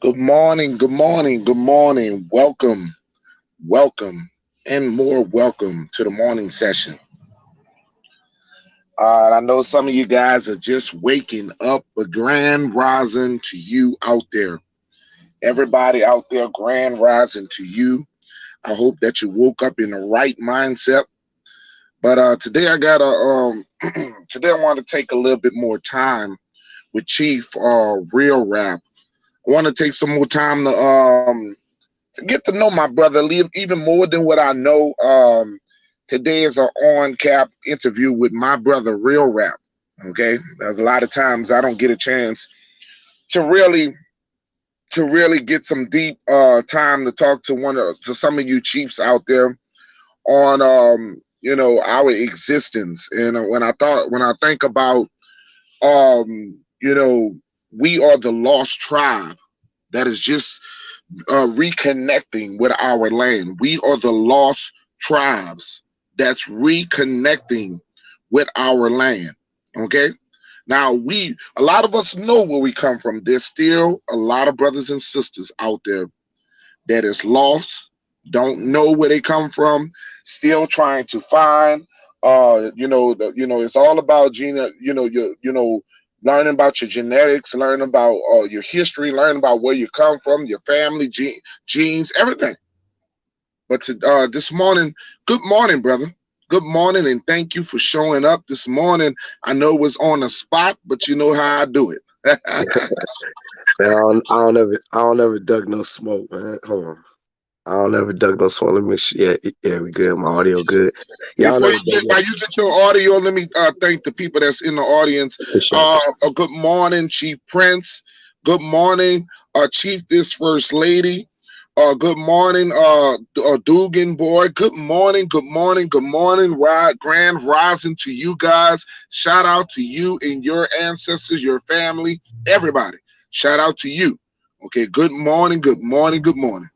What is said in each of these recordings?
Good morning, good morning, good morning. Welcome, and more welcome to the morning session. I know some of you guys are just waking up, a grand rising to you out there. Everybody out there, grand rising to you. I hope that you woke up in the right mindset. But today I got today I want to take a little bit more time with Chief Real Rap. I want to take some more time to get to know my brother even more than what I know. Today is an on cap interview with my brother, Real Rap. Okay, there's a lot of times I don't get a chance to really get some deep time to talk to some of you chiefs out there on our existence. And when I think about we are the lost tribe that is just reconnecting with our land. We are the lost tribes that's reconnecting with our land. Okay. Now a lot of us know where we come from. There's still a lot of brothers and sisters out there that is lost, don't know where they come from, still trying to find. It's all about learning about your genetics, learning about your history, learning about where you come from, your family, genes, everything. But this morning, good morning, brother. Good morning, and thank you for showing up this morning. I know it was on the spot, but you know how I do it. Man, I don't ever duck no smoke, man. Hold on. I don't ever duck no smoke. Let me make sure. Yeah, we good. My audio good. Yeah, I don't ever duck no While you get your audio, let me thank the people that's in the audience. for sure. Good morning, Chief Prince. Good morning, Chief This First Lady. Good morning, Dugan boy. Good morning, good morning, good morning. Grand rising to you guys. Shout out to you and your ancestors, your family, everybody. Shout out to you. Okay, good morning, good morning, good morning.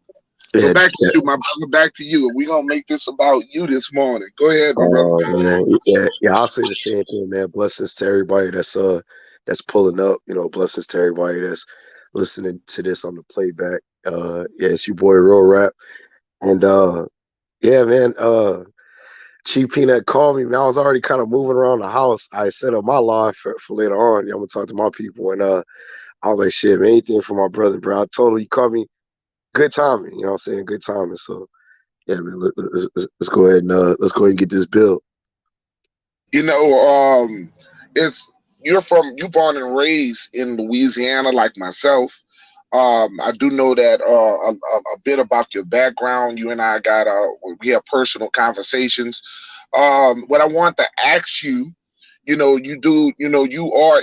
So Yeah, back to you, my brother. Back to you. We're gonna make this about you this morning. Go ahead, my brother. man. Yeah. I'll say the same thing, man. Blessings to everybody that's pulling up. Blessings to everybody that's listening to this on the playback. Yeah, it's your boy Real Rap, and yeah, man. Chief Peanut called me, man. I was already kind of moving around the house. I set up my line for later on. Yeah, I'm gonna talk to my people, and I was like, shit, man, anything for my brother, bro. I told him he called me. Good timing, you know what I'm saying? Good timing. So yeah, man, let's go ahead and get this bill. You know, it's you born and raised in Louisiana like myself. I do know that a bit about your background. You and I got we have personal conversations. What I want to ask you, you are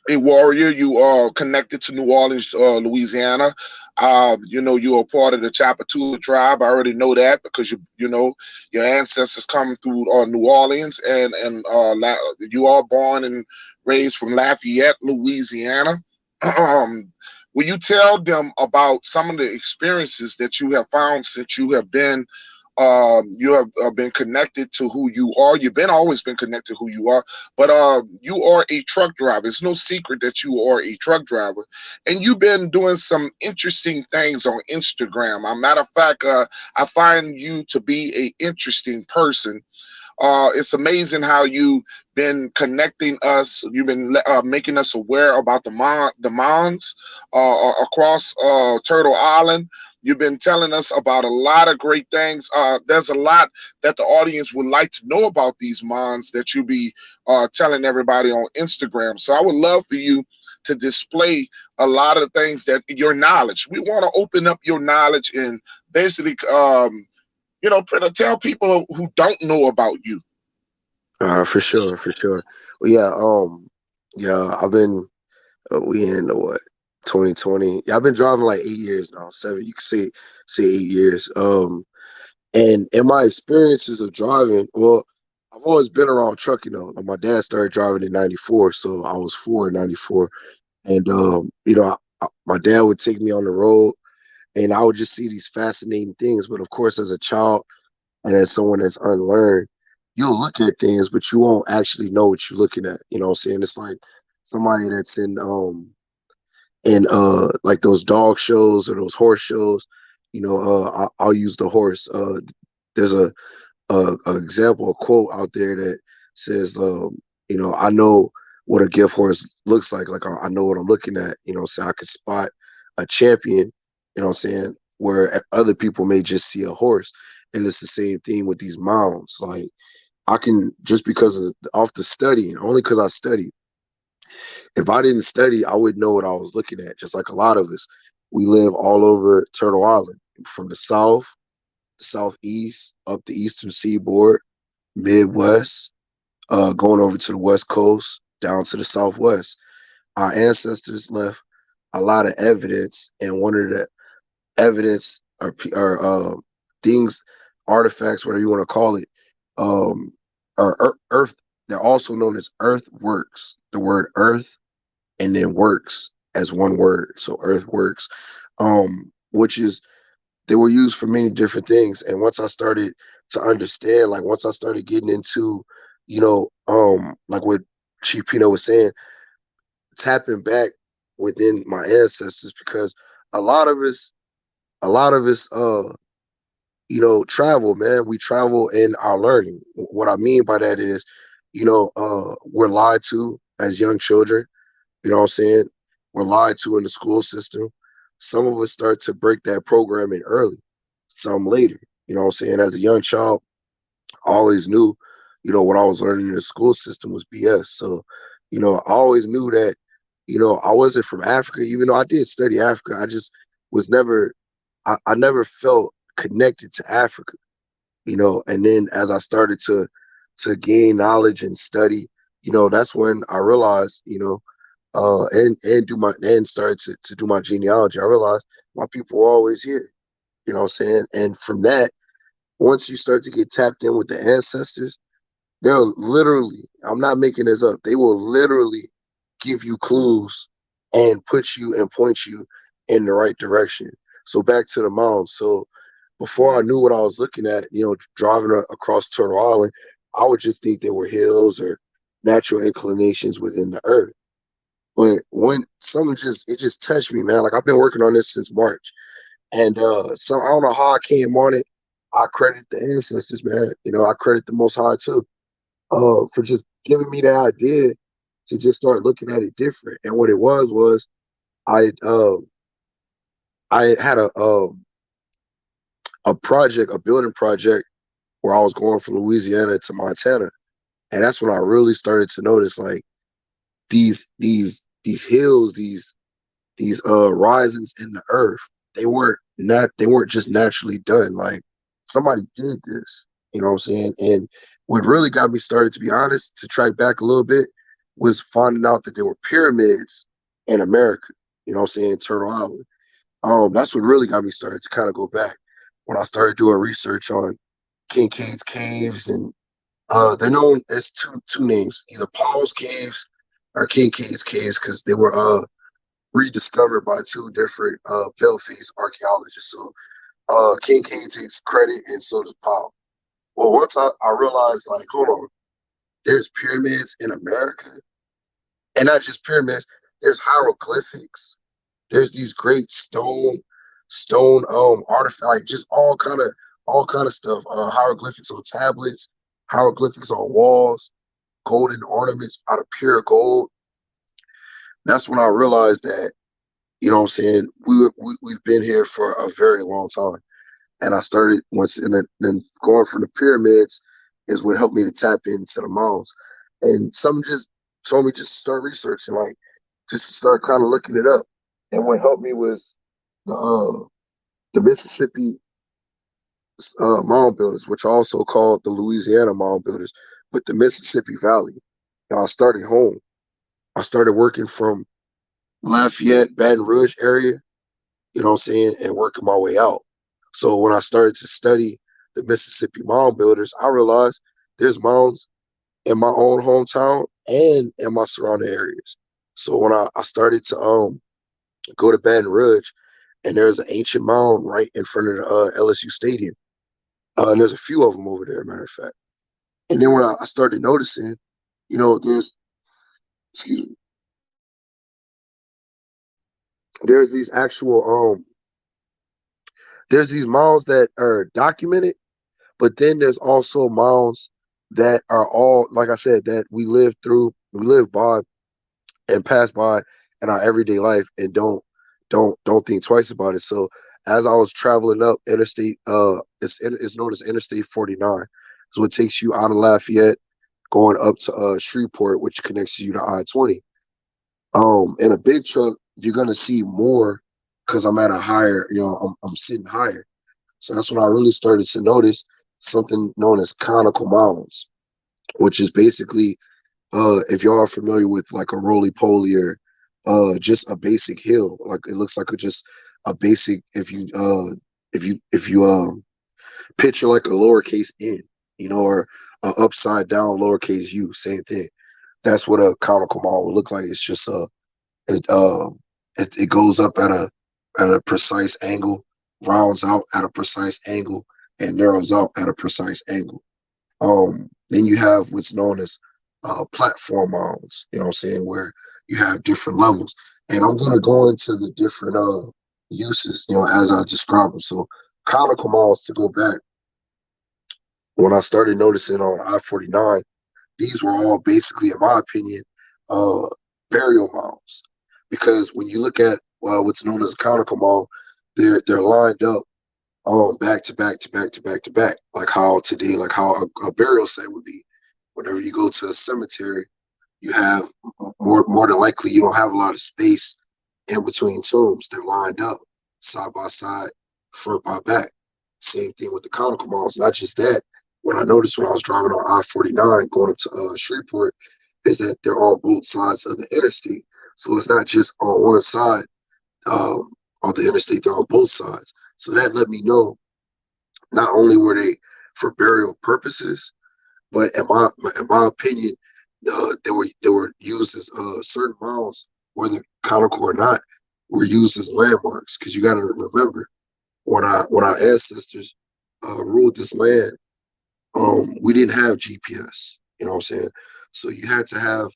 a warrior. You are connected to New Orleans, Louisiana. You are part of the Chapter 2 tribe. I already know that because your ancestors come through New Orleans, you are born and raised from Lafayette, Louisiana. Um, will you tell them about some of the experiences that you have found since you have been connected to who you are. You've been always been connected to who you are, but you are a truck driver. It's no secret that you are a truck driver, and you've been doing some interesting things on Instagram. A matter of fact, I find you to be a interesting person. It's amazing how you've been connecting us. You've been making us aware about the Mounds across Turtle Island. You've been telling us about a lot of great things. There's a lot that the audience would like to know about these Mounds that you be telling everybody on Instagram. So I would love for you to display a lot of things that your knowledge. We want to open up your knowledge and basically tell people who don't know about you. For sure, for sure. Well, yeah, yeah, I've been we in what 2020. Yeah, I've been driving like 8 years now. Seven, you can say 8 years. And in my experiences of driving, well, I've always been around trucking though. Like my dad started driving in '94, so I was 4 in '94. And my dad would take me on the road, and I would just see these fascinating things. But of course, as a child and as someone that's unlearned, you'll look at things, but you won't actually know what you're looking at. You know what I'm saying? It's like somebody that's and like those dog shows or those horse shows, I'll use the horse. There's a example, a quote out there that says, I know what a gift horse looks like. Like I know what I'm looking at. So I can spot a champion. You know what I'm saying? Where other people may just see a horse, and it's the same thing with these mounds. Like I can just because of off the studying, only because I study. If I didn't study, I wouldn't know what I was looking at. Just like a lot of us, we live all over Turtle Island, from the south, the southeast, up the eastern seaboard, Midwest, going over to the West Coast, down to the Southwest. Our ancestors left a lot of evidence, and one of the evidence or things, artifacts, whatever you want to call it, um, are earth. They're also known as earthworks. The word earth and then works as one word. So earthworks, which is they were used for many different things. And once I started to understand, like once I started getting into, like what Chief Pino was saying, tapping back within my ancestors, because a lot of us, a lot of us, travel, man. We travel in our learning. What I mean by that is, we're lied to as young children. You know what I'm saying? We're lied to in the school system. Some of us start to break that programming early, some later. You know what I'm saying? As a young child, I always knew, what I was learning in the school system was BS. So, I always knew that, I wasn't from Africa, even though I did study Africa. I just was never, I never felt connected to Africa, and then as I started to gain knowledge and study, that's when I realized, and do my and started to do my genealogy. I realized my people were always here. You know what I'm saying? And from that, once you start to get tapped in with the ancestors, they'll literally, I'm not making this up, they will literally give you clues and put you and point you in the right direction. So back to the mounds. So before I knew what I was looking at, driving across Turtle Island, I would just think they were hills or natural inclinations within the earth. But when something just touched me, man. Like I've been working on this since March, and so I don't know how I came on it. I credit the ancestors, man. I credit the Most High too, for just giving me that idea to just start looking at it different. And what it was I I had a project, a building project, where I was going from Louisiana to Montana, and that's when I really started to notice like these hills, these risings in the earth, they weren't just naturally done. Like somebody did this. You know what I'm saying? And what really got me started, to be honest, to track back a little bit, was finding out that there were pyramids in America. You know what I'm saying? Turtle Island. That's what really got me started to kind of go back when I started doing research on Kincaid's caves, and they're known as two names, either Paul's caves or Kincaid's caves, because they were rediscovered by two different paleface archaeologists. So Kincaid takes credit, and so does Paul. Well, once I realized, like, hold on, there's pyramids in America, and not just pyramids. There's hieroglyphics. There's these great stone artifacts, like just all kind of stuff. Hieroglyphics on tablets, hieroglyphics on walls, golden ornaments out of pure gold. That's when I realized that, what I'm saying, we've been here for a very long time. And I started once, and then going from the pyramids is what helped me to tap into the mounds. And some just told me just to start researching, like just to start kind of looking it up. And what helped me was the the Mississippi mound builders, which are also called the Louisiana mound builders, with the Mississippi Valley. And I started home. I started working from Lafayette, Baton Rouge area, what I'm saying, and working my way out. So when I started to study the Mississippi mound builders, I realized there's mounds in my own hometown and in my surrounding areas. So when I started to go to Baton Rouge, and there's an ancient mound right in front of the LSU Stadium. And there's a few of them over there, matter of fact. And then when I started noticing, there's, excuse me, there's these actual there's these mounds that are documented, but then there's also mounds that are all, like I said, that we live by and pass by in our everyday life and don't think twice about it. So as I was traveling up interstate, it's known as Interstate 49. So it takes you out of Lafayette, going up to Shreveport, which connects you to I-20. In a big truck, you're gonna see more because I'm at a higher, I'm sitting higher. So that's when I really started to notice something known as conical mounds, which is basically, if y'all are familiar with like a roly poly or just a basic hill, like it looks like just a basic, if you picture like a lowercase n, or a upside down lowercase u, same thing. That's what a conical mound would look like. It's just it it goes up at a precise angle, rounds out at a precise angle, and narrows out at a precise angle. Then you have what's known as platform mounds, you know what I'm saying, where you have different levels. And I'm going to go into the different uses, as I describe them. So conical mounds, to go back, when I started noticing on I-49, these were all basically, in my opinion, uh, burial mounds. Because when you look at what's known as a conical mound, they're lined up back to back to back to back to back, like how today, like how a burial site would be. Whenever you go to a cemetery, you have more than likely you don't have a lot of space in between tombs. They're lined up side by side, front by back. Same thing with the conical malls. Not just that. What I noticed when I was driving on I-49 going up to Shreveport is that they're on both sides of the interstate. So it's not just on one side of the interstate; they're on both sides. So that let me know not only were they for burial purposes, but in my opinion, they were used as certain mounds, whether conical or not, were used as landmarks. Because you got to remember, when our ancestors ruled this land, we didn't have GPS. You know what I'm saying? So you had to have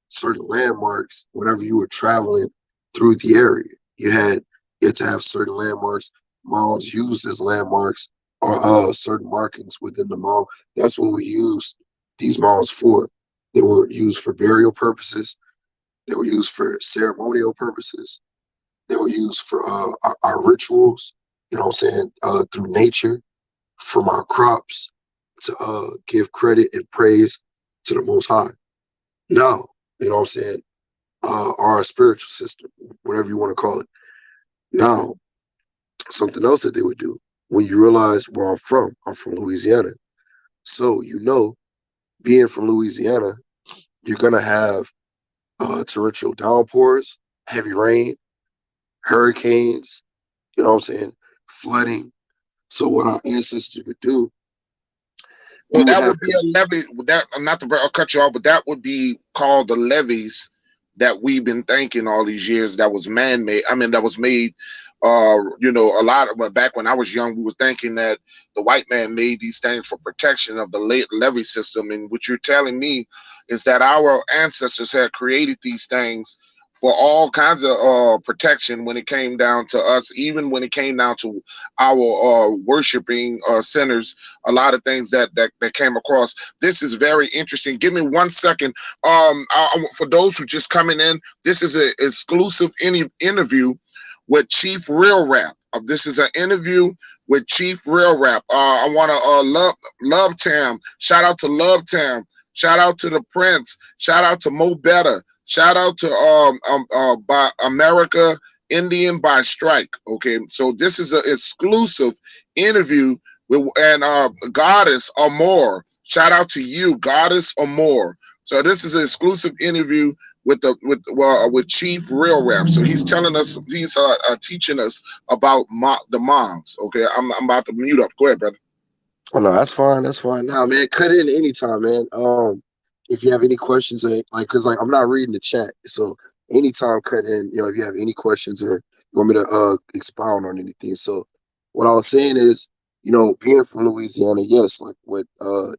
certain landmarks whenever you were traveling through the area. You had to have certain landmarks, malls used as landmarks, or certain markings within the mall. That's what we used these malls for. They were used for burial purposes. They were used for ceremonial purposes. They were used for our rituals. You know what I'm saying? Through nature, from our crops, to give credit and praise to the Most High. Now, you know what I'm saying? Our spiritual system, whatever you want to call it. Now, something else that they would do, when you realize where I'm from Louisiana. So, being from Louisiana, you're going to have torrential downpours, heavy rain, hurricanes, you know what I'm saying, flooding. So, what our ancestors would do, we Well, would that have, would be a levy. That not to I'll cut you off, but that would be called the levees that we've been thinking all these years. That was man made. I mean, that was made. A lot of back when I was young, we were thinking that the white man made these things for protection of the levee system. And what you're telling me is that our ancestors had created these things for all kinds of protection when it came down to us, even when it came down to our worshiping centers, a lot of things that came across. This is very interesting. Give me 1 second. For those who just coming in, this is an exclusive interview with Chief Real Rap. This is an interview with Chief Real Rap. I want to love Tam. Shout out to Love Tam. Shout out to the Prince. Shout out to Mo Better. Shout out to by America Indian by Strike. Okay, so this is an exclusive interview with and Goddess Amore. Shout out to you, Goddess Amore. So this is an exclusive interview with Chief Real Rap. So he's telling us, he's teaching us about the moms. Okay, I'm about to mute up. Go ahead, brother. oh no, that's fine. That's fine. Nah, man, cut in anytime, man. If you have any questions, cause like I'm not reading the chat, so anytime cut in. If you have any questions or you want me to expound on anything. So what I was saying is, being from Louisiana, yes, like what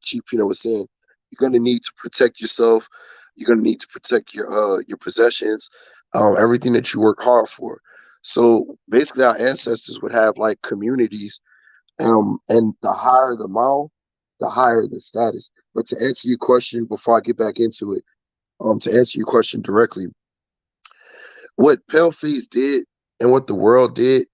Chief Pino was saying, you're gonna need to protect yourself. You're gonna need to protect your possessions, everything that you work hard for. So basically, our ancestors would have like communities, and the higher the mound, the higher the status. But to answer your question, before I get back into it, to answer your question directly, what Paleface did and what the world did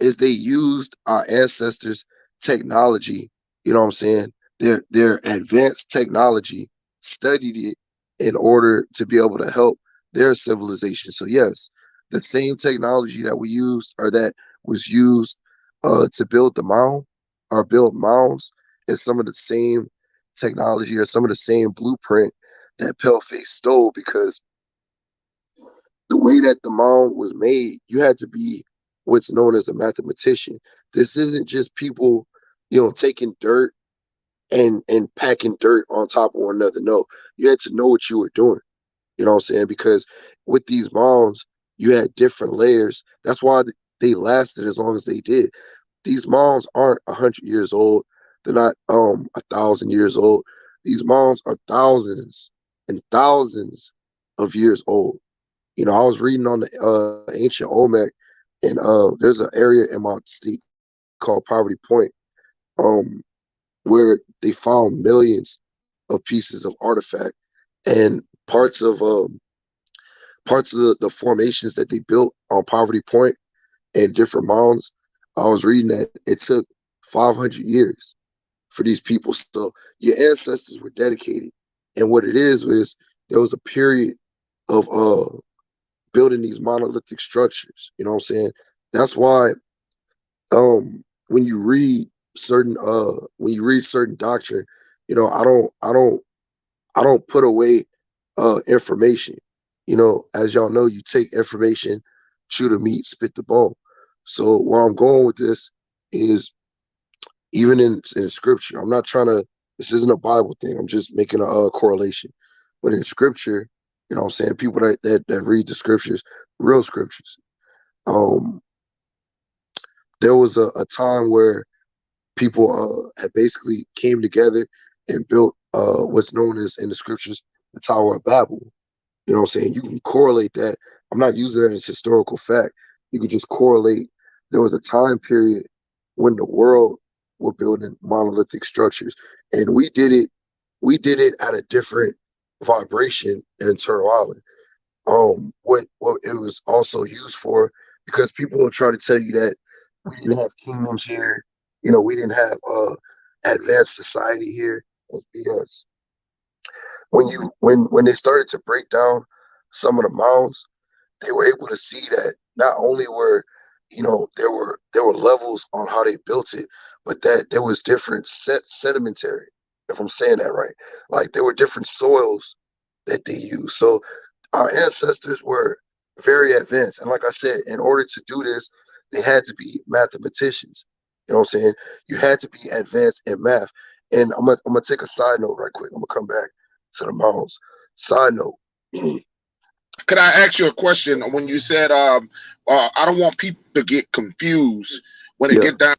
is they used our ancestors' technology, you know what I'm saying? Their advanced technology, studied it in order to be able to help their civilization. So yes, the same technology that we used or that was used to build the mound or build mounds is some of the same technology or some of the same blueprint that Paleface stole because the way that the mound was made, you had to be what's known as a mathematician. This isn't just people, taking dirt and packing dirt on top of one another. No, you had to know what you were doing. You know what I'm saying? Because with these mounds, you had different layers. That's why they lasted as long as they did. These mounds aren't 100 years old. They're not 1,000 years old. These mounds are thousands and thousands of years old. I was reading on the ancient Olmec, and there's an area in my state called Poverty Point, um, where they found millions of pieces of artifact and parts of the formations that they built on Poverty Point and different mounds. I was reading that it took 500 years for these people. So your ancestors were dedicated, and what it is there was a period of building these monolithic structures. You know what I'm saying? That's why when you read certain doctrine, I don't put away information. As y'all know, you take information, chew the meat, spit the bone. So where I'm going with this is even in scripture. I'm not trying to. This isn't a Bible thing. I'm just making a correlation. But in scripture, what I'm saying, people that read the scriptures, real scriptures, um, there was a time where people had basically came together and built what's known as in the scriptures the Tower of Babel. You know what I'm saying? You can correlate that. I'm not using that as historical fact. You could just correlate. There was a time period when the world were building monolithic structures, and we did it. We did it at a different vibration in Turtle Island. What it was also used for, because people will try to tell you that we didn't have kingdoms here, we didn't have advanced society here. That's BS. When they started to break down some of the mounds, they were able to see that not only were there were levels on how they built it, but that there was different sedimentary, if I'm saying that right. Like there were different soils that they used. So our ancestors were very advanced. And like I said, in order to do this, they had to be mathematicians. You know what I'm saying? You had to be advanced in math. And I'm gonna take a side note right quick. I'm gonna come back to the mounds. Side note. Could I ask you a question? When you said, I don't want people to get confused when they Yeah. get down,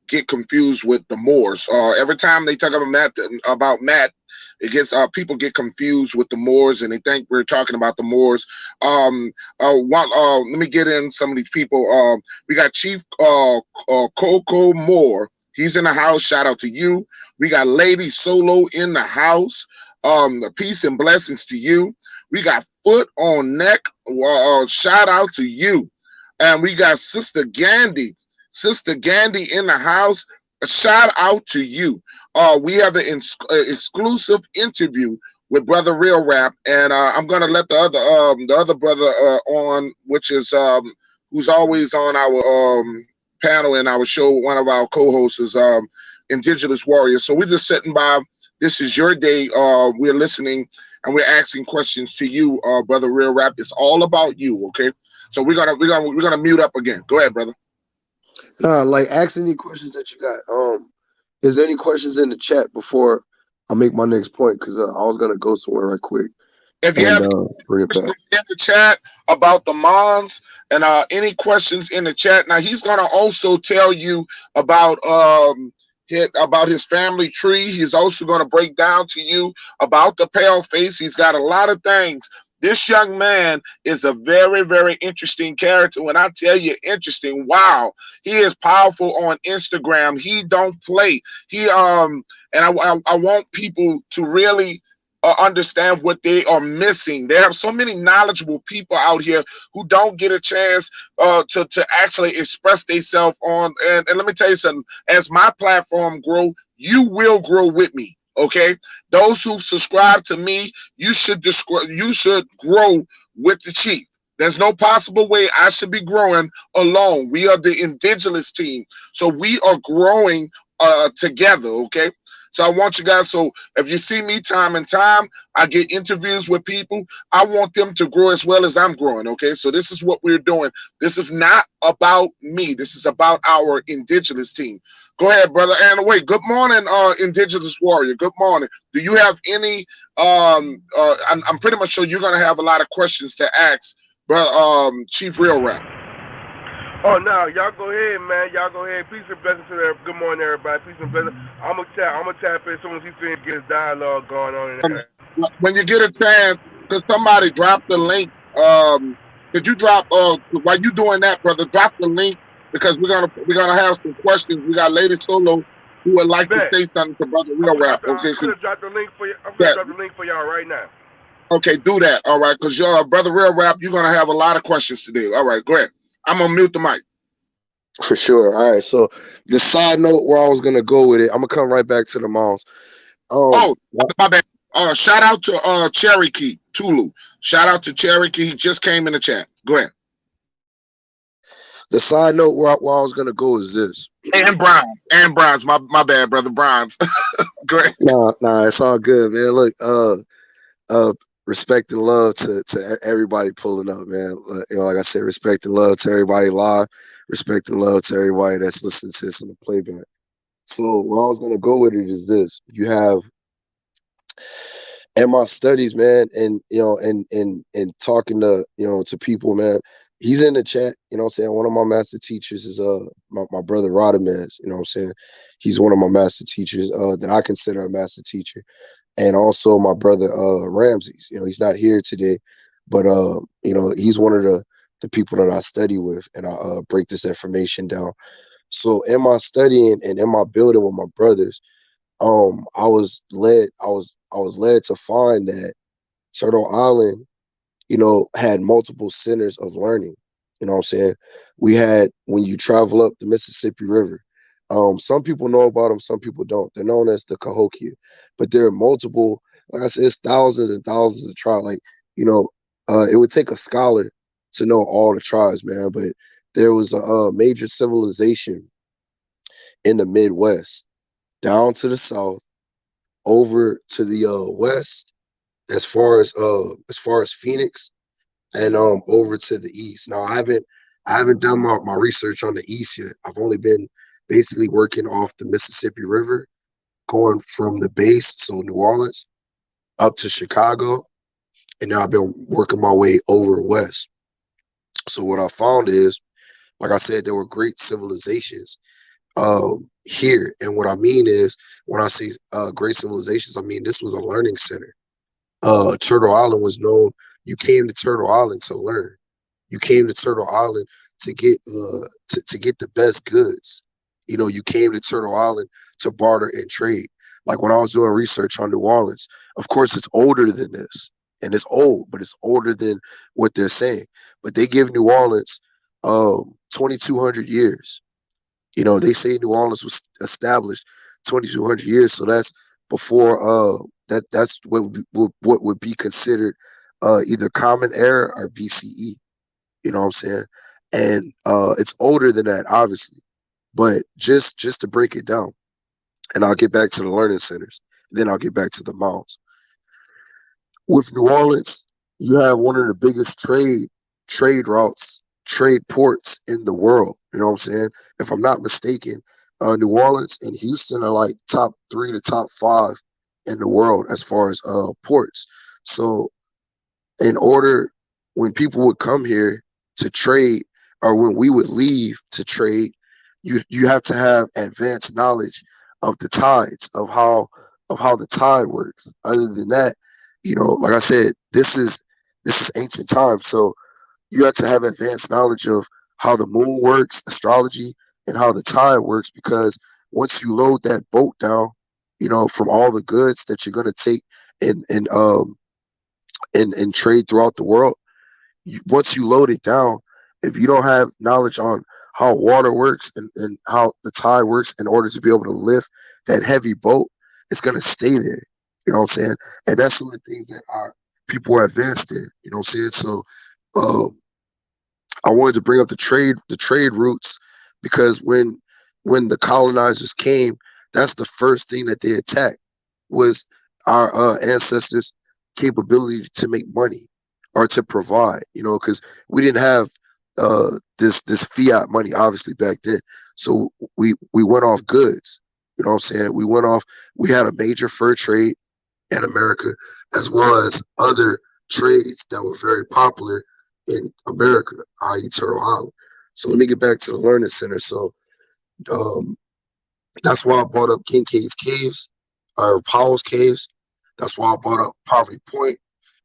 get confused with the Moors. Every time they talk about Matt, it gets people get confused with the Moors and they think we're talking about the Moors. Let me get in some of these people. We got Chief Coco Moore. He's in the house. Shout out to you. We got Lady Solo in the house. Peace and blessings to you. We got Foot on Neck. Shout out to you. And we got Sister Gandhi. Sister Gandhi in the house. A shout out to you. We have an exclusive interview with Brother Real Rap, and I'm gonna let the other brother on, which is who's always on our panel in our show. One of our co-hosts is Indigenous Warrior. So we're just sitting by. This is your day. We're listening and we're asking questions to you, Brother Real Rap. It's all about you, okay? So we're gonna mute up again. Go ahead, brother. Nah, like ask any questions that you got. Is there any questions in the chat before I make my next point? Because I was gonna go somewhere right quick If you and have bring it back. questions in the chat about the Mons and any questions in the chat, now he's gonna also tell you about about his family tree. He's also gonna break down to you about the pale face. He's got a lot of things This young man is a very, very interesting character. When I tell you interesting, wow, he is powerful on Instagram. He don't play. He and I want people to really understand what they are missing. There are so many knowledgeable people out here who don't get a chance to actually express themselves on. And let me tell you something. As my platform grow, you will grow with me. Okay, those who subscribe to me, you should grow with the chief. There's no possible way I should be growing alone. We are the indigenous team, so we are growing together. Okay, so I want you guys. So if you see me time and time, I get interviews with people. I want them to grow as well as I'm growing. Okay, so this is what we're doing. This is not about me. This is about our indigenous team. Go ahead, brother. And wait, good morning, indigenous warrior. Good morning. Do you have any? I'm pretty much sure you're gonna have a lot of questions to ask, but Chief Real Rap. Oh no, y'all go ahead, man. Y'all go ahead. Peace and blessings to there. Good morning, everybody. Peace and blessings. I'm gonna tap in as soon as he finishes get his dialogue going on in Um, there. when you get a chance, because somebody drop the link. Could you drop while you doing that, brother? Drop the link because we're gonna have some questions. We got Lady Solo who would like to Bet. say something to Brother Real Rap. Okay, I'm gonna drop the link for you. I'm gonna that drop the link for y'all right now. okay, do that. All right, because your Brother Real Rap, you're gonna have a lot of questions to do. All right, go ahead. I'm gonna mute the mic. For sure. All right. So the side note where I was gonna go with it, I'm gonna come right back to the Mounds. Oh, Wha- my bad. Shout out to Cherokee Tulu. Shout out to Cherokee. He just came in the chat. Go ahead. the side note where I was gonna go is this. And Bronze. And Bronze. My bad, brother Bronze. Go ahead. Nah, it's all good, man. Look, uh, respect and love to everybody pulling up, man. Like I said, respect and love to everybody live. Respect and love to everybody that's listening to this in the playback. So where I was gonna go with it is this: you have in my studies, man, and and talking to to people, man. He's in the chat, what I'm saying. One of my master teachers is my brother Rodamez, what I'm saying. He's one of my master teachers that I consider a master teacher, and also my brother Ramses. He's not here today, but he's one of the people that I study with, and I break this information down. So in my studying and in my building with my brothers, I was led to find that Turtle Island, had multiple centers of learning. You know what I'm saying? We had when you travel up the Mississippi River. Some people know about them, some people don't. They're known as the Cahokia, but there are multiple. Like I said, it's thousands and thousands of tribes. Like you know, it would take a scholar to know all the tribes, man. But there was a major civilization in the Midwest, down to the south, over to the west, as far as Phoenix, and over to the east. Now I haven't done my research on the east yet. I've only been basically working off the Mississippi River, going from the base, so New Orleans, up to Chicago, and now I've been working my way over west. So what I found is, like I said, there were great civilizations here, and what I mean is, when I say great civilizations, I mean this was a learning center. Turtle Island was known. You came to Turtle Island to learn. You came to Turtle Island to get the best goods. You came to Turtle Island to barter and trade. Like when I was doing research on New Orleans, of course it's older than this, and it's old, but it's older than what they're saying. But they give New Orleans 2,200 years. They say New Orleans was established 2,200 years, so that's before that's what would be considered either Common Era or BCE. You know what I'm saying? And it's older than that, obviously. But just to break it down, and I'll get back to the learning centers, then I'll get back to the mounds. With New Orleans, you have one of the biggest trade routes, trade ports in the world. You know what I'm saying? If I'm not mistaken, New Orleans and Houston are like top three to top five in the world as far as ports. So in order, when people would come here to trade, or when we would leave to trade, you have to have advanced knowledge of the tides, of how the tide works. Other than that, like I said, this is This is ancient times. So you have to have advanced knowledge of how the moon works, astrology, and how the tide works. Because once you load that boat down, from all the goods that you're gonna take and trade throughout the world, once you load it down, if you don't have knowledge on how water works and how the tide works in order to be able to lift that heavy boat, it's gonna stay there. You know what I'm saying? And that's some of the things that our people are advanced in. You know what I'm saying? So um, I wanted to bring up the trade routes because when the colonizers came, that's the first thing that they attacked was our ancestors' capability to make money or to provide. Because we didn't have this fiat money obviously back then, so we went off goods. You know what I'm saying? We went off. We had a major fur trade in America, as well as other trades that were very popular in America, i.e., Turtle Island. So let me get back to the Learning Center. So um, that's why I brought up Kincaid's Caves or Powell's Caves. That's why I brought up Poverty Point,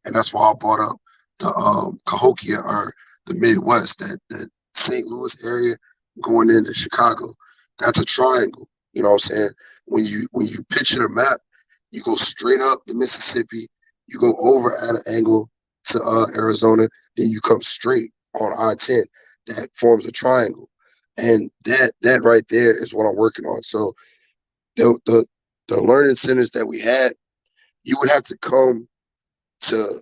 and that's why I brought up the Cahokia or the Midwest, that St. Louis area going into Chicago. That's a triangle. You know what I'm saying? When you picture the map, you go straight up the Mississippi, you go over at an angle to Arizona, then you come straight on I-10. That forms a triangle, and that right there is what I'm working on. So the the the learning centers that we had, you would have to come to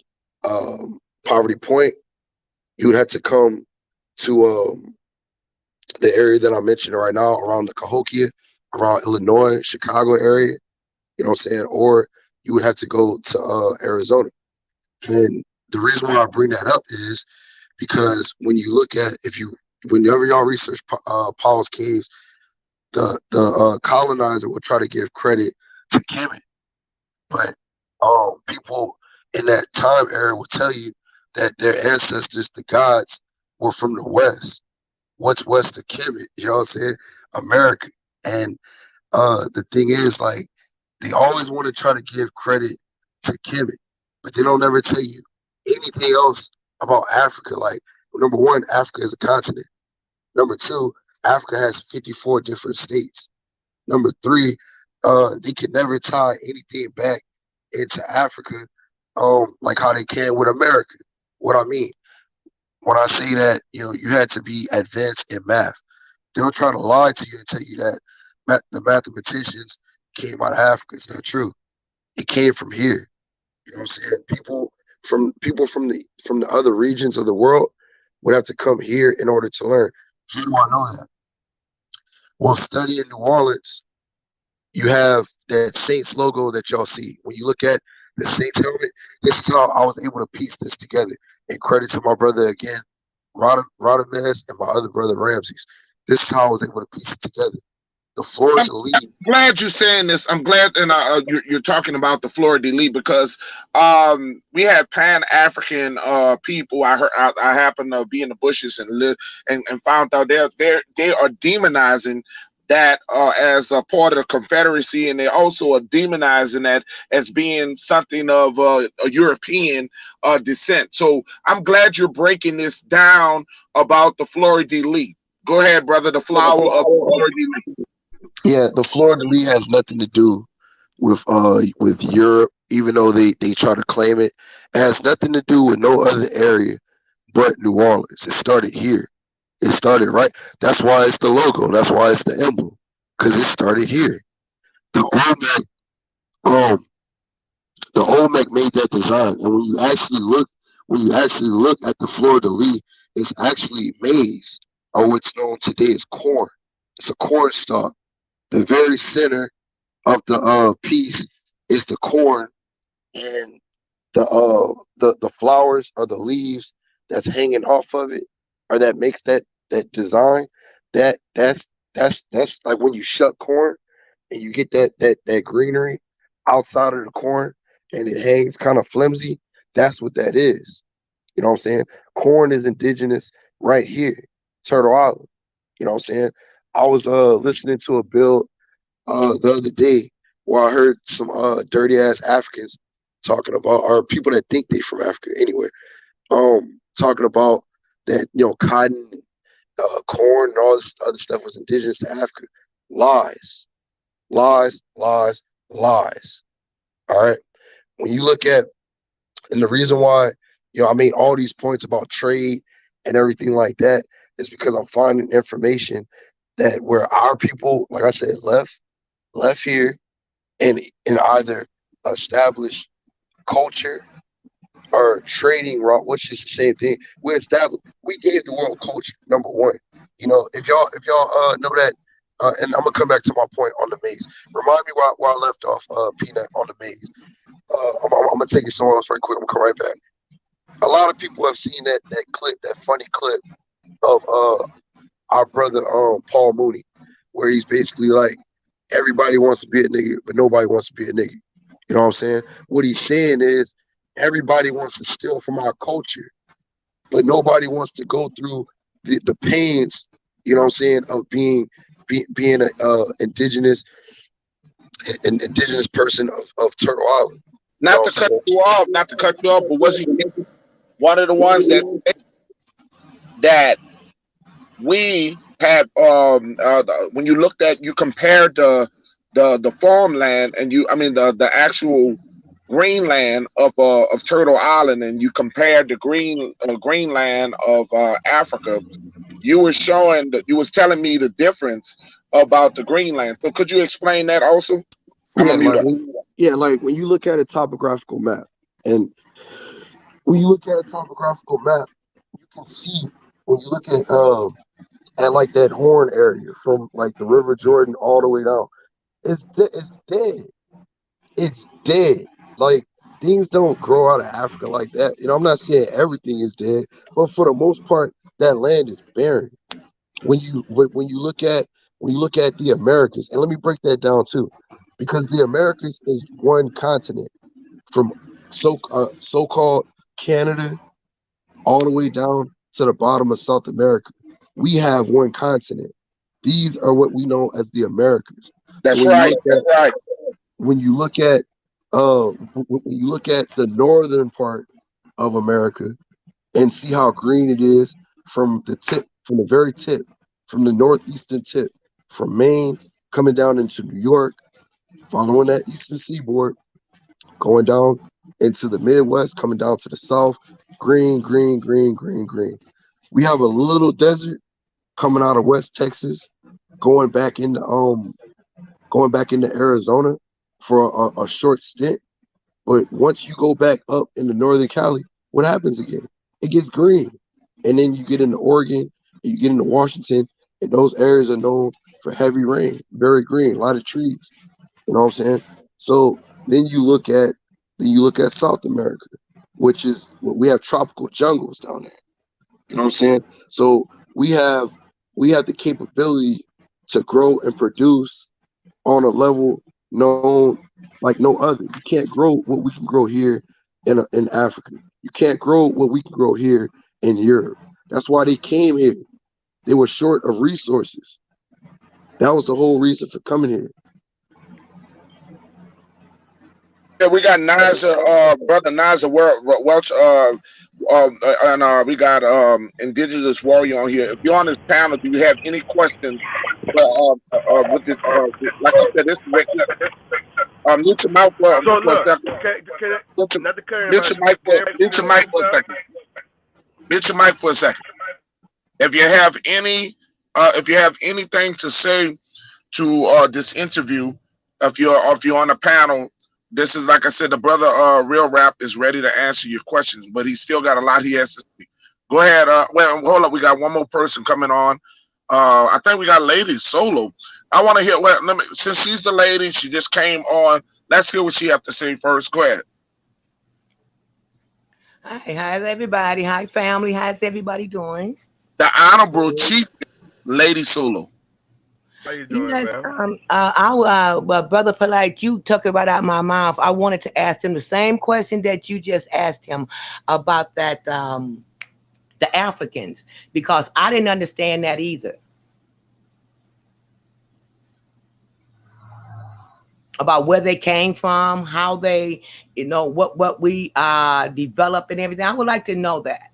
Poverty Point. You would have to come to the area that I'm mentioning right now, around the Cahokia, around Illinois, Chicago area. You know what I'm saying? Or you would have to go to Arizona. And the reason why I bring that up is because when you look at if you whenever y'all research Paul's caves, the colonizer will try to give credit to Kemet, but people in that time era will tell you that their ancestors, the gods, were from the west. What's west of Kemet? You know what I'm saying? America. And the thing is, like, they always want to try to give credit to Kemet, but they don't ever tell you anything else about Africa. Like, number one, Africa is a continent. Number two, Africa has 54 different states. Number three, they can never tie anything back into Africa, like how they can with America. What I mean when I say that, you had to be advanced in math. They'll try to lie to you and tell you that the mathematicians came out of Africa. It's not true. It came from here. You know what I'm saying? People from the other regions of the world would have to come here in order to learn. How do I know that? Well, studying New Orleans, you have that Saints logo that y'all see. When you look at the Saints helmet, this is how I was able to piece this together. And credit to my brother again, Rodamez, and my other brother Ramses. This is how I was able to piece it together. The Fleur I'm de Lis. glad you're saying this. I'm glad, and you're talking about the Fleur de Lis because we had Pan African people. I happened to be in the bushes and live and found out they are demonizing that as a part of the Confederacy, and they also are demonizing that as being something of a European descent. So I'm glad you're breaking this down about the Fleur de Lis. Go ahead, brother. The flower of the Fleur de Lis. Yeah, the Fleur de Lis has nothing to do with Europe, even though they try to claim it. It has nothing to do with no other area but New Orleans. It started here. It started right. That's why it's the logo. That's why it's the emblem, because it started here. The Olmec, um, the Olmec made that design, and when you actually look at the Fleur de Lis, it's actually maize, or what's known today as corn. It's a corn stalk. The very center of the piece is the corn, and the flowers or the leaves that's hanging off of it, or that makes that design. That's like when you shuck corn and you get that greenery outside of the corn, and it hangs kind of flimsy. That's what that is. You know what I'm saying? Corn is indigenous right here, Turtle Island. You know what I'm saying? I was listening to a bill the other day where I heard some dirty ass Africans talking about, or people that think they from Africa anyway. talking about that, cotton, corn, and all this other stuff was indigenous to Africa. Lies, lies, lies, lies. All right. When you look at, and the reason why, I made all these points about trade and everything like that is because I'm finding information that where our people, like I said, left here and either established culture or trading route, which is the same thing. We gave the world culture, number one. If y'all know that, and I'm gonna come back to my point on the maize. Remind me where I left off, Peanut, on the maize. I'm gonna take it somewhere else right quick. I'm gonna come right back. A lot of people have seen that clip, that funny clip of our brother Paul Mooney, where he's basically like, everybody wants to be a nigga, but nobody wants to be a nigga. You know what I'm saying? What he's saying is everybody wants to steal from our culture, but nobody wants to go through the pains, you know what I'm saying, of being a an indigenous person of Turtle Island. You know Not to what cut I'm you off, not to cut you off, but was he one of the ones that we had when you looked at, you compared the farmland, and you, I mean, the actual greenland of Turtle Island, and you compared the greenland of Africa. You were showing that, you was telling me the difference about the greenland. So could you explain that also? I'm saying? gonna mute up. Like when you look at a topographical map, and when you look at a topographical map, you can see, when you look at like that horn area from like the River Jordan all the way down, it's dead. It's dead. Like, things don't grow out of Africa like that. I'm not saying everything is dead, but for the most part, that land is barren. When you look at the Americas, and let me break that down too, because the Americas is one continent from so-called Canada all the way down to the bottom of South America. We have one continent. These are what we know as the Americas. So That's right. That's right. when you look at when you look at the northern part of America and see how green it is from the very tip, from the northeastern tip, from Maine coming down into New York, following that eastern seaboard, going down into the Midwest, coming down to the south, green, green, green, green, green. We have a little desert coming out of West Texas, going back into Arizona for a short stint. But once you go back up into Northern Cali, what happens again? It gets green. And then you get into Oregon, and you get into Washington, and those areas are known for heavy rain, very green, a lot of trees. You know what I'm saying? So then you look at South America, which is what we have, tropical jungles down there. You know what I'm saying? So we have the capability to grow and produce on a level known like no other. You can't grow what we can grow here in Africa. You can't grow what we can grow here in Europe. That's why they came here. They were short of resources. That was the whole reason for coming here. Yeah, we got Naja, brother Naja Welch, and we got Indigenous Warrior on here. If you're on this panel, do you have any questions? With this, like I said, this mute your mouth So for a look, second. can Mute your, not to cut mute anybody, your mic can for everybody mute speak your at the mic same for a time? second. Mute your mic for a second. If you have if you have anything to say to this interview, if you're on the panel, this is, like I said, the brother Real Rap is ready to answer your questions, but he's still got a lot he has to say. Go ahead. Well, hold up, we got one more person coming on. I think we got Lady Solo. I want to hear. Well, since she's the lady, she just came on. Let's hear what she have to say first. Go ahead. Hi, how's everybody? Hi, family. How's everybody doing? The Honorable Chief Lady Solo. How you doing, Yes, man? well, brother Polite, you took it right out of my mouth. I wanted to ask him the same question that you just asked him about that, the Africans, because I didn't understand that either. about where they came from, how they, what we develop and everything. I would like to know that.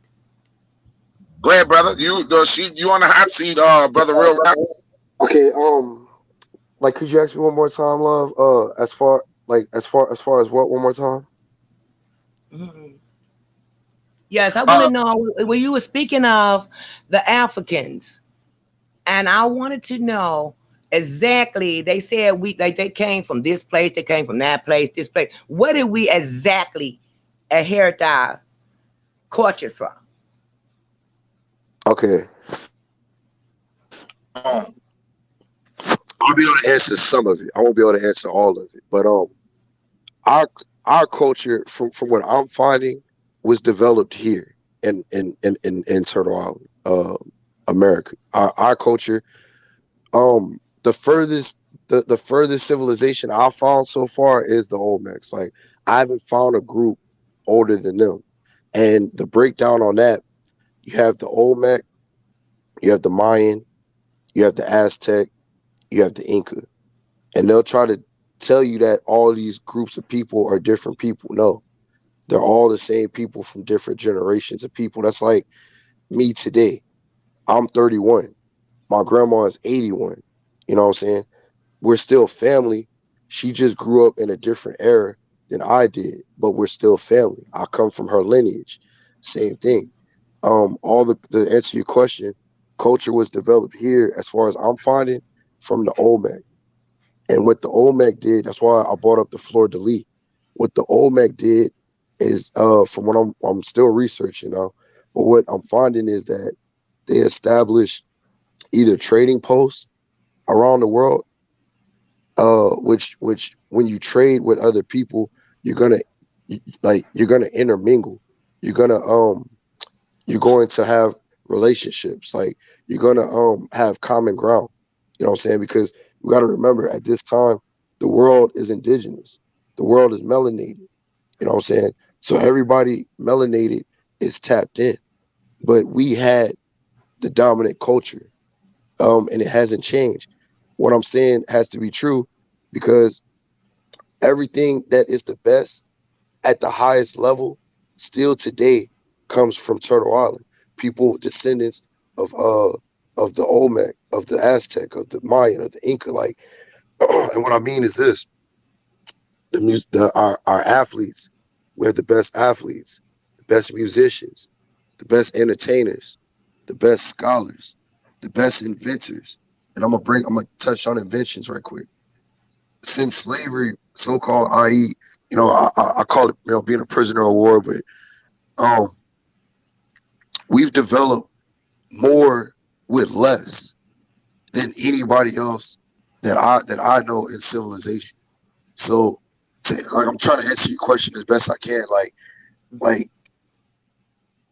Go ahead, brother. You on the hot seat, brother. Real rap. Okay, like, could you ask me one more time, love? As far as what? One more time. Mhm. Yes, I want Uh, to know when you were speaking of the Africans, and I wanted to know exactly. They said we like they came from this place, they came from that place, this place. Where did we exactly inherit our culture from? Okay, I'll be able to answer some of it. I won't be able to answer all of it, but our our culture, from what I'm finding, was developed here in Turtle Island, America. Our culture, the furthest the furthest civilization I've found so far is the Olmecs. Like, I haven't found a group older than them. And the breakdown on that, you have the Olmec, you have the Mayan, you have the Aztec, you have the Inca. And they'll try to tell you that all these groups of people are different people. No, they're all the same people from different generations of people. That's like me today. I'm 31. My grandma is 81. You know what I'm saying? We're still family. She just grew up in a different era than I did, but we're still family. I come from her lineage. Same thing. All the to answer your question, culture was developed here, as far as I'm finding, from the Olmec. And what the Olmec did, that's why I brought up the fleur de lis. What the Olmec did is, from what I'm still researching now, but what I'm finding is that they established either trading posts around the world, which when you trade with other people, you're gonna you're gonna intermingle. You're gonna you're going to have relationships. Like, you're gonna have common ground. You know what I'm saying? Because we got to remember, at this time, the world is indigenous. The world is melanated. You know what I'm saying? So everybody melanated is tapped in. But we had the dominant culture, and it hasn't changed. What I'm saying has to be true, because everything that is the best at the highest level still today comes from Turtle Island. People, descendants of the Olmec, of the Aztec, of the Mayan, of the Inca. Like, and what I mean is this: our athletes, we have the best athletes, the best musicians, the best entertainers, the best scholars, the best inventors. And I'm gonna touch on inventions right quick. Since slavery, so-called, i.e., I call it, being a prisoner of war, but um, we've developed more with less than anybody else that I know in civilization. So, like, I'm trying to answer your question as best I can. Like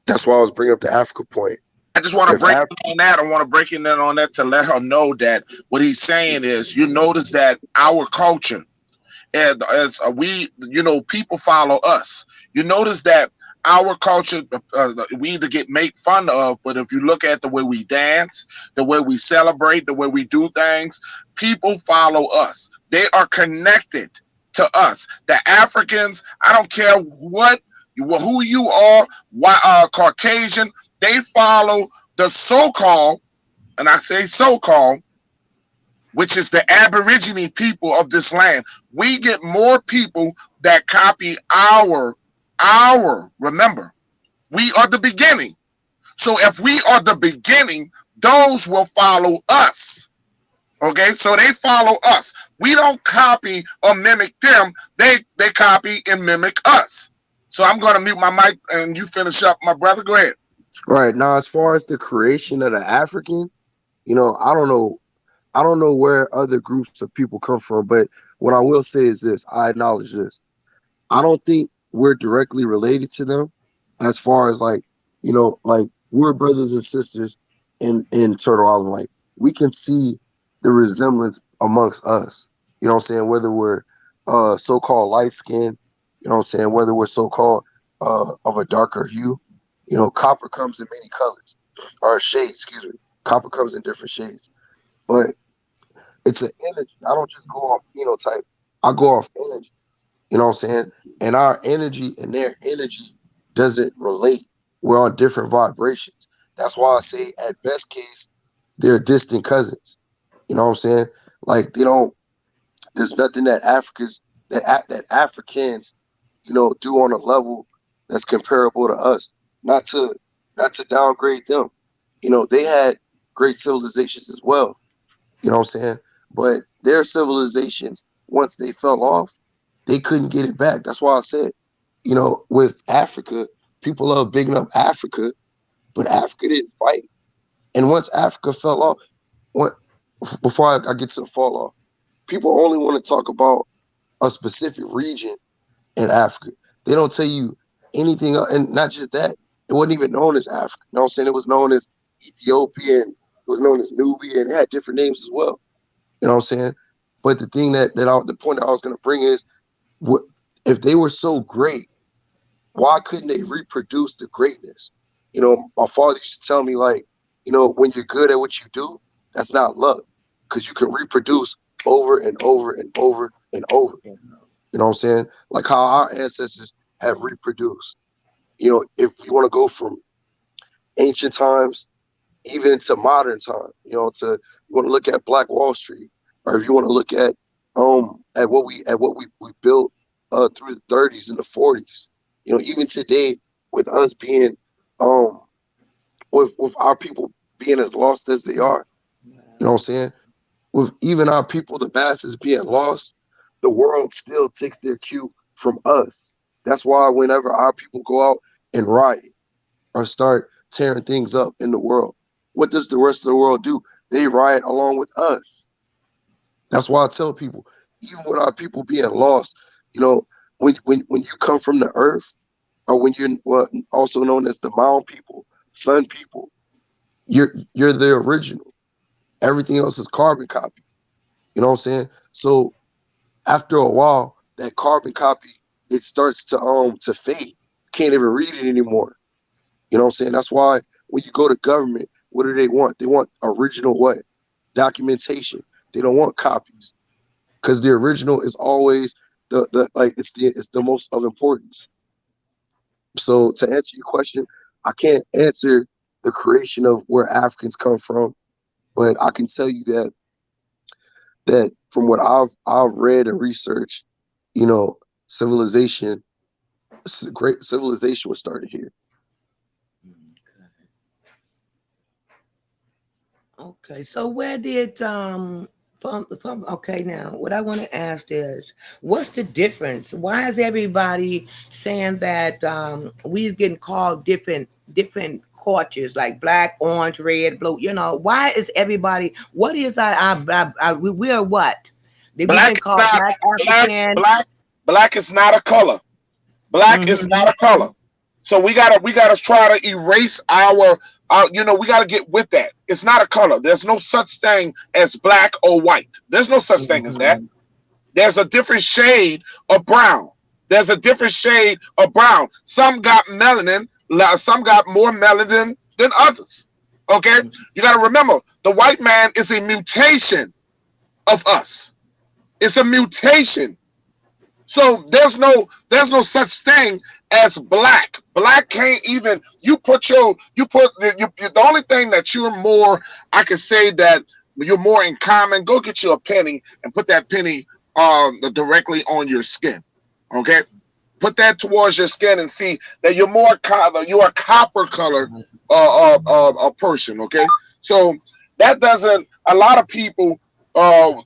that's why I was bringing up the Africa point. I just want to If break Af- in on that. I want to break in on that to let her know that what he's saying is, you notice that our culture, and as we, people follow us. You notice that our culture, we either get made fun of, but if you look at the way we dance, the way we celebrate, the way we do things, people follow us. They are connected to us. The Africans, I don't care who you are, why, Caucasian, they follow the so-called, and I say so-called, which is the Aborigine people of this land. We get more people that copy our. Remember, we are the beginning. So if we are the beginning, those will follow us. Okay, so they follow us. We don't copy or mimic them. They copy and mimic us. So I'm gonna mute my mic and you finish up, my brother. Go ahead. right now, as far as the creation of the African, I don't know. I don't know where other groups of people come from, but what I will say is this: I acknowledge this. I don't think we're directly related to them, as far as, like, like, we're brothers and sisters in Turtle Island. Like, we can see the resemblance amongst us. You know what I'm saying? Whether we're so-called light skinned, you know what I'm saying, whether we're so-called of a darker hue. Copper comes in many colors, or shades, excuse me. Copper comes in different shades. But it's an energy. I don't just go off phenotype. I go off energy. You know what I'm saying? And our energy and their energy doesn't relate. We're on different vibrations. That's why I say at best case, they're distant cousins. You know what I'm saying? Like they don't. There's nothing that that Africans, do on a level that's comparable to us. Not to not to downgrade them. They had great civilizations as well. You know what I'm saying? But their civilizations, once they fell off, they couldn't get it back. That's why I said, with Africa, people love bigging up Africa, but Africa didn't fight. And once Africa fell off, what, before I get to the fall off, people only want to talk about a specific region in Africa. They don't tell you anything else. And not just that, it wasn't even known as Africa. You know what I'm saying? It was known as Ethiopian, it was known as Nubian, it had different names as well. You know what I'm saying? But the thing the point that I was going to bring is, what, if they were so great, why couldn't they reproduce the greatness? My father used to tell me, like, when you're good at what you do, that's not luck, because you can reproduce over and over and over and over. You know what I'm saying? Like how our ancestors have reproduced. If you want to go from ancient times even to modern time, you want to look at Black Wall Street, or if you want to look at what we built through the 30s and the 40s. Even today, with us being with our people being as lost as they are, you know what I'm saying? With even our people, the masses being lost, the world still takes their cue from us. That's why whenever our people go out and riot or start tearing things up in the world, what does the rest of the world do? They riot along with us. That's why I tell people, even with our people being lost, when you come from the earth, or when you're also known as the Mound people, Sun people, you're the original. Everything else is carbon copy. You know what I'm saying? So after a while, that carbon copy, it starts to fade. You can't even read it anymore. You know what I'm saying? That's why when you go to government, what do they want? They want original what? Documentation. They don't want copies, because the original is always the like it's the most of importance. So to answer your question, I can't answer the creation of where Africans come from, but I can tell you that from what I've read and researched, you know, civilization, great civilization was started here. Okay, so where did from okay, now what I want to ask is, what's the difference? Why is everybody saying that we's getting called different cultures like black, orange, red, blue? Why is everybody? What is we are what? That we've Black been is called not black black. African. Black is not a color. Black is not Mm-hmm. a color. So we gotta try to erase we gotta get with that. It's not a color. There's no such thing as black or white. There's no such thing as that. Hmm. There's a different shade of brown. There's a different shade of brown. Some got melanin, some got more melanin than others. Okay? You gotta remember, the white man is a mutation of us. It's a mutation. So there's no such thing as black. Black can't even the only thing that you're more, I could say that you're more in common. Go get you a penny and put that penny directly on your skin. Okay, put that towards your skin and see that you're a copper colored a person. Okay, so that doesn't, a lot of people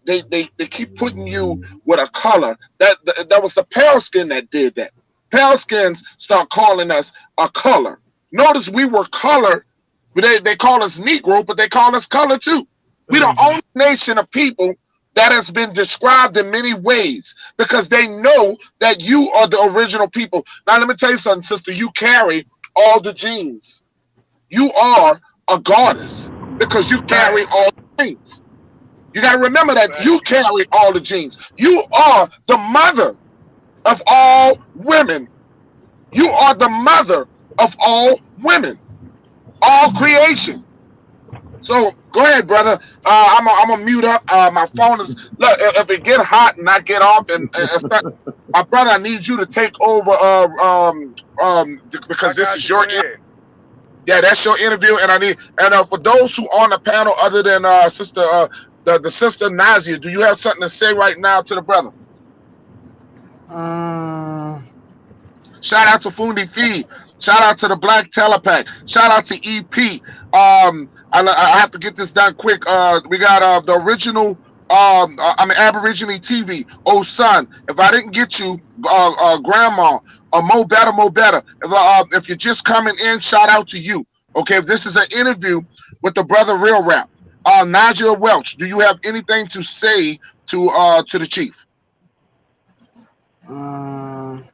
they keep putting you with a color. That was the pale skin that did that. Pale skins start calling us a color. Notice we were color. They call us Negro, but they call us color too. We the Hmm. only nation of people that has been described in many ways, because they know that you are the original people. Now let me tell you something, sister. You carry all the genes. You are a goddess because you carry Facts. all the genes. You got to remember that Facts. you carry all the genes. You are the mother of all women. You are the mother of all women, all creation. So go ahead, brother. I'm gonna mute up. My phone is look. If it get hot and I get off and start, my brother, I need you to take over. I Because this got is you. Go your ahead. yeah, that's your interview, and I need and for those who on the panel other than sister the sister Nazia, do you have something to say right now to the brother? Um, Shout out to Fundi Fee. Shout out to the Black Telepack. Shout out to EP. I have to get this done quick. We got the original. I mean, Aborigine TV. Oh, son, if I didn't get you, Grandma, Mo Better, Mo Better. If you're just coming in, shout out to you. Okay, if this is an interview with the brother Real Rap, Nigel Welch, do you have anything to say to the chief? Um,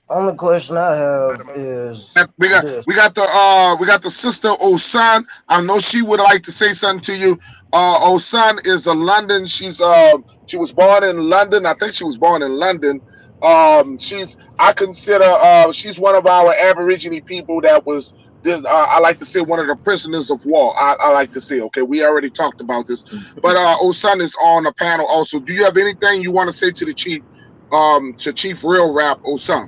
Only question I have is We got this. we got the sister Osan. I know she would like to say something to you. Osan is a London. She was born in London. I think she was born in London. She's I consider she's one of our Aborigine people that was I like to say one of the prisoners of war. I like to say, okay, we already talked about this, but Osan is on the panel also. Do you have anything you want to say to the chief, to Chief Real Rap Osan?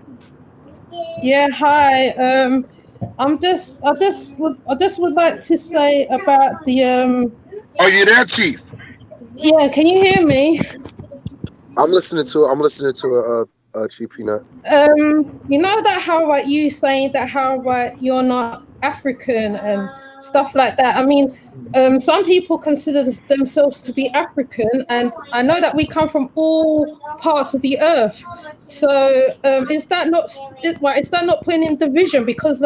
Yeah, hi. I just would like to say about the Are you there, Chief? Yeah, can you hear me? I'm listening to Chief Peanut. You know that how like you saying that how like you're not African and stuff like that. I mean, some people consider themselves to be African, and I know that we come from all parts of the earth. So is that not is that not putting in division? Because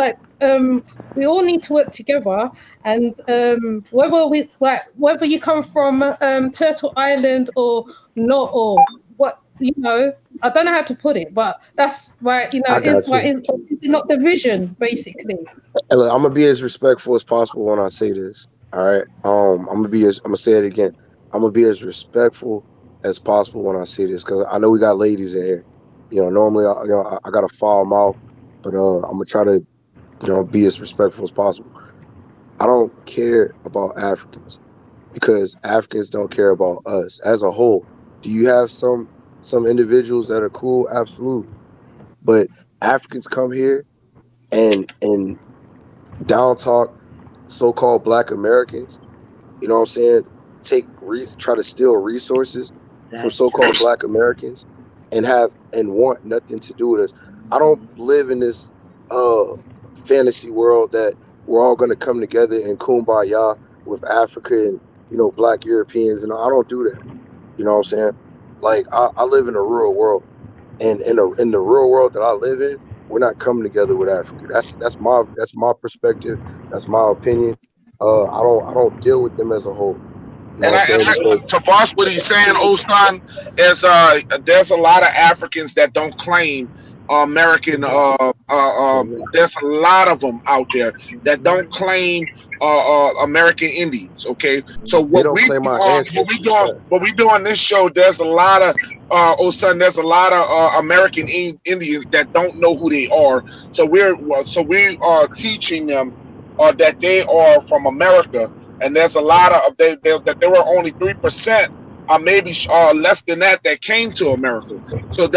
we all need to work together, and whether you come from Turtle Island or not, or what I don't know how to put it, but that's right. I got you. Is it not division basically? Hey, look, I'm gonna be as respectful as possible when I say this. All right. I'm gonna say it again. I'm gonna be as respectful as possible when I say this because I know we got ladies in here. Normally I got a foul mouth, but I'm gonna try to be as respectful as possible. I don't care about Africans because Africans don't care about us as a whole. Do you have some individuals that are cool? Absolutely. But Africans come here and down talk so-called Black Americans, you know what I'm saying, try to steal resources from so-called Black Americans and want nothing to do with us. I don't live in this fantasy world that we're all going to come together in kumbaya with Africa and Black Europeans, and I don't do that. You know what I'm saying? Like I live in a rural world, and in the rural world that I live in, we're not coming together with Africa. That's my perspective. That's my opinion. I don't deal with them as a whole. You know And what I'm saying? Because to Voss, what he's saying, Osan, is there's a lot of Africans that don't claim American. There's a lot of them out there that don't claim American Indians. Okay, so they don't claim our ancestors. what we do on this show, there's a lot of Osan. There's a lot of American Indians that don't know who they are. So we are teaching them that they are from America. And there's a lot of that there were only 3%, or maybe less than that came to America. So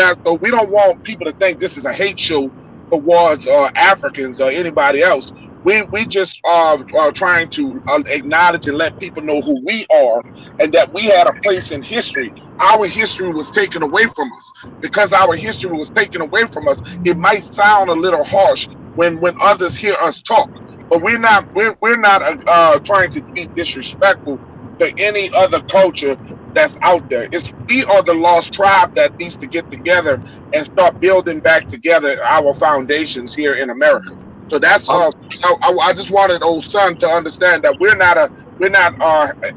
we don't want people to think this is a hate show towards Africans or anybody else. We just are trying to acknowledge and let people know who we are and that we had a place in history. Our history was taken away from us. Because our history was taken away from us, it might sound a little harsh when others hear us talk. But we're not trying to be disrespectful to any other culture that's out there. We are the lost tribe that needs to get together and start building back together our foundations here in America. So that's I just wanted old son to understand that we're not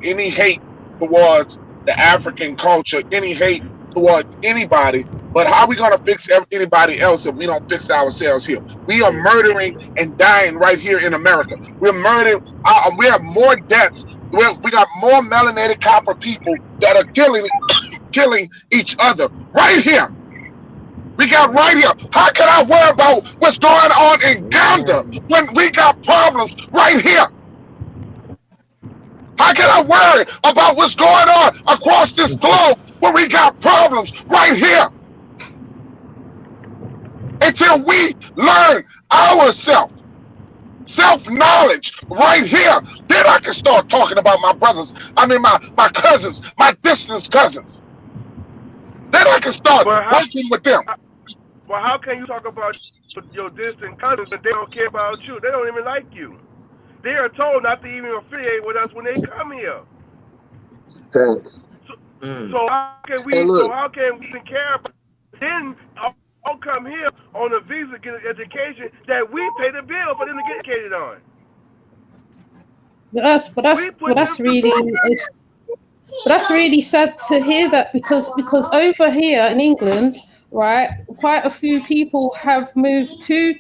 any hate towards the African culture, any hate towards anybody. But how are we going to fix anybody else if we don't fix ourselves here? We are murdering and dying right here in America. We're murdering. We have more deaths. We got more melanated copper people that are killing each other right here. We got right here. How can I worry about what's going on in Uganda when we got problems right here? Why can I worry about what's going on across this globe when we got problems right here? Until we learn ourselves, self-knowledge right here, then I can start talking about my brothers. I mean, my cousins, my distant cousins. Then I can start But how? working with them. Well, how can you talk about your distant cousins and they don't care about you? They don't even like you. They are told not to even affiliate with us when they come here. Thanks. So, Mm. so how can Hey, we? So look. how can we even care about? Then all come here on a visa, get an education that we pay the bill for them to get educated on. But that's but that's We but put them that's through really programs. it's but that's really sad to hear that because over here in England, right, quite a few people have moved to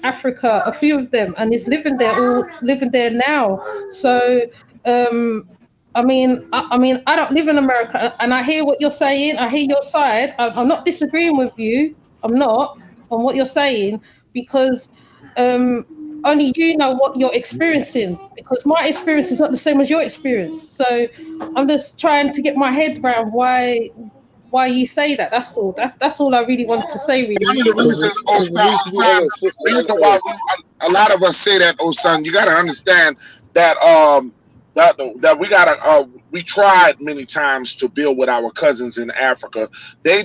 Africa, a few of them, and is living there now. So um, I mean, I don't live in America, and I hear what you're saying. I hear your side. I'm not disagreeing with you. I'm not on what you're saying because um, only you know what you're experiencing. Because my experience is not the same as your experience. So I'm just trying to get my head around why you say that. That's all. That's all I really wanted to say. One Really. of the reasons, oh Because we son, need to be on a sister. reason why a lot of us say that, oh son, you got to understand that that we tried many times to build with our cousins in Africa. They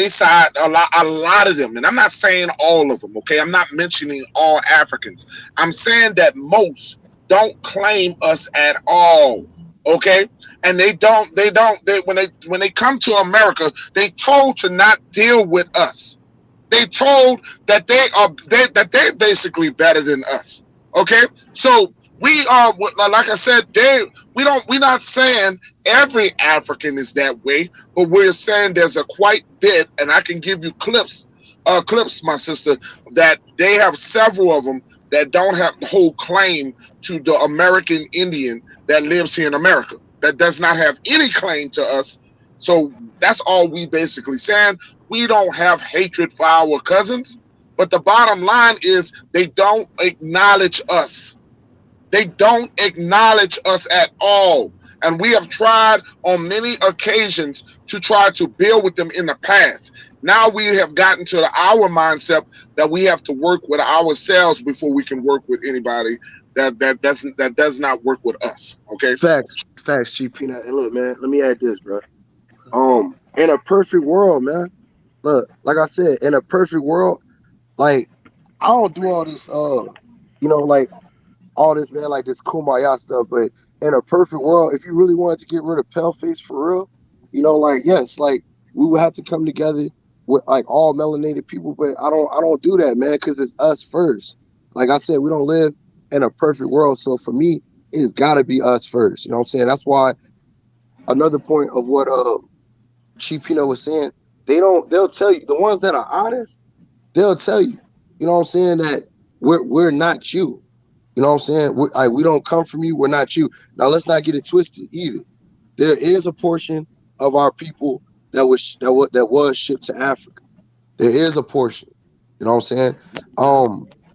side a lot of them, and I'm not saying all of them. Okay, I'm not mentioning all Africans. I'm saying that most don't claim us at all. Okay, and when they come to America, they told to not deal with us. They told that that they're basically better than us. Okay, so we are, like I said, we're not saying every African is that way, but we're saying there's a quite bit, and I can give you clips, my sister, that they have several of them that don't have the whole claim to the American Indian that lives here in America, that does not have any claim to us. So that's all we basically saying. We don't have hatred for our cousins, but the bottom line is they don't acknowledge us. They don't acknowledge us at all. And we have tried on many occasions to try to build with them in the past. Now we have gotten to our mindset that we have to work with ourselves before we can work with anybody that does not work with us. Okay. Facts, Chief Peanut. And look, man, let me add this, bro. In a perfect world, man. Look, like I said, in a perfect world, like I don't do all this, like all this, man, like this kumbaya stuff. But in a perfect world, if you really wanted to get rid of pale face for real, like yes, like we would have to come together with like all melanated people. But I don't do that, man, because it's us first. Like I said, we don't live in a perfect world. So for me, it's got to be us first. You know what I'm saying? That's why another point of what Chief Pino was saying, they'll tell you, the ones that are honest, they'll tell you, you know what I'm saying, that we're not you. You know what I'm saying? We don't come from you. We're not you. Now let's not get it twisted either. There is a portion of our people that was shipped to Africa. There is a portion. You know what I'm saying?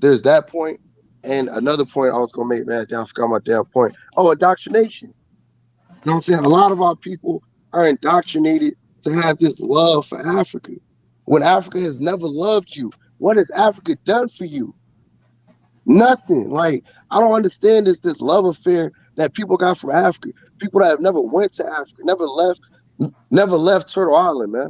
There's that point, and another point I was gonna make. Man, I forgot my damn point. Oh, indoctrination. You know what I'm saying? A lot of our people are indoctrinated to have this love for Africa when Africa has never loved you. What has Africa done for you? Nothing. Like I don't understand this love affair that people got from Africa. People that have never went to Africa, never left Turtle Island, man.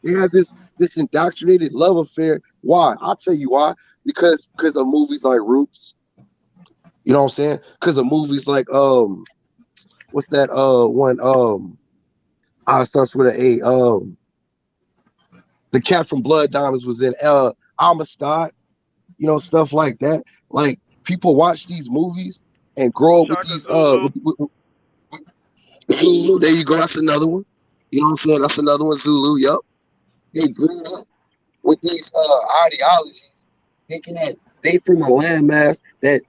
They have this indoctrinated love affair. Why? I'll tell you why. Because of movies like Roots. You know what I'm saying? Because of movies like what's that one starts with an A. The cat from Blood Diamonds was in Amistad, stuff like that. Like people watch these movies and grow up with Shaka these Zulu. Zulu. There you go. That's another one. You know what I'm saying? That's another one. Zulu. Yup. They grew up with these ideologies, thinking that they from a landmass that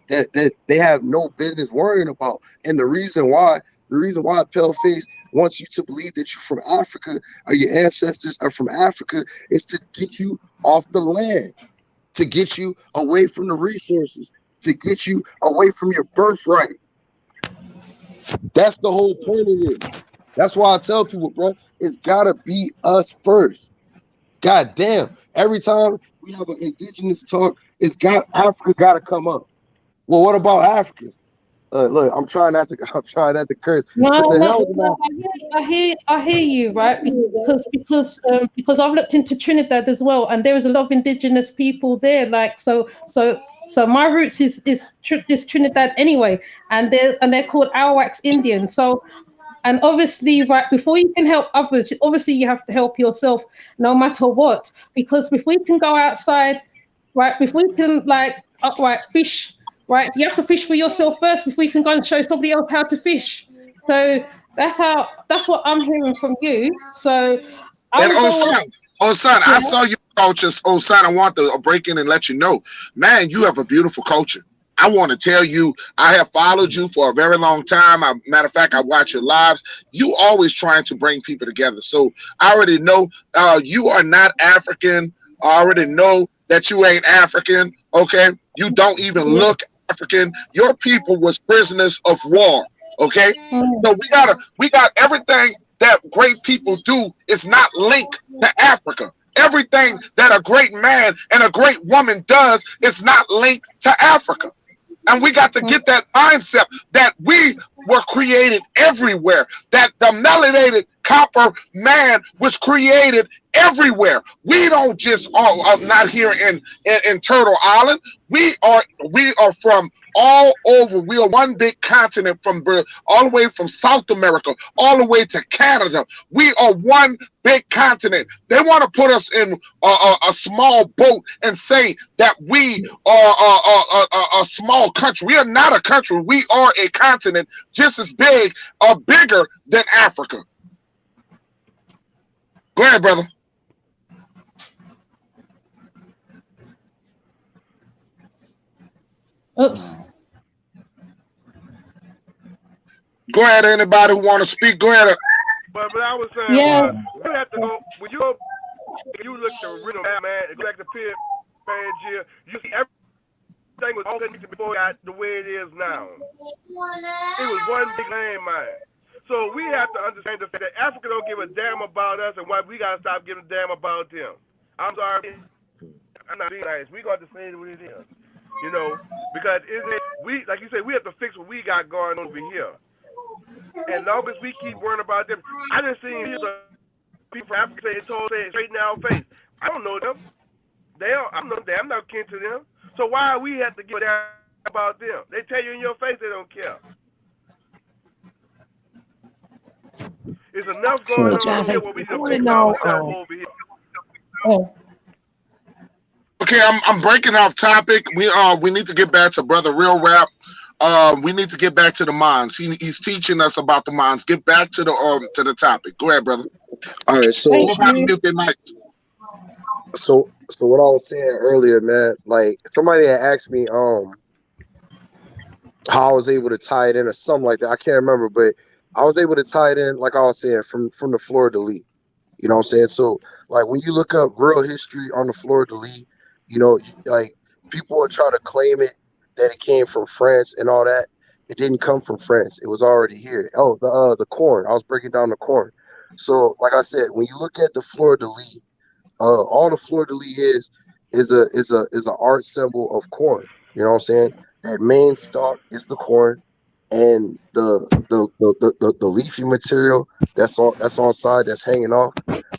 they have no business worrying about. And the reason why Paleface wants you to believe that you're from Africa or your ancestors are from Africa is to get you off the land, to get you away from the resources, to get you away from your birthright. That's the whole point of it. That's why I tell people, bro, it's gotta be us first. God damn. Every time we have an indigenous talk, Africa gotta come up. Well, what about Africans? Look, I'm trying not to curse. No, But the no, hell is no. I hear you, right? Because I've looked into Trinidad as well, and there is a lot of indigenous people there. Like so my roots is Trinidad anyway, and they're called Arawaks Indians. So, and obviously, right before you can help others, obviously you have to help yourself, no matter what. Because if we can go outside, right, if we can like upright fish, right, you have to fish for yourself first before you can go and show somebody else how to fish. So that's what I'm hearing from you. So And I'm going, son, yeah, I saw your culture. Son, I want to break in and let you know, man, you have a beautiful culture. I want to tell you, I have followed you for a very long time. Matter of fact, I watch your lives. You always trying to bring people together. So I already know you are not African. I already know that you ain't African. Okay, you don't even yeah, look African. Your people was prisoners of war. Okay, mm, so we got everything that great people do is not linked to Africa. Everything that a great man and a great woman does is not linked to Africa. And we got to mm, get that mindset that we were created everywhere, that the melanated copper man was created everywhere. We don't just not here in Turtle Island. We are from all over. We are one big continent from all the way from South America all the way to Canada. We are one big continent. They want to put us in a small boat and say that we are a small country. We are not a country. We are a continent just as big or bigger than Africa. Go ahead, brother. oops, Go ahead, anybody who want to speak. Go ahead. But I was saying yeah, you have to go when you go, you look at the original man, go back to Pitt, Pangea, you see everything was all before it got the way it is now. It was one big landmine. So we have to understand the fact that Africa don't give a damn about us, and why we gotta stop giving a damn about them. I'm sorry, I'm not being nice. We got to say it what it is, you know, because isn't it we like you said we have to fix what we got going over here. And long as we keep worrying about them, I just seen people from Africa say straight in our face. I don't know them. They don't. I'm not kin to them. So why we have to give a damn about them? They tell you in your face they don't care. It's enough going Hey, So, on over here Johnson, where we I need to want to fix know. ourselves over here. oh, Okay, I'm breaking off topic. We need to get back to brother real rap. We need to get back to the Mounds. He's teaching us about the Mounds. Get back to the topic. Go ahead, brother. all right, thank Everybody you. mute their mic. so what I was saying earlier, man, like somebody had asked me how I was able to tie it in or something like that. I can't remember, but I was able to tie it in, like I was saying, from the Fleur de Lis. You know what I'm saying? So like when you look up real history on the Fleur de Lis, like people are trying to claim it that it came from France and all that. It didn't come from France. It was already here. Oh, the corn. I was breaking down the corn. So like I said, when you look at the Fleur de Lis, all the Fleur de Lis is a art symbol of corn. You know what I'm saying? That main stalk is the corn, and the leafy material that's on side that's hanging off.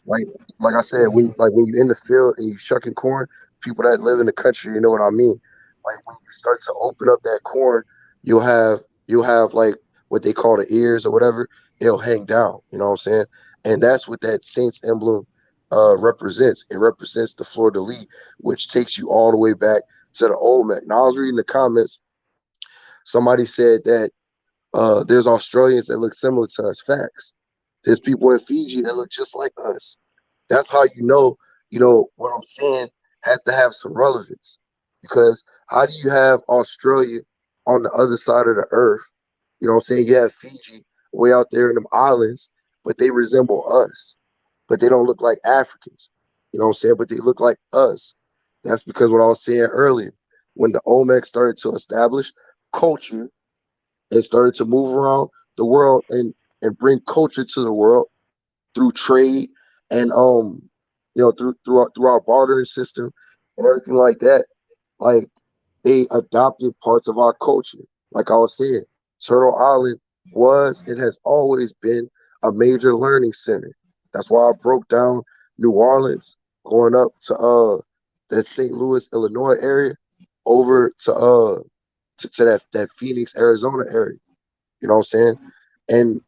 Like like I said, when you're in the field and you shucking corn, people that live in the country, you know what I mean. Like when you start to open up that corn, you'll have like what they call the ears or whatever. It'll hang down. You know what I'm saying? And that's what that saint's emblem represents. It represents the fleur de lis, which takes you all the way back to the Olmec. Now I was reading the comments. Somebody said that there's Australians that look similar to us. Facts. There's people in Fiji that look just like us. That's how what I'm saying has to have some relevance. Because how do you have Australia on the other side of the earth? You know what I'm saying? You have Fiji way out there in them islands, but they resemble us. But they don't look like Africans. You know what I'm saying? But they look like us. That's because what I was saying earlier, when the Olmec started to establish culture, and started to move around the world and bring culture to the world through trade and through our bartering system and everything like that. Like they adopted parts of our culture. Like I was saying, Turtle Island was and has always been a major learning center. That's why I broke down New Orleans, going up to that St. Louis, Illinois area, over to that Phoenix, Arizona area. You know what I'm saying? And,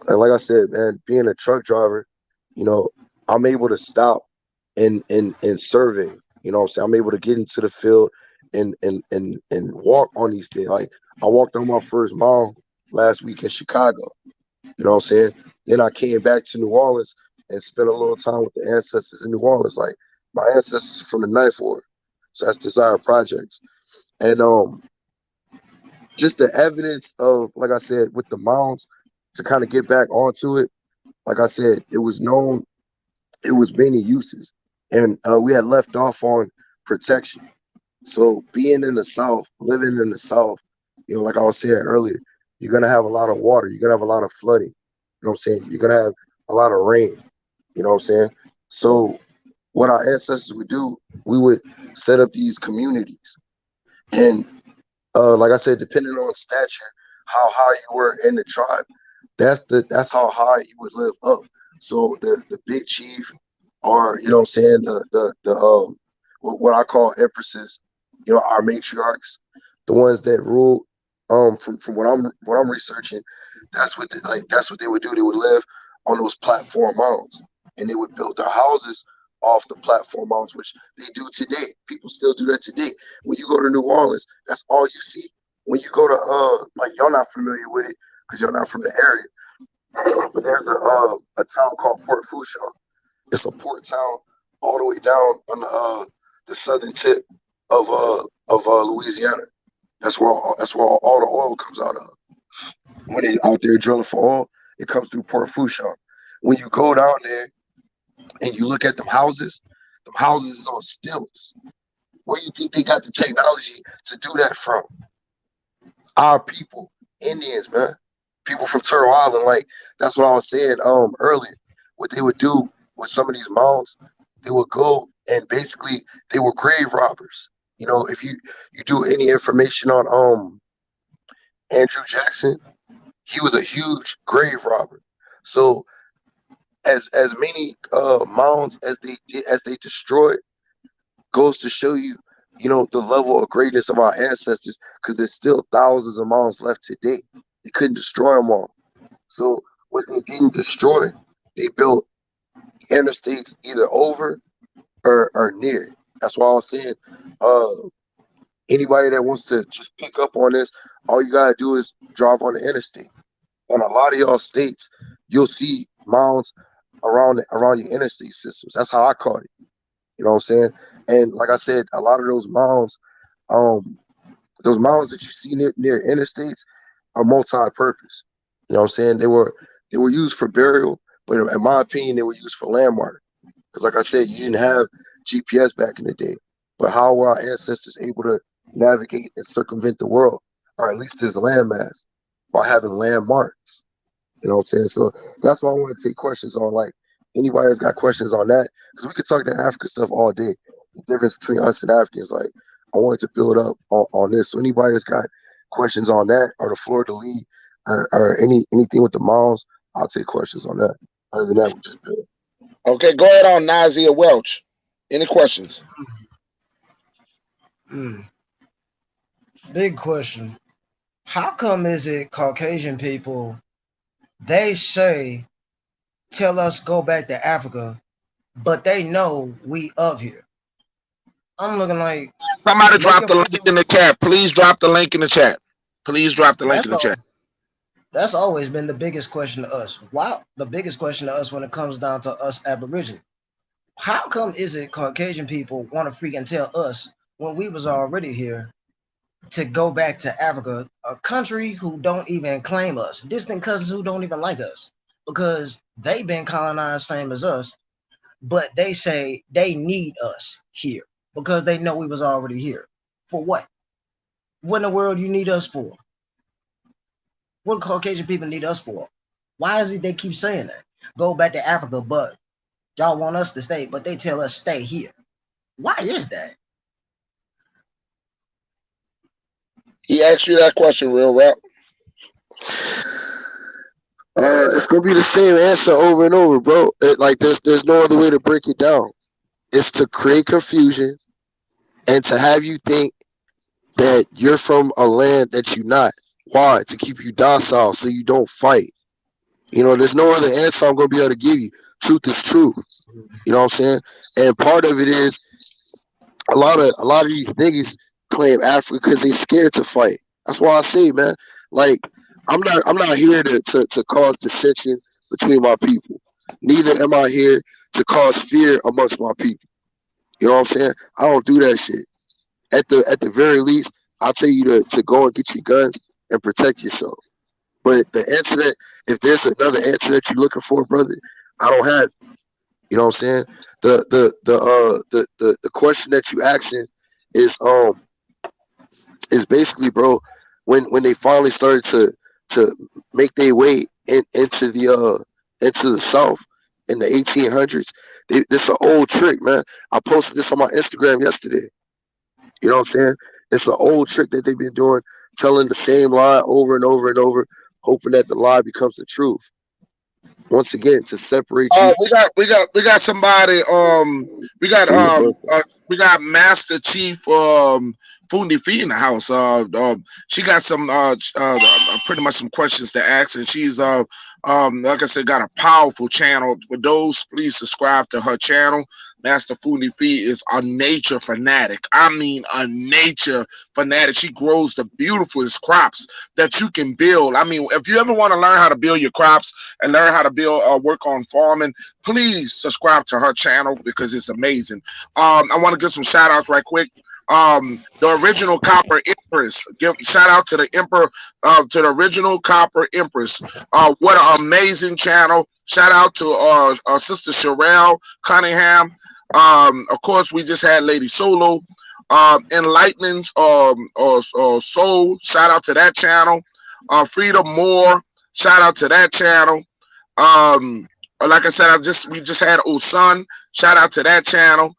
and like I said, man, being a truck driver, you know, I'm able to stop and survey. You know what I'm saying? I'm able to get into the field and walk on these things. Like I walked on my first mile last week in Chicago. You know what I'm saying? Then I came back to New Orleans and spent a little time with the ancestors in New Orleans. Like my ancestors from the Ninth Ward. So that's Desire Projects. And just the evidence of, like I said, with the mounds, to kind of get back onto it, like I said, it was known, it was many uses. And we had left off on protection. So being in the South, living in the South, like I was saying earlier, you're gonna have a lot of water, you're gonna have a lot of flooding. You know what I'm saying? You're gonna have a lot of rain. You know what I'm saying? So what our ancestors would do, we would set up these communities. And like I said, depending on stature, how high you were in the tribe, that's how high you would live up. So the big chief, or you know what I'm saying, the what I call empresses, our matriarchs, the ones that rule. From what I'm researching, that's what they would do. They would live on those platform mounds, and they would build their houses off the platform mounds, which they do today. People still do that today. When you go to New Orleans, that's all you see. When you go to like you're not familiar with it because you're not from the area, but there's a town called Port Fourchon. It's a port town all the way down on the southern tip of Louisiana. That's where all the oil comes out of. When they out there drilling for oil, it comes through Port Fourchon. When you go down there and you look at them houses is on stilts. Where you think they got the technology to do that from? Our people, Indians, man. People from Turtle Island. Like that's what I was saying earlier. What they would do with some of these mounds, they would go and basically they were grave robbers. If you do any information on Andrew Jackson, he was a huge grave robber. So as many mounds as they destroyed goes to show you, the level of greatness of our ancestors, because there's still thousands of mounds left today. They couldn't destroy them all. So what they didn't destroy, they built interstates either over or near. That's why I was saying, uh, anybody that wants to just pick up on this, all you gotta do is drive on the interstate. On a lot of y'all states, you'll see mounds around your interstate systems. That's how I caught it. You know what I'm saying? And like I said, a lot of um, those mounds that you see near interstates are multi-purpose. You know what I'm saying? They were used for burial, but in my opinion, they were used for landmark. Because like I said, you didn't have GPS back in the day. But how were our ancestors able to navigate and circumvent the world, or at least this landmass, by having landmarks? You know what I'm saying? So that's why I want to take questions on, like, anybody that's got questions on that, because we could talk that African stuff all day. The difference between us and Africans, like, I wanted to build up on this. So anybody that's got questions on that, or the floor to lead, or anything with the moms, I'll take questions on that. Other than that, we just build. Okay, go ahead on Nazia Welch. Any questions? Mm, big question. How come is it Caucasian people, they say, tell us go back to Africa, but they know we of here? I'm looking like, Somebody make drop your the link freedom. in the chat. Please drop the link in the chat. Please drop the link That's in the chat. all. That's always been the biggest question to us. Wow, the biggest question to us when it comes down to us Aborigine. How come is it Caucasian people want to freaking tell us when we was already here to go back to Africa, a country who don't even claim us, distant cousins who don't even like us, because they've been colonized same as us, but they say they need us here because they know we was already here. For what? What in the world you need us for? What Caucasian people need us for? Why is it they keep saying that? Go back to Africa, but y'all want us to stay, but they tell us stay here. Why is that? He asked you that question, real rap. It's gonna be the same answer over and over, bro. Like there's no other way to break it down. It's to create confusion and to have you think that you're from a land that you're not. Why? To keep you docile so you don't fight. There's no other answer I'm gonna be able to give you. Truth is truth. You know what I'm saying? And part of it is a lot of these niggas claim Africa because they scared to fight. That's why I say, man, like I'm not here to cause dissension between my people. Neither am I here to cause fear amongst my people. You know what I'm saying? I don't do that shit. At the very least, I'll tell you to go and get your guns and protect yourself. But the answer that if there's another answer that you're looking for, brother, I don't have it. You know what I'm saying? The question that you asking is is basically, bro, when they finally started to make their way into the South in the 1800s. This is an old trick, man. I posted this on my Instagram yesterday. You know what I'm saying? It's an old trick that they've been doing, telling the same lie over and over and over, hoping that the lie becomes the truth. Once again, to separate you We got somebody. from your birthright. We got Master Chief Fundi Fee in the house. She got some pretty much some questions to ask, and she's like I said, got a powerful channel. For those, please subscribe to her channel. Master Fundi Fee is a nature fanatic. I mean, a nature fanatic. She grows the beautifulest crops that you can build. I mean, if you ever want to learn how to build your crops and learn how to build work on farming, please subscribe to her channel because it's amazing. I want to give some shout outs right quick. The original Copper Empress. Give shout out to the Emperor, to the original Copper Empress. What an amazing channel! Shout out to our sister Sherelle Cunningham. Of course, we just had Lady Solo. Enlightenment's or Soul. Shout out to that channel. Freedom Moore. Shout out to that channel. Like I said, we just had Osun. Shout out to that channel.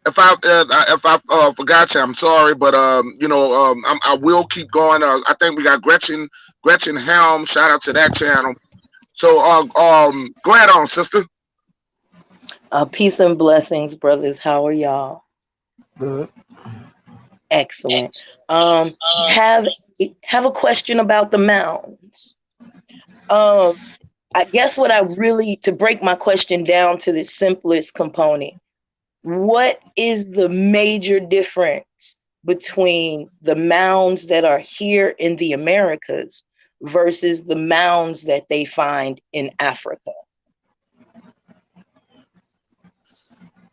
If I forgot you, I'm sorry, but I will keep going. I think we got Gretchen Helm. Shout out to that channel. So go ahead on, sister. Peace and blessings, brothers. How are y'all? Good. Excellent. Have have a question about the mounds. Um, I guess what I really to break my question down to the simplest component. What is the major difference between the mounds that are here in the Americas versus the mounds that they find in Africa?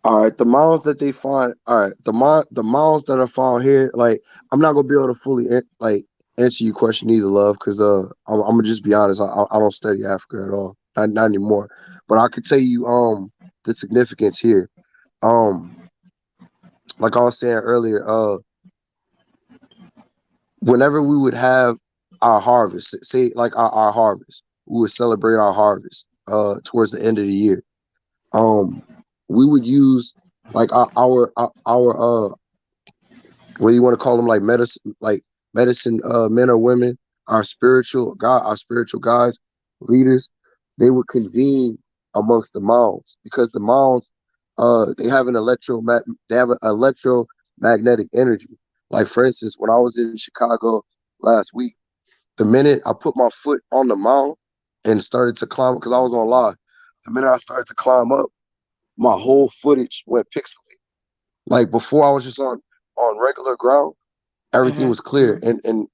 All right, the mounds that they find. All right, the mounds that are found here. Like, I'm not gonna be able to fully answer your question either, love, because I'm gonna just be honest. I don't study Africa at all, not anymore. But I could tell you the significance here. Um, like I was saying earlier, whenever we would have our harvest, say like our harvest, we would celebrate our harvest towards the end of the year. Um, we would use like our what do you want to call them, like medicine men or women, our spiritual guides, leaders. They would convene amongst the mounds because the mounds they have an electromagnetic energy. Like, for instance, when I was in Chicago last week, the minute I put my foot on the mound and started to climb, because I was on live, the minute I started to climb up, my whole footage went pixelated. Like, before, I was just on regular ground. Everything Mm-hmm. was clear. And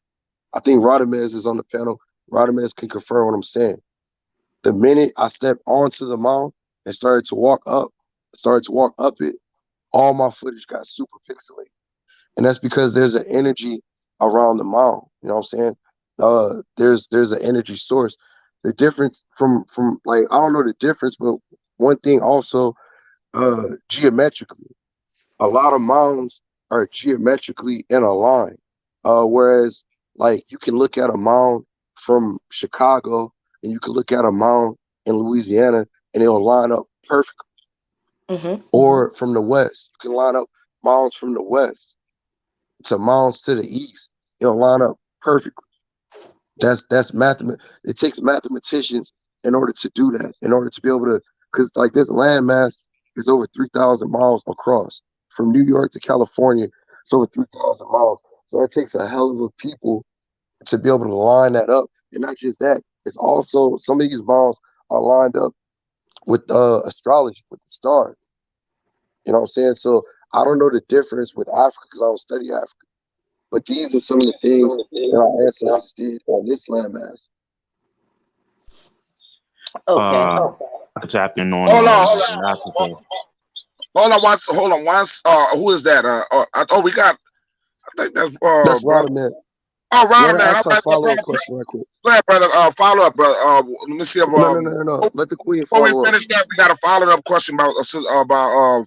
I think Radamez is on the panel. Radamez can confirm what I'm saying. The minute I stepped onto the mound and started to walk up it, all my footage got super pixelated. And that's because there's an energy around the mound. You know what I'm saying? There's an energy source. The difference from like, I don't know the difference, but one thing also, geometrically, a lot of mounds are geometrically in a line, whereas Like you can look at a mound from Chicago and you can look at a mound in Louisiana and it'll line up perfectly. Mm-hmm. Or from the west, you can line up mounds from the west to mounds to the east. It'll line up perfectly. That's mathemat. It takes mathematicians in order to do that. In order to be able to, because like this landmass is over 3,000 miles across from New York to California. It's over 3,000 miles. So it takes a hell of a people to be able to line that up. And not just that, it's also some of these miles are lined up with astrology, with the stars. You know what I'm saying? So I don't know the difference with Africa because I don't study Africa. But these are some of the things that our ancestors did on this landmass. Okay. Uh, I tapped in on Hold on, hold in on, Africa. hold on once. Who is that? We got. I think that's That's brother. right, man. Oh, Go right, ahead and man. ask All her a right, follow up brother. question right quick. Go ahead, brother. Follow up, brother. Let me see if No. Let the queen before we follow up. finish that, we got a follow up question about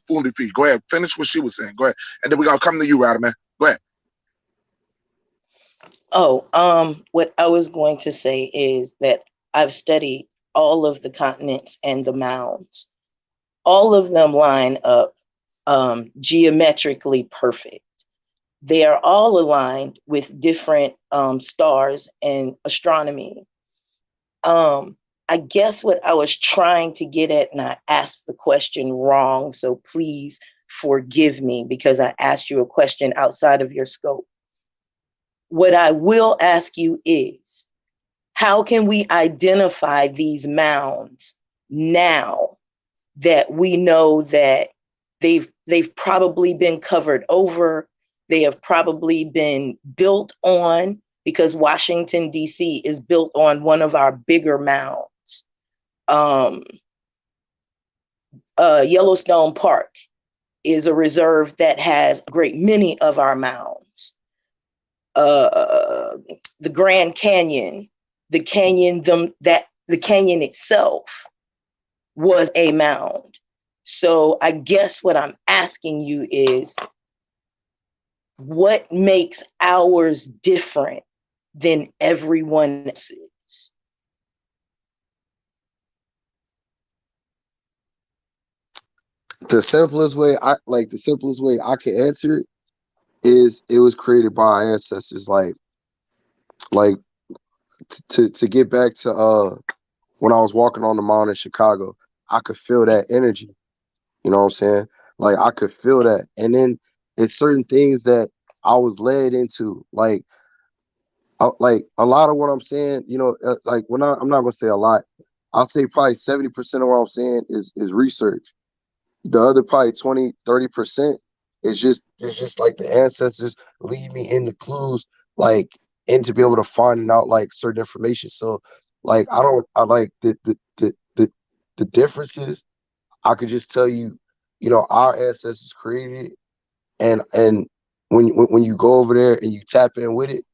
Fundi Feet. Go ahead, finish what she was saying. Go ahead, and then we gotta come to you, Ryder, man. Go ahead. Oh, what I was going to say is that I've studied all of the continents and the mounds. All of them line up geometrically perfect. They are all aligned with different stars and astronomy. I guess what I was trying to get at, and I asked the question wrong, so please forgive me because I asked you a question outside of your scope. What I will ask you is, how can we identify these mounds now that we know that they've probably been covered over, they have probably been built on, because Washington D.C. is built on one of our bigger mounds. Yellowstone Park is a reserve that has a great many of our mounds. The Grand Canyon, the canyon itself was a mound. So I guess what I'm asking you is, what makes ours different than everyone else's? The simplest way I can answer it is it was created by our ancestors. Like to get back to when I was walking on the mountain in Chicago, I could feel that energy. You know what I'm saying? Like I could feel that. And then it's certain things that I was led into. Like a lot of what I'm saying, like I'm not gonna say a lot. I'll say probably 70% of what I'm saying is research. The other probably 20-30% is just like the ancestors lead me into clues, like, and to be able to find out like certain information. So like I like the differences. I could just tell you, our ancestors created it, and when you go over there and you tap in with it,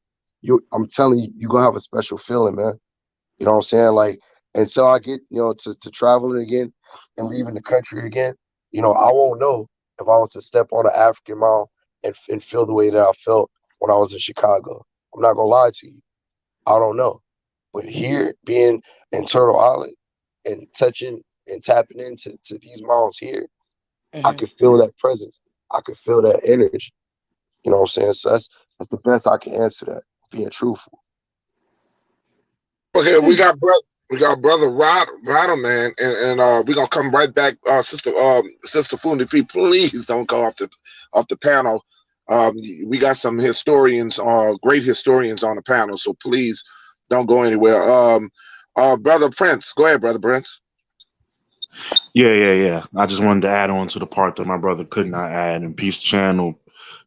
I'm telling you, you're gonna have a special feeling, man. You know what I'm saying? Like, and so I get, to traveling again and leaving the country again, I won't know if I was to step on an African mile and feel the way that I felt when I was in Chicago. I'm not gonna lie to you. I don't know. But here, being in Turtle Island and touching and tapping into these mountains here, I Mm-hmm. could feel that presence. I could feel that energy. You know what I'm saying? So that's the best I can answer that, being truthful. Okay, we got brother Ryder, man, and we're gonna come right back, sister Fundi Feet. Please don't go off the panel. Um, we got some historians, great historians on the panel, so please don't go anywhere. Brother Prince, go ahead, brother Prince. Yeah. I just wanted to add on to the part that my brother could not add. And peace to channel.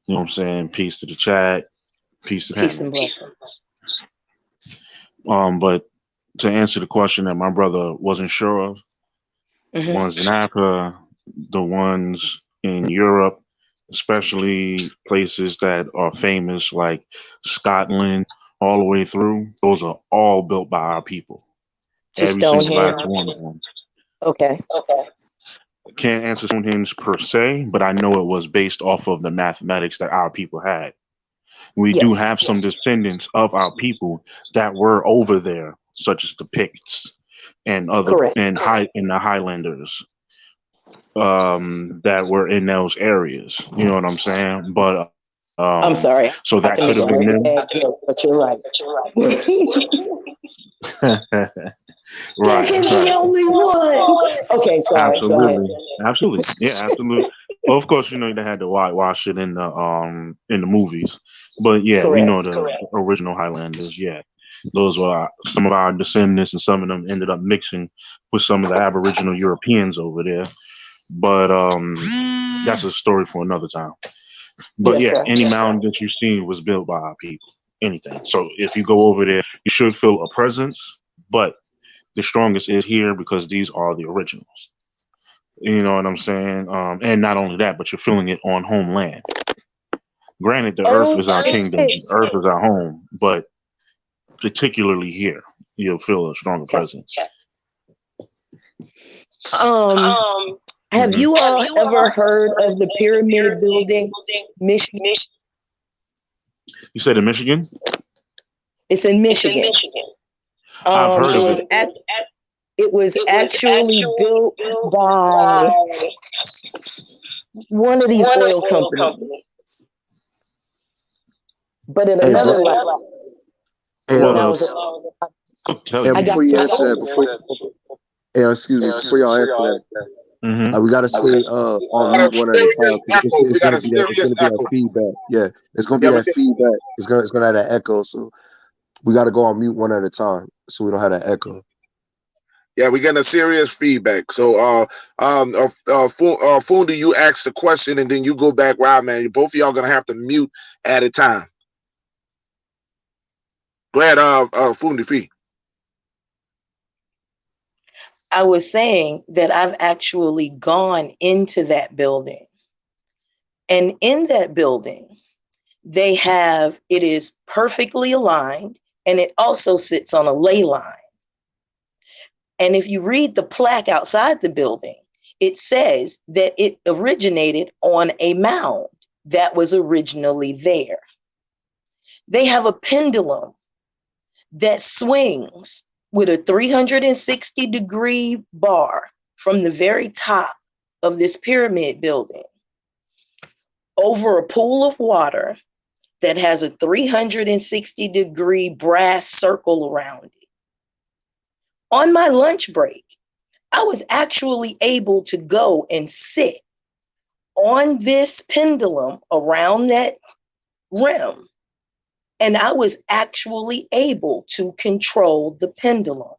You know what I'm saying? Peace to the chat. Peace to Peace panel. and blessings. But to answer the question that my brother wasn't sure of, the Mm-hmm. ones in Africa, the ones in Europe, especially places that are famous like Scotland, all the way through, those are all built by our people. To Every single last Stonehenge. one of them. Okay. Can't answer Stonehenge per se, but I know it was based off of the mathematics that our people had. We do Yes, have some descendants of our people that were over there, such as the Picts and other correct. and the Highlanders that were in those areas. You know what I'm saying? But I'm so sorry. that I could have have to been make a them. really bad joke, but you're right. There Right, can right. be only one. Okay, sorry. Go ahead. Absolutely, absolutely, yeah, absolutely. Well, of course, they had to whitewash it in the movies, but yeah, we know Correct. the original Highlanders. Yeah, those were some of our descendants, and some of them ended up mixing with some of the Aboriginal Europeans over there. But that's a story for another time. But Yes, yeah, sir. any mound that you've seen was built by our people. Anything. So if you go over there, you should feel a presence, but the strongest is here because these are the originals. You know what I'm saying? And not only that, but you're feeling it on homeland. Granted, the earth is our kingdom, Okay. the earth is our home, but particularly here, you'll feel a stronger presence. Um, have Hmm. you all ever heard of the pyramid building, Michigan? You said in Michigan? It's in Michigan. I've heard It of was it. it was actually built by one of these oil companies, but in Hey, bro. another life, Hey, when I was, I'll tell hey, I you. got before you answer that, told. excuse me, before y'all answer that, Hmm. we gotta stay on Got mute a one at a time serious because echo. We got a it's serious gonna be that echo. feedback. Yeah, it's gonna be Yeah, we that can. feedback. It's gonna have that echo. So we gotta go on mute one at a time so we don't have that echo. Yeah, we're getting a serious feedback. So, Fundi, you ask the question and then you go back. Wow, man, both of y'all gonna have to mute at a time. Go ahead, Fundi Fee. I was saying that I've actually gone into that building, and in that building, it is perfectly aligned, and it also sits on a ley line. And if you read the plaque outside the building, it says that it originated on a mound that was originally there. They have a pendulum that swings with a 360-degree bar from the very top of this pyramid building over a pool of water that has a 360-degree brass circle around it. On my lunch break, I was actually able to go and sit on this pendulum around that rim, and I was actually able to control the pendulum.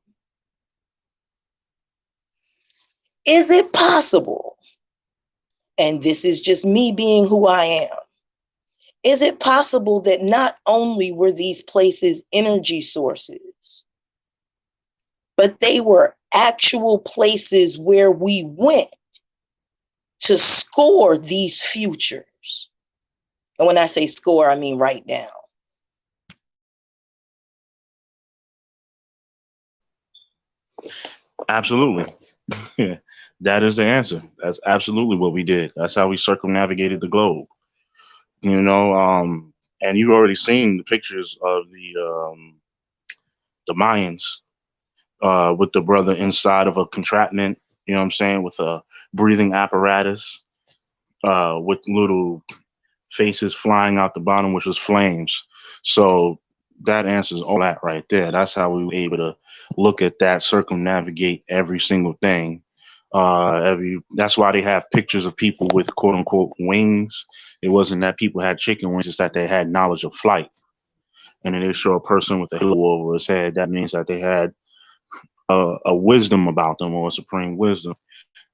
Is it possible? And this is just me being who I am. Is it possible that not only were these places energy sources, but they were actual places where we went to score these futures? And when I say score, I mean write down. Absolutely. That is the answer. That's absolutely what we did. That's how we circumnavigated the globe. You know, and you've already seen the pictures of the Mayans with the brother inside of a contraption. You know what I'm saying, with a breathing apparatus, with little faces flying out the bottom, which was flames. So that answers all that right there. That's how we were able to look at that, circumnavigate every single thing. That's why they have pictures of people with quote unquote wings. It wasn't that people had chicken wings; it's that they had knowledge of flight. And then they show a person with a halo over his head. That means that they had a wisdom about them, or a supreme wisdom.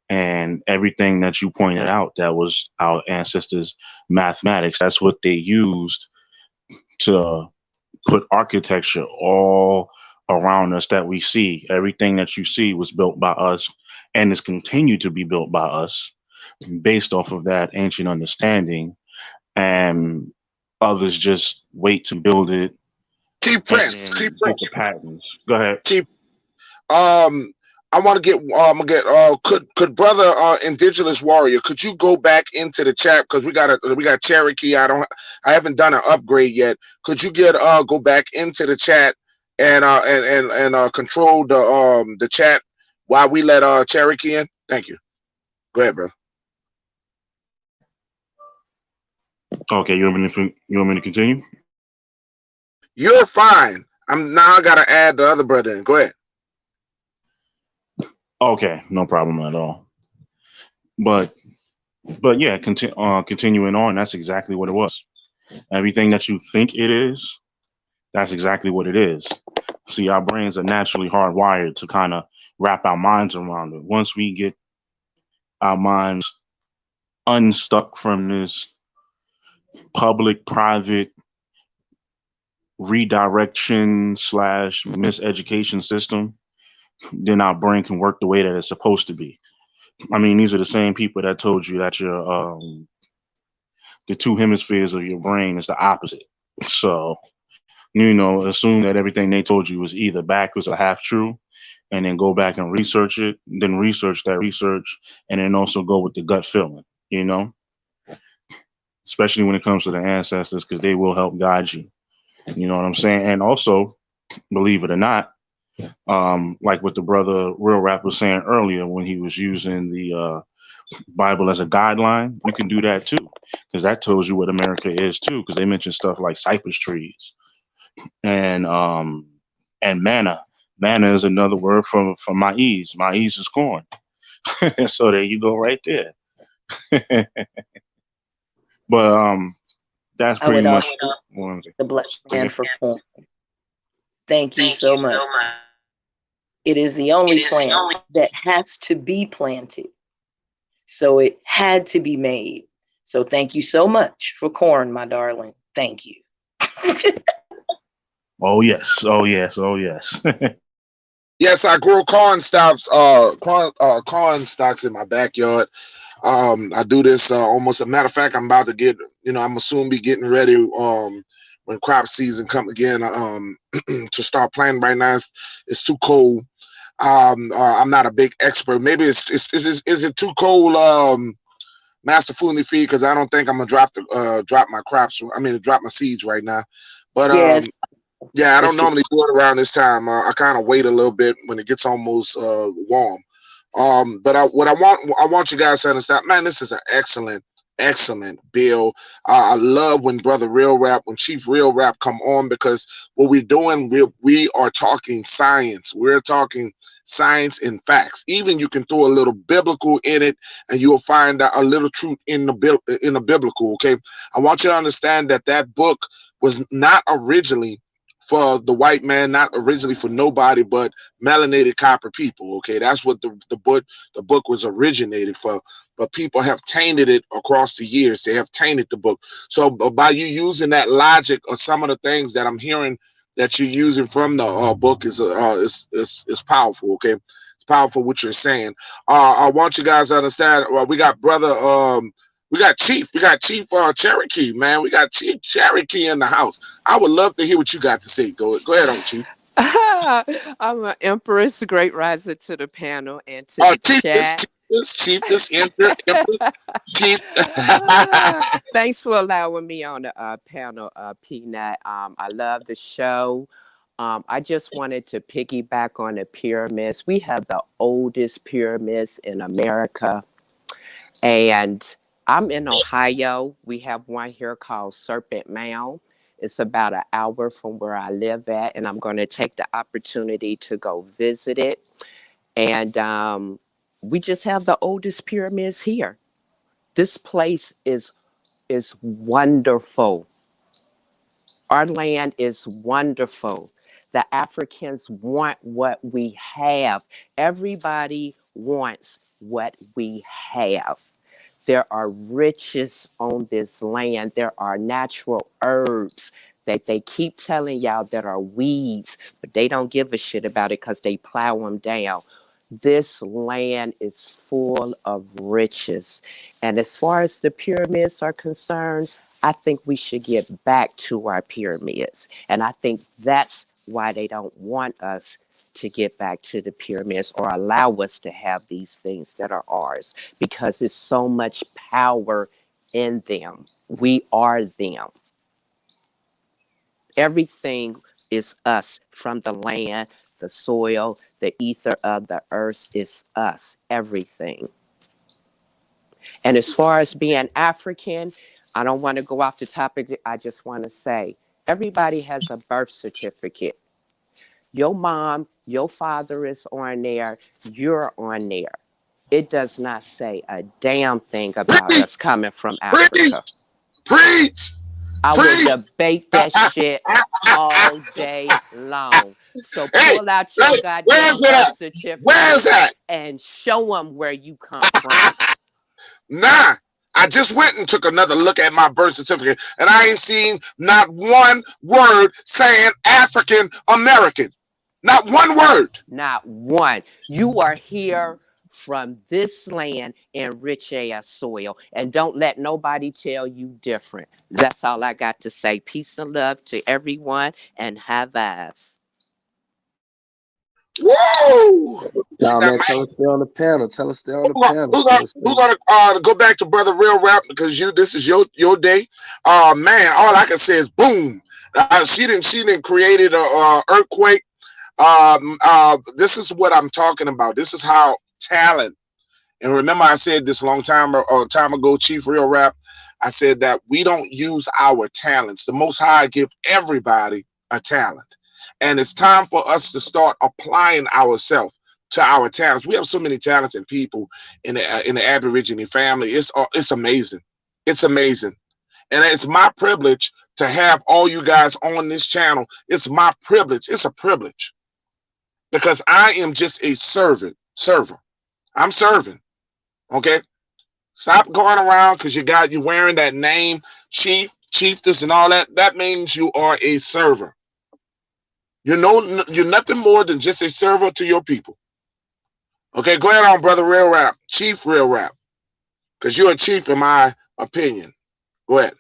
And everything that you pointed out, that was our ancestors' mathematics. That's what they used to put architecture all around us that we see. Everything that you see was built by us and is continued to be built by us based off of that ancient understanding. And others just wait to build it T and Prince, then get the patents. Go ahead. T. Um, I want to get could brother Indigenous Warrior, could you go back into the chat because we got Cherokee. I haven't done an upgrade yet. Could you get go back into the chat and control the chat while we let Cherokee in? Thank you. Go ahead, brother. Okay, you want me to continue? You're fine. I gotta add the other brother in. Go ahead. Okay, no problem at all. But yeah, continuing on, that's exactly what it was. Everything that you think it is, that's exactly what it is. See, our brains are naturally hardwired to kind of wrap our minds around it. Once we get our minds unstuck from this public private redirection slash miseducation system, then our brain can work the way that it's supposed to be. I mean, these are the same people that told you that your the two hemispheres of your brain is the opposite. So, assume that everything they told you was either backwards or half true, and then go back and research it, then research that research, and then also go with the gut feeling, especially when it comes to the ancestors, because they will help guide you. You know what I'm saying? And also, believe it or not, like what the brother Real Rap was saying earlier when he was using the Bible as a guideline, you can do that too, because that tells you what America is too, because they mention stuff like cypress trees and manna. Manna is another word for maize. Maize is corn. So there you go, right there. But that's I pretty would much offer one thing. the blessed hand for corn. Thank you so much. It is the only plant that has to be planted. So it had to be made. So thank you so much for corn, my darling. Thank you. Oh yes, oh yes, oh yes. Yes, I grow corn stalks in my backyard. I do this almost. A matter of fact, I'm about to get. I'm gonna soon be getting ready. When crop season come again. To start planting right now, it's too cold. I'm not a big expert. Maybe is it too cold? Master Food Feed, because I don't think I'm gonna drop my crops. I mean, drop my seeds right now. But Yes, yeah, I don't it's just normally do it around this time. I kind of wait a little bit when it gets almost warm. But I want you guys to understand, man, this is an excellent bill. I love when Chief Real Rap come on, because what we're doing, we are talking science. We're talking science and facts. Even you can throw a little biblical in it, and you'll find a little truth in the biblical. Okay, I want you to understand that book was not originally for the white man, not originally for nobody but melanated copper people. Okay, that's what the book was originated for. But people have tainted it across the years. They have tainted the book. So by you using that logic or some of the things that I'm hearing that you're using from the book is powerful. Okay, it's powerful what you're saying. I want you guys to understand. We got brother. We got Chief Cherokee, man. We got Chief Cherokee in the house. I would love to hear what you got to say. Go ahead on, Chief. I'm an empress, great riser to the panel and to the chat. Chief this Empress, Chief. Thanks for allowing me on the panel, Peanut. I love the show. I just wanted to piggyback on the pyramids. We have the oldest pyramids in America. And I'm in Ohio. We have one here called Serpent Mound. It's about an hour from where I live at, and I'm going to take the opportunity to go visit it. And we just have the oldest pyramids here. This place is wonderful. Our land is wonderful. The Africans want what we have. Everybody wants what we have. There are riches on this land. There are natural herbs that they keep telling y'all that are weeds, but they don't give a shit about it because they plow them down. This land is full of riches. And as far as the pyramids are concerned, I think we should get back to our pyramids. And I think that's why they don't want us to get back to the pyramids or allow us to have these things that are ours, because there's so much power in them. We are them. Everything is us, from the land, the soil, the ether of the earth is us, everything. And as far as being African, I don't want to go off the topic. I just want to say everybody has a birth certificate. Your mom, your father is on there, you're on there. It does not say a damn thing about Preach, us coming from Africa. preach, preach, I will preach. debate that shit all day long. So Hey, pull out your hey, where's goddamn it birth at? Where's certificate that? and show them where you come from. Nah, I just went and took another look at my birth certificate, and I ain't seen not one word saying African American. Not one word. Not one. You are here from this land in rich ass soil, and don't let nobody tell you different. That's all I got to say. Peace and love to everyone, and have vibes. Whoa! See Nah, that, man, tell man? us stay on the panel. Tell us stay on the Who gonna, panel. who Tell gonna, us stay. who gonna go back to Brother Real Rap, because this is your day. Man, all I can say is boom. She didn't created a earthquake. This is what I'm talking about. This is how talent. And remember, I said this long time ago, Chief Real Rap. I said that we don't use our talents. The Most High give everybody a talent, and it's time for us to start applying ourselves to our talents. We have so many talented people in the Aborigine family. It's amazing. It's amazing, and it's my privilege to have all you guys on this channel. It's my privilege. It's a privilege because I am just a server. I'm serving. Okay, stop going around because you wearing that name, chief this and all that. That means you are a server. You're nothing more than just a server to your people. Okay, go ahead on, Brother Real Rap, Chief Real Rap, because you're a chief in my opinion. Go ahead.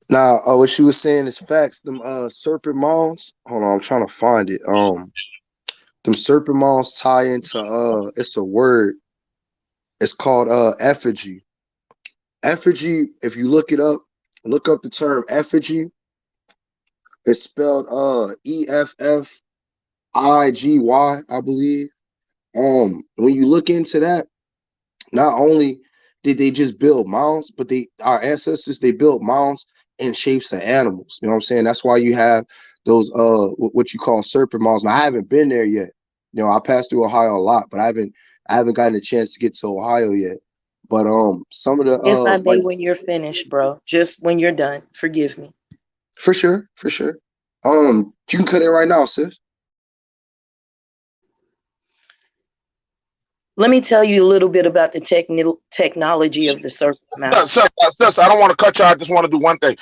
Now, what she was saying is facts. Them serpent mounds. Hold on, I'm trying to find it. Them serpent mounds tie into it's a word. It's called effigy. Effigy. If you look up the term effigy. It's spelled EFFIGY, I believe. When you look into that, not only did they just build mounds, but our ancestors, they built mounds in shapes of animals. You know what I'm saying? That's why you have those what you call serpent mounds. Now I haven't been there yet. You know, I passed through Ohio a lot, but I haven't gotten a chance to get to Ohio yet. But some of the If I may, like when you're finished, bro, just when you're done, forgive me. for sure, for sure. You can cut it right now, sis. Let me tell you a little bit about the technology of the serpent mound. I don't want to cut you. I just want to do one thing.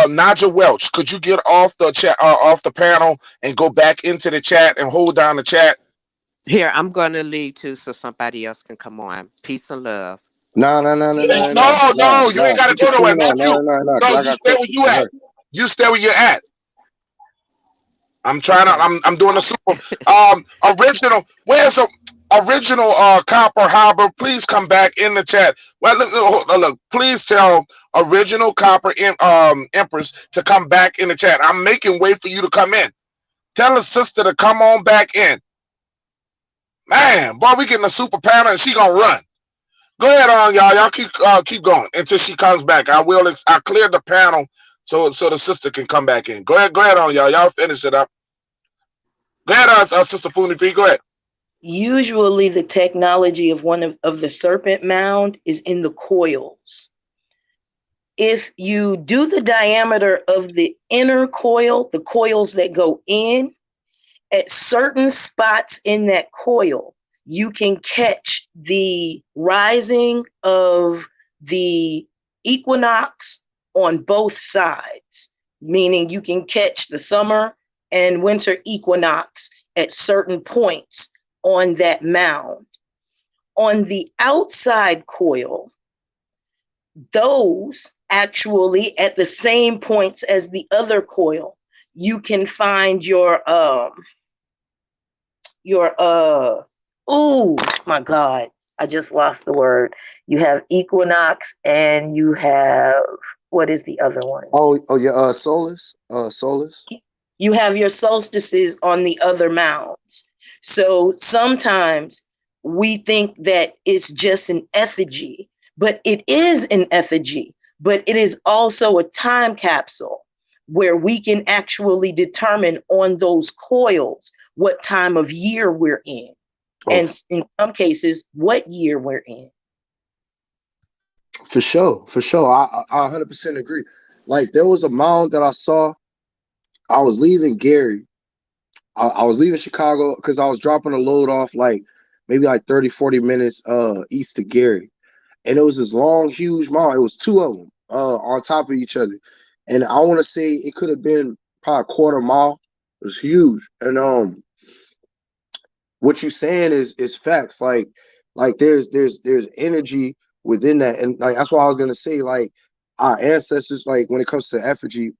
Nigel Welch, could you get off the chat, off the panel, and go back into the chat and hold down the chat? Here, I'm going to leave too so somebody else can come on. Peace and love. No, no, no, no, no, no, No, no, no, you ain't no. got to Keep the go nowhere. queen on. Not No, you. no, no, No, because I you got stay where questions you for at. her. You stay where you're at. I'm trying to. Okay. I'm doing a super. Original. Where's the original? Copper Harbor. Please come back in the chat. Well, look. Please tell original Copper Empress to come back in the chat. I'm making way for you to come in. Tell a sister to come on back in. Man, boy, we getting a super panel and she gonna run. Go ahead on, y'all. Y'all keep going until she comes back. I cleared the panel so the sister can come back in. Go ahead on, y'all. Y'all finish it up. Go ahead, Sister Fee. Go ahead. Usually, the technology of of the serpent mound is in the coils. If you do the diameter of the inner coil, the coils that go in, at certain spots in that coil, you can catch the rising of the equinox on both sides, meaning you can catch the summer and winter equinox at certain points on that mound. On the outside coil, those actually at the same points as the other coil, you can find your oh my god, I just lost the word. You have equinox and you have, what is the other one? Oh yeah, Solus. You have your solstices on the other mounds. So sometimes we think that it's just an effigy, but it is an effigy, but it is also a time capsule where we can actually determine on those coils what time of year we're in, Oh, and in some cases, what year we're in. for sure, for sure. I 100% agree. Like there was a mound that I saw. I was leaving Gary. I was leaving Chicago because I was dropping a load off like maybe like 30, 40 minutes east of Gary. And it was this long, huge mound. It was two of them on top of each other. And I want to say it could have been probably a quarter mile. It was huge. And what you're saying is facts. Like there's energy within that. And like that's what I was gonna say. Like our ancestors, like when it comes to effigy,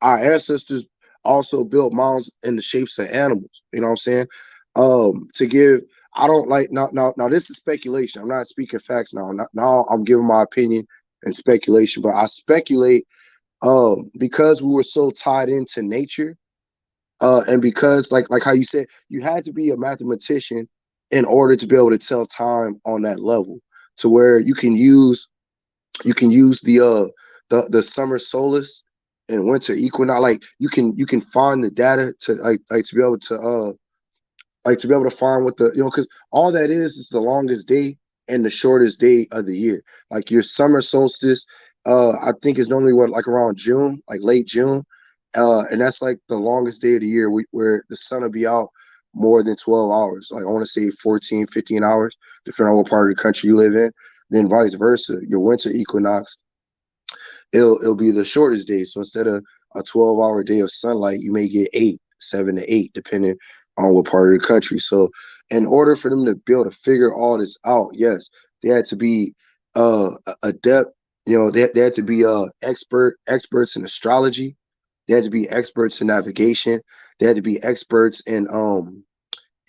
our ancestors also built mounds in the shapes of animals. You know what I'm saying? To give, I don't like now. This is speculation. I'm not speaking facts now. Now I'm giving my opinion and speculation, but I speculate because we were so tied into nature, and because like how you said, you had to be a mathematician in order to be able to tell time on that level, to where you can use the summer solace and winter equinox. Like you can find the data to like to be able to find what the because all that is the longest day and the shortest day of the year. Like your summer solstice, I think is normally what, like around June, like late June, and that's like the longest day of the year, where the sun will be out more than 12 hours. Like I want to say 14, 15 hours, depending on what part of the country you live in. Then vice versa, your winter equinox, it'll be the shortest day. So instead of a 12-hour day of sunlight, you may get 7 to 8, depending on what part of the country. So in order for them to be able to figure all this out, yes, they had to be adept. They had to be experts in astrology. They had to be experts in navigation. They had to be experts in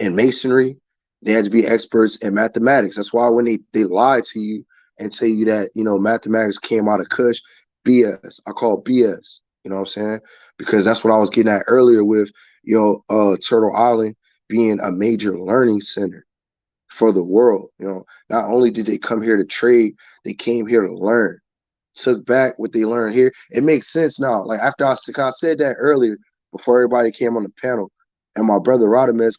masonry. They had to be experts in mathematics. That's why when they lie to you and tell you that mathematics came out of Kush, BS. I call it BS. You know what I'm saying? Because that's what I was getting at earlier with Turtle Island being a major learning center for the world. Not only did they come here to trade, they came here to learn. Took back what they learned here. It makes sense now. Like after I said that earlier, before everybody came on the panel, and my brother Radames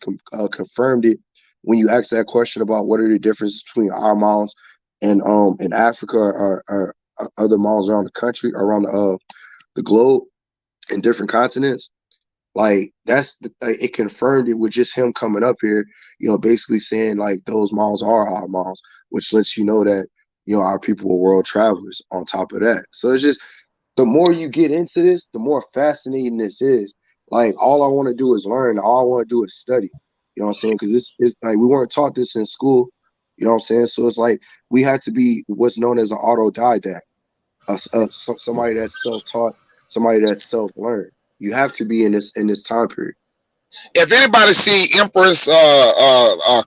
confirmed it when you asked that question about what are the differences between our mounds and in Africa or other mounds around the country, around the globe, in different continents. Like it confirmed it with just him coming up here, basically saying like those mounds are our mounds, which lets you know that our people were world travelers on top of that. So it's just, the more you get into this, the more fascinating this is. Like all I want to do is learn. All I want to do is study. You know what I'm saying? Because this is like we weren't taught this in school. You know what I'm saying? So it's like we had to be what's known as an autodidact, somebody that's self-taught, somebody that's self-learned. You have to be in this time period. If anybody see Empress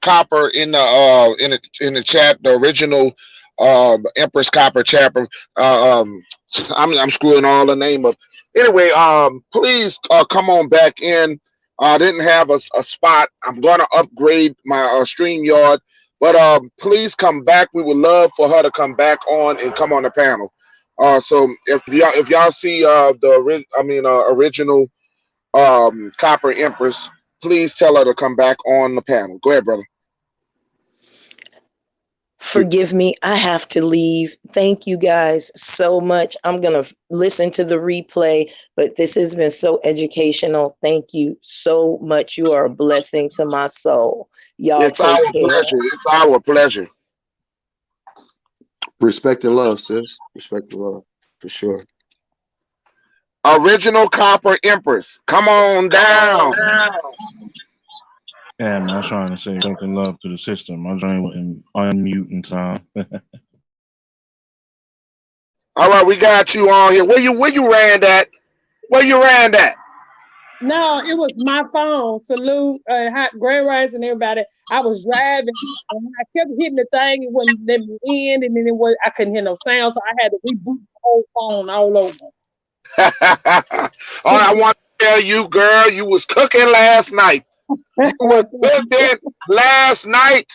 Copper in the chat, the original Empress Copper chapter, I'm screwing all the name up. Anyway, please come on back in. I didn't have a spot. I'm going to upgrade my StreamYard, but please come back. We would love for her to come back on and come on the panel. So if y'all see original Copper Empress, please tell her to come back on the panel. Go ahead, brother. Forgive me, I have to leave. Thank you guys so much. I'm going to listen to the replay, but this has been so educational. Thank you so much. You are a blessing to my soul. Y'all It's our take care. pleasure. It's our pleasure. Respect and love, sis. Respect and love, for sure. Original Copper Empress, come on down. Yeah, man, I was trying to say respect and love to the system. My joint wouldn't unmute in time. All right, we got you on here. Where you ran at? Where you ran at? No, it was my phone. Salute, Grand Rise and everybody. I was driving and I kept hitting the thing. It wouldn't let me in, and then I couldn't hear no sound, so I had to reboot the whole phone all over. All right, I want to tell you, girl, you was cooking last night. You was cooking last night.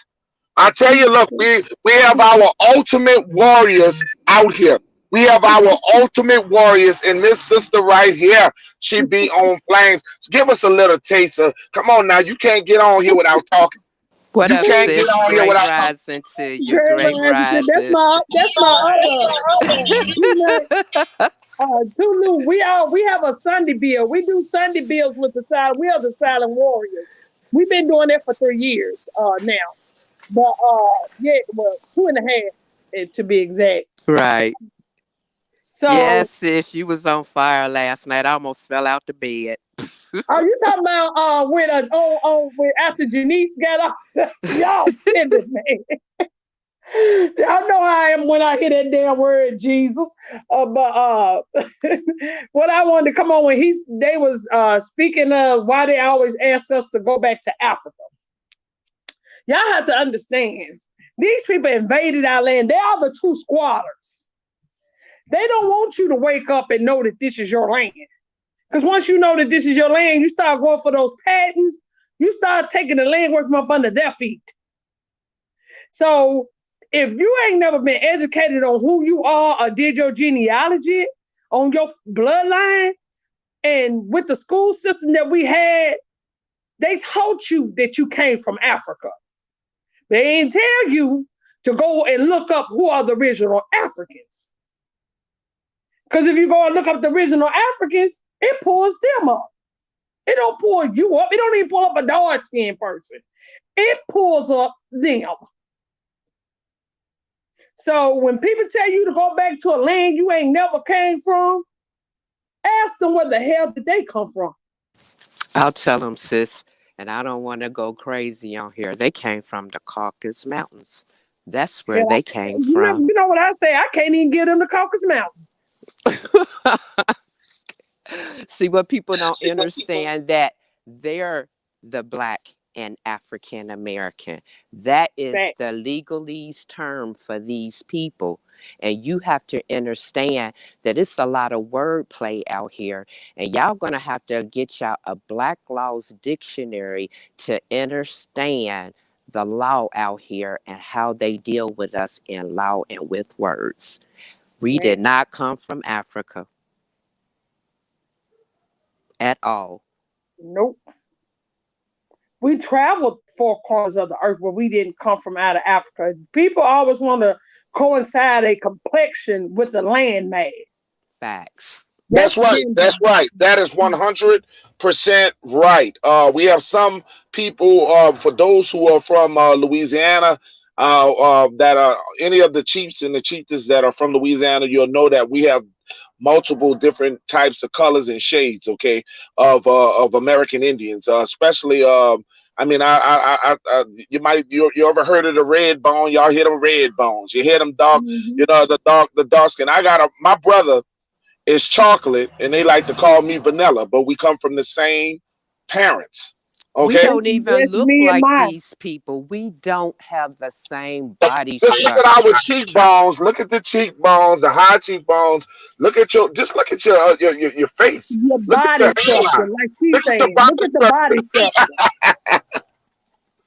I tell you, look, we have our ultimate warriors out here. We have our ultimate warriors, and this sister right here, she be on flames. Give us a little taster. Come on now, you can't get on here without talking. What You up, can't get sis? on here Great without talking. rising to you. Grand Great Rising. rising. That's my other peanut. Tulu, we have a Sunday bill. We do Sunday bills with the silent. We are the silent warriors. We've been doing that for 3 years now. But yeah, well, 2.5 to be exact. Right. So Yes, sis, you was on fire last night. I almost fell out the bed. are you talking about when after Janice got off? Y'all kidding me. Y'all know how I am when I hear that damn word Jesus. But what I wanted to come on when they was speaking of why they always ask us to go back to Africa. Y'all have to understand, these people invaded our land. They are the true squatters. They don't want you to wake up and know that this is your land. Because once you know that this is your land, you start going for those patents. You start taking the land work from up under their feet. So if you ain't never been educated on who you are or did your genealogy on your bloodline, and with the school system that we had, they taught you that you came from Africa. They ain't tell you to go and look up who are the original Africans. Because if you go and look up the original Africans, it pulls them up. It don't pull you up. It don't even pull up a dark-skinned person. It pulls up them. So when people tell you to go back to a land you ain't never came from, ask them where the hell did they come from. I'll tell them, sis, and I don't want to go crazy on here. They came from the Caucasus Mountains. That's where And they came from. you know what I say? I can't even get them to Caucasus Mountains. See, what people don't understand that they're the Black and African American. That is Facts. the legalese term for these people. And you have to understand that it's a lot of wordplay out here. And y'all gonna have to get y'all a Black Laws dictionary to understand the law out here and how they deal with us in law and with words. We did not come from Africa at all. Nope. We traveled 4 corners of the earth, but we didn't come from out of Africa. People always want to coincide a complexion with the landmass. Facts. That's right. That's right. That is 100% right. We have some people, for those who are from Louisiana, that are any of the chiefs and the chieftains that are from Louisiana, you'll know that we have multiple different types of colors and shades, okay, of American Indians, especially. I mean, you ever heard of the red bone? Y'all hear them red bones. You hear them dark, Mm-hmm. the dark skin. My brother is chocolate, and they like to call me vanilla, but we come from the same parents. We Okay, don't even That's look me and like mine. these people. We don't have the same body just look at our structure. cheekbones. Look at the cheekbones, the high cheekbones. Look at your face. Your Look at body your structure, hairline. like she's Look at your saying. body Look at the structure. body structure.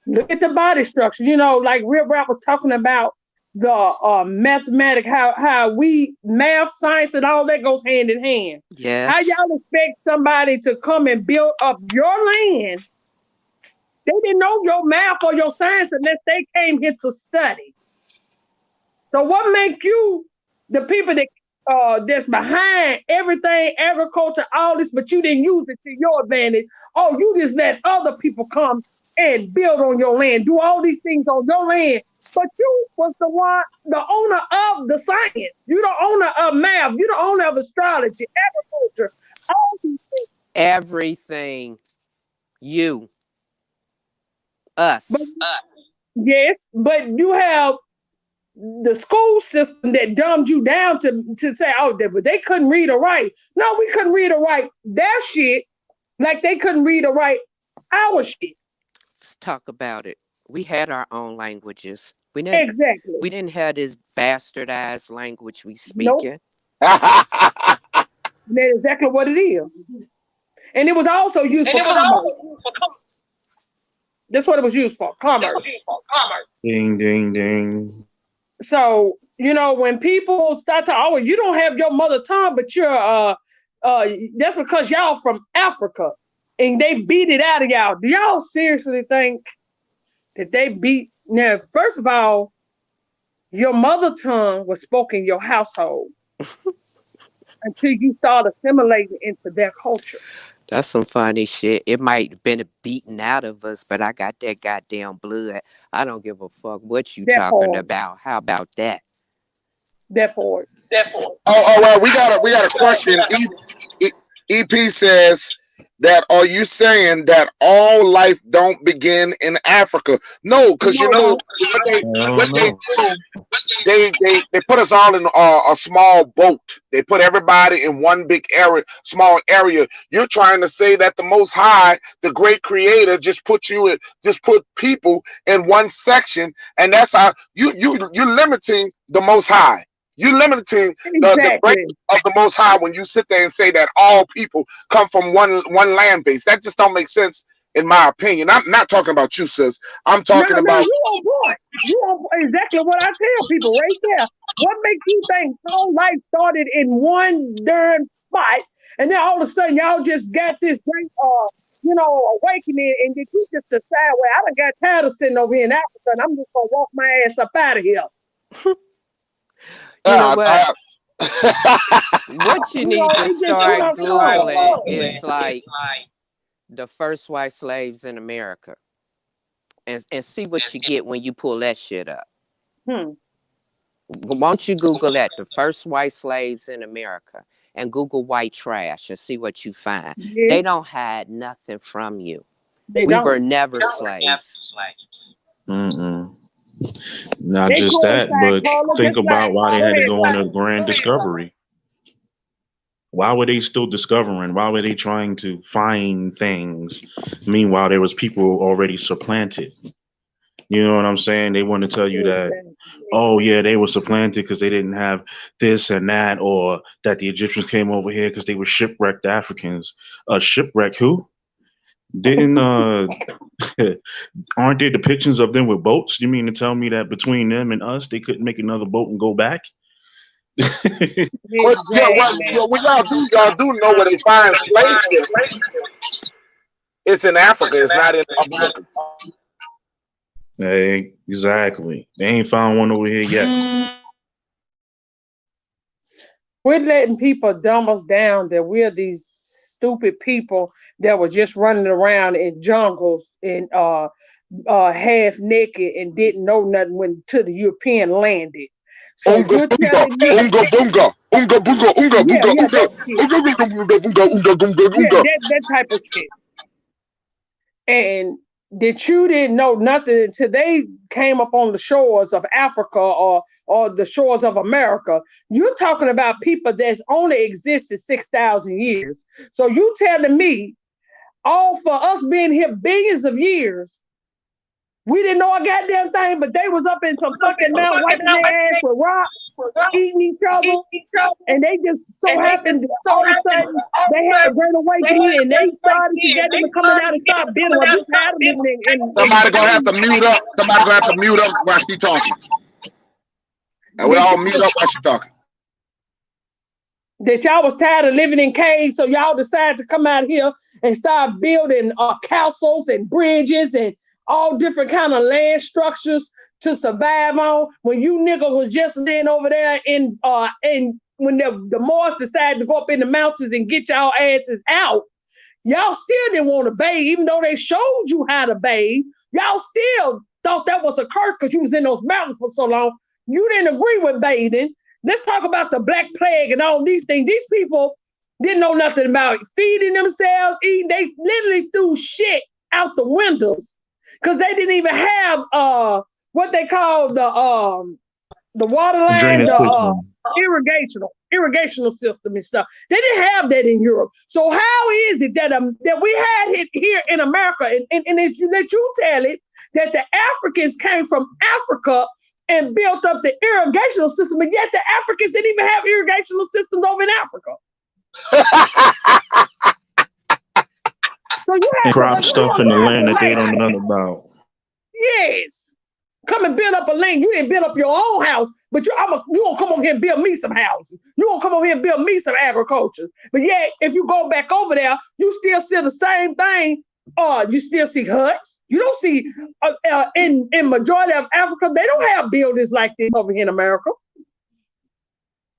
Look at the body structure. You know, like Real Rap was talking about the mathematic, how we math, science, and all that goes hand in hand. How Yes. y'all expect somebody to come and build up your land? They didn't know your math or your science unless they came here to study. So what make you the people that that's behind everything, agriculture, all this, but you didn't use it to your advantage? Oh, you just let other people come and build on your land, do all these things on your land. But you was the owner of the science. You the owner of math. You the owner of astrology, agriculture, all these things. Everything. You. But Us. yes, but you have the school system that dumbed you down to say, oh, but they couldn't read or write. No, we couldn't read or write that shit. Like they couldn't read or write our shit. Let's talk about it. We had our own languages. Exactly. We didn't have this bastardized language we Nope. speaking. That's exactly what it is. And it was also used for commerce. That's what it was used for, commerce. Ding, ding, ding. So, when people start to, oh, you don't have your mother tongue, but you're, that's because y'all from Africa and they beat it out of y'all. Do y'all seriously think that they beat? Now, first of all, your mother tongue was spoken in your household until you start assimilating into their culture. That's some funny shit. It might have been a beating out of us, but I got that goddamn blood. I don't give a fuck what you That talking part. about. How about that? That part. Well, we got a question. EP says that, are you saying that all life don't begin in Africa? No, because No, it don't. what they do, they put us all in a small boat. They put everybody in one big area, small area. You're trying to say that the Most High, the great Creator, just put people in one section, and that's how you're limiting the Most High. You're limiting the break Exactly. of the Most High when you sit there and say that all people come from one land base. That just don't make sense, in my opinion. I'm not talking about you, sis. I'm No, talking no, about you on point. You on exactly what I tell people right there. What makes you think whole life started in one darn spot, and then all of a sudden y'all just got this great, awakening, and did you just decide, well, I done got tired of sitting over here in Africa, and I'm just gonna walk my ass up out of here. You know what? I, What you need to It just start Googling started. is like the first white slaves in America. And see what you get when you pull that shit up. Hmm. Won't you Google that? The first white slaves in America. And Google white trash and see what you find. They Yes, don't hide nothing from you. they We were don't. never slaves. Mm-mm. Not They just grow that, inside but color think just like. about why they Go had to ahead, go on Sly. a grand discovery. Why were they still discovering? Why were they trying to find things? Meanwhile, there was people already supplanted. You know what I'm saying? They want to tell you that, Exactly. oh yeah, they were supplanted because they didn't have this and that, or that the Egyptians came over here because they were shipwrecked Africans. Shipwreck who? Didn't aren't there depictions of them with boats? You mean to tell me that between them and us, they couldn't make another boat and go back? Exactly. what y'all do know where they find slave ships. It's in Africa. It's not in America. Hey, exactly. They ain't found one over here yet. We're letting people dumb us down that we're these stupid people that were just running around in jungles and half naked and didn't know nothing when to the European landed. So Unga you're bunga, telling me, unga bunga, unga bunga, unga bunga, yeah, unga, that shit, unga bunga, bunga, bunga, unga, bunga, yeah, unga. that type of shit. And that you didn't know nothing until they came up on the shores of Africa or the shores of America. You're talking about people that's only existed 6,000 years. So you telling me all for us being here billions of years, we didn't know a goddamn thing, but they was up in some fucking mount wiping their ass with rocks, eating each other, and they just so happened that all of a sudden they had a great awakening and they started together to coming out and start building. Well, we tired of living in Somebody gonna have to mute up. Somebody gonna have to mute up while she talking. And we all mute up while she talking. that y'all was tired of living in caves, so y'all decided to come out here and start building castles and bridges and all different kind of land structures to survive on. When you nigga was just laying over there in when the Moors decided to go up in the mountains and get y'all asses out, y'all still didn't want to bathe, even though they showed you how to bathe. Y'all still thought that was a curse because you was in those mountains for so long. You didn't agree with bathing. Let's talk about the Black Plague and all these things. These people didn't know nothing about feeding themselves, eating. They literally threw shit out the windows because they didn't even have what they call the water line, Drainage the system. irrigational system and stuff. They didn't have that in Europe. So how is it that that we had it here in America, and if you let you tell it that the Africans came from Africa and built up the irrigational system, and yet the Africans didn't even have irrigational systems over in Africa. So you have crop stuff in the land that they don't know about. Yes. Come and build up a land. You didn't build up your own house, but you gonna come over here and build me some houses. You gonna come over here and build me some agriculture. But yeah, if you go back over there, you still see the same thing. You still see huts. You don't see in majority of Africa, they don't have buildings like this over here in America.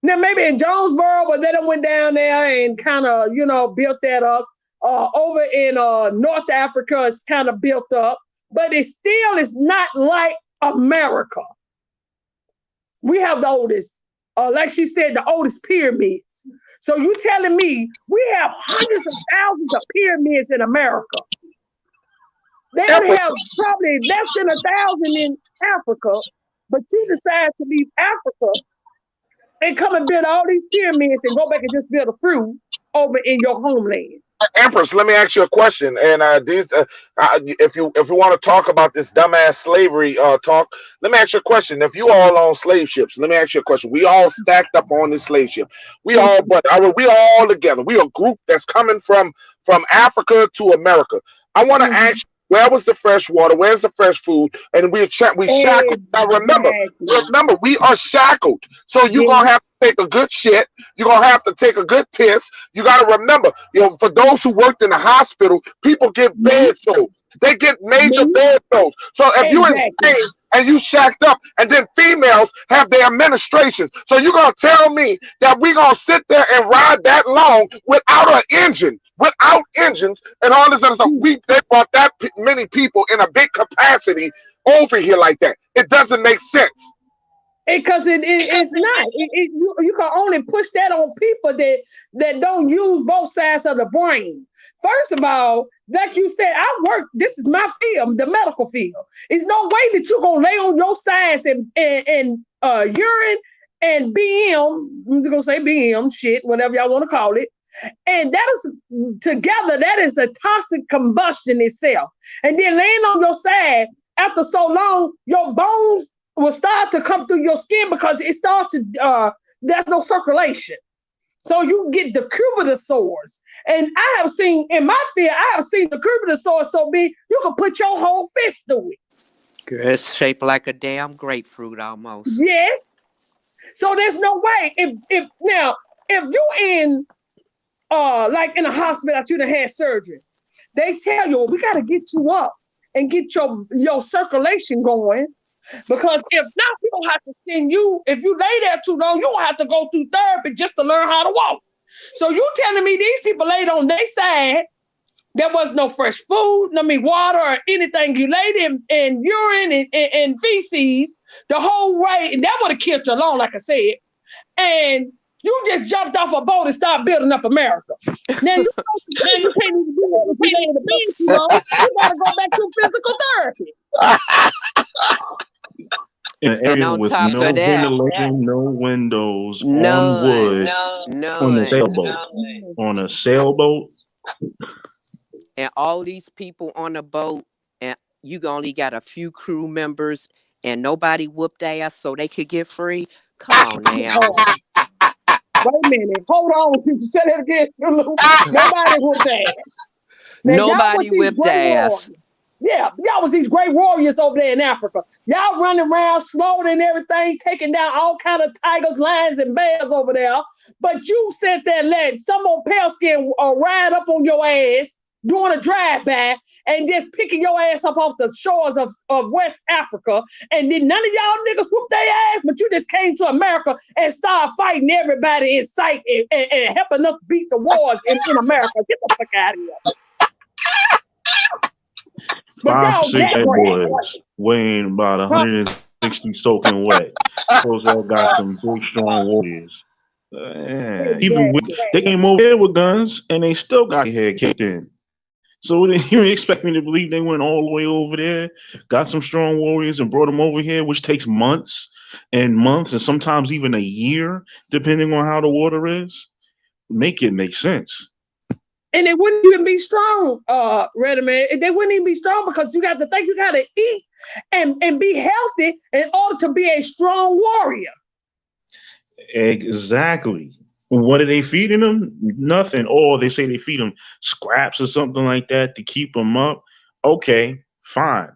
Now maybe in Jonesboro, but they done went down there and kind of built that up. Over in North Africa, it's kind of built up, but it still is not like America. We have the oldest, like she said, the oldest pyramids. So you telling me we have hundreds of thousands of pyramids in America? They only have probably less than 1,000 in Africa, but you decide to leave Africa and come and build all these pyramids and go back and just build a few over in your homeland. Empress, let me ask you a question. And if you want to talk about this dumbass slavery talk, let me ask you a question. If you all on slave ships, let me ask you a question. We all stacked up on this slave ship. We all together. We a group that's coming from Africa to America. I want to ask you, where was the fresh water? Where's the fresh food? And we shackled. Now remember, we are shackled. So you're gonna have to take a good shit. You're gonna have to take a good piss. You gotta remember, for those who worked in the hospital, people get bed sores. They get major bed sores. So if you in pain and you shacked up, and then females have their administration. So you're gonna tell me that we gonna sit there and ride that long without an engine? Without engines and all this other stuff, they brought that many people in a big capacity over here like that. It doesn't make sense. Because it's not. You can only push that on people that don't use both sides of the brain. First of all, like you said, I work. This is my field, the medical field. There's no way that you're gonna lay on your sides and urine and BM. I'm just gonna say BM, shit, whatever y'all want to call it. And that is together, that is a toxic combustion itself. And then laying on your side after so long, your bones will start to come through your skin because it starts to, there's no circulation. So you get the cubital sores. And I have seen, in my field, I have seen the cubital sores so big, you can put your whole fist through it. Girl, it's shaped like a damn grapefruit almost. Yes. So there's no way. If you in, like in a hospital that you done had surgery, they tell you, we got to get you up and get your circulation going, because if not, we don't have to send you. If you lay there too long, you don't have to go through therapy just to learn how to walk. So you telling me these people laid on their side, there was no fresh food, water or anything. You laid in urine and feces the whole way, and that would have killed you alone, like I said. And you just jumped off a boat and started building up America. Now you can't even do that if you lay in the bed too long. You gotta go back to physical therapy. In an area with no ventilation, no windows, on wood, on a sailboat. On a sailboat. And all these people on a boat, and you only got a few crew members, and nobody whooped ass so they could get free. Come on now. Wait a minute. Hold on. Since you said that again, nobody whipped ass. Nobody whipped ass. Yeah, y'all was these great warriors over there in Africa. Y'all running around, slaughtering and everything, taking down all kind of tigers, lions, and bears over there. But you sat there and let some old pale skin ride up on your ass, doing a drive-by, and just picking your ass up off the shores of West Africa. And then none of y'all niggas whooped their ass, but you just came to America and started fighting everybody in sight and helping us beat the wars in America. Get the fuck out of here. But 5'6" boys weighing about 160 soaking wet. Those all got some big, strong warriors. Even they came over here with guns and they still got their head kicked in. So you expect me to believe they went all the way over there, got some strong warriors and brought them over here, which takes months and months and sometimes even a year, depending on how the water is, make it make sense. And they wouldn't even be strong, Reddy man. They wouldn't even be strong because you got to think you got to eat and be healthy in order to be a strong warrior. Exactly. What are they feeding them? Nothing. Or they say they feed them scraps or something like that to keep them up. Okay, fine.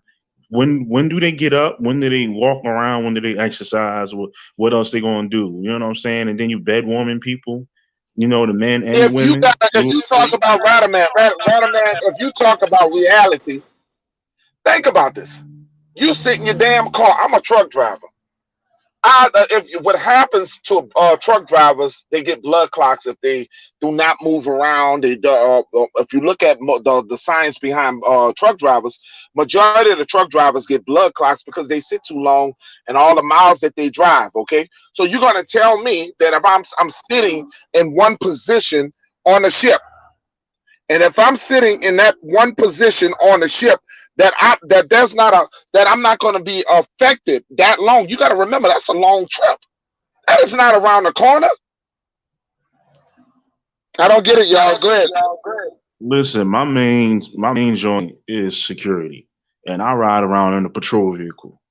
When do they get up? When do they walk around? When do they exercise? What else they gonna do? You know what I'm saying? And then you bed warming people. You know, the men and the women. If you talk about Radaman, if you talk about reality, think about this. You sit in your damn car. I'm a truck driver. If what happens to truck drivers, they get blood clots if they do not move around. If you look at the science behind truck drivers, majority of the truck drivers get blood clots because they sit too long and all the miles that they drive. Okay, so you're gonna tell me that if I'm sitting in one position on a ship, and if I'm sitting in that one position on the ship, that I'm not going to be affected that long. You got to remember that's a long trip. That is not around the corner. I don't get it, y'all. Go ahead. Listen, my main joint is security, and I ride around in a patrol vehicle.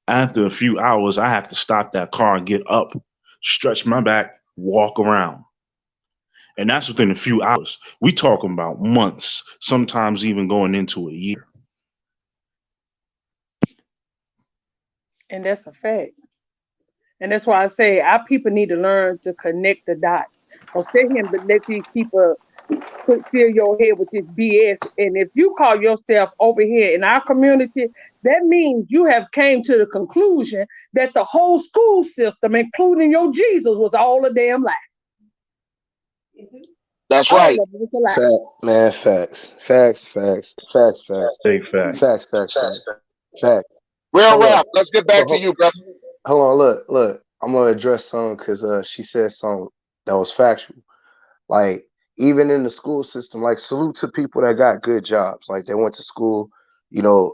After a few hours, I have to stop that car and get up, stretch my back, walk around. And that's within a few hours. We talking about months, sometimes even going into a year. And that's a fact. And that's why I say our people need to learn to connect the dots. Don't sit here and let these people fill your head with this BS. And if you call yourself over here in our community, that means you have came to the conclusion that the whole school system, including your Jesus, was all a damn lie. That's All right. of it was a lie. Man, facts, Take fact. facts. Real Hold rap. up. Let's get back to Hold, you, brother. hold on, look. I'm gonna address something because she said something that was factual. Like even in the school system, like salute to people that got good jobs. Like they went to school, you know,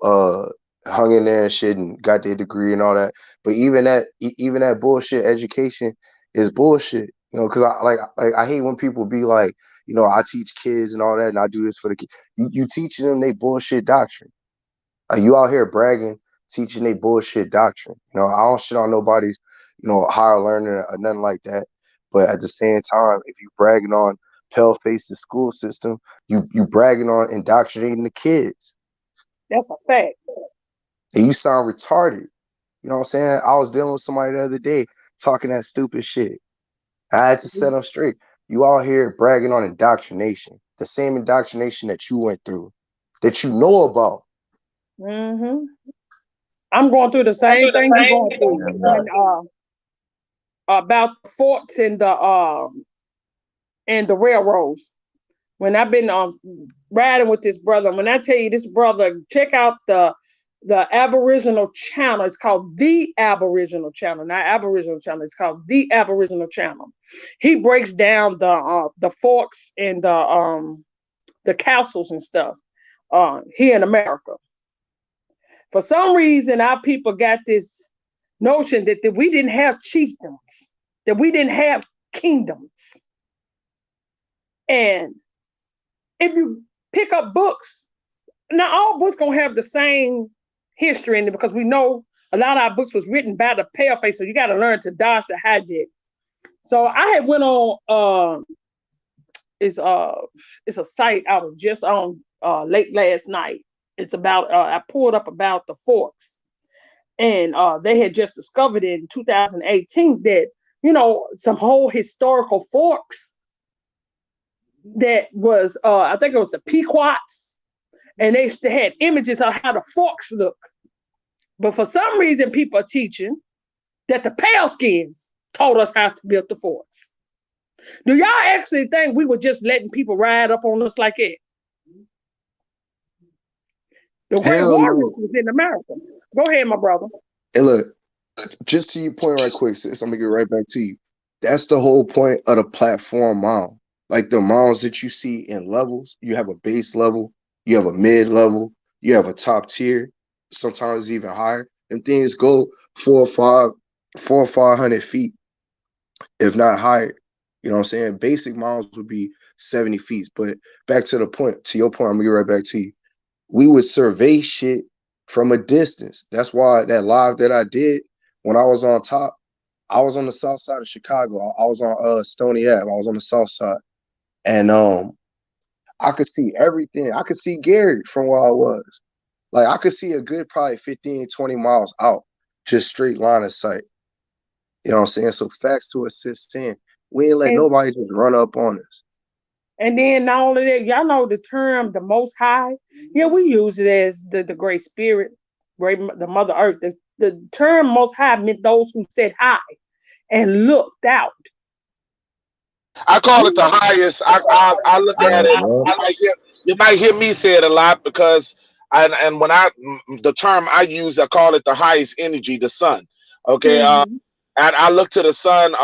hung in there and shit and got their degree and all that. But even that bullshit education is bullshit. You know, because I hate when people be like, you know, I teach kids and all that, and I do this for the kids. You teaching them they bullshit doctrine. You out here bragging, teaching they bullshit doctrine. You know, I don't shit on nobody's, you know, higher learning or nothing like that. But at the same time, if you bragging on pale faces school system, you bragging on indoctrinating the kids. That's a fact. And you sound retarded. You know what I'm saying? I was dealing with somebody the other day talking that stupid shit. I had to set them straight. You out here bragging on indoctrination, the same indoctrination that you went through, that you know about. Hmm. I'm going through the same thing you're going through. When about the forts and the railroads. When I've been riding with this brother, when I tell you this brother, check out the Aboriginal channel. It's called the Aboriginal channel, not Aboriginal channel. It's called the Aboriginal channel. He breaks down the forks and the castles and stuff here in America. For some reason, our people got this notion that we didn't have chiefdoms, that we didn't have kingdoms. And if you pick up books, now all books gonna have the same history in it because we know a lot of our books was written by the paleface, so you got to learn to dodge the hijack. So I had went on it's a site I was just on late last night. It's about I pulled up about the forks, and they had just discovered in 2018 that some whole historical forks that was I think it was the Pequots, and they had images of how the forks look. But for some reason, people are teaching that the pale skins taught us how to build the forts. Do y'all actually think we were just letting people ride up on us like that? The great Hell warriors no. was in America. Go ahead, my brother. And look, just to your point right quick, sis, I'm gonna get right back to you. That's the whole point of the platform mound. Like the mounds that you see in levels, you have a base level, you have a mid level, you have a top tier, sometimes even higher. And things go 4 or 5 400 or 500 feet, if not higher. You know what I'm saying? Basic mounds would be 70 feet. But back to the point, to your point, I'm gonna get right back to you. We would survey shit from a distance. That's why that live that I did when I was on top, I was on the south side of Chicago. I was on Stony Ave. I was on the south side. And I could see everything. I could see Gary from where I was. Like I could see a good probably 15, 20 miles out, just straight line of sight. You know what I'm saying? So facts to assist 10. We ain't let And nobody just run up on us. and then not only that, y'all know the term the most high. Yeah, we use it as the great spirit, the mother earth. The term most high meant those who said hi and looked out. I call it the highest. I look at it. You might hear me say it a lot because and when the term I use, I call it the highest energy, the sun. Okay, Mhm. and I look to the sun.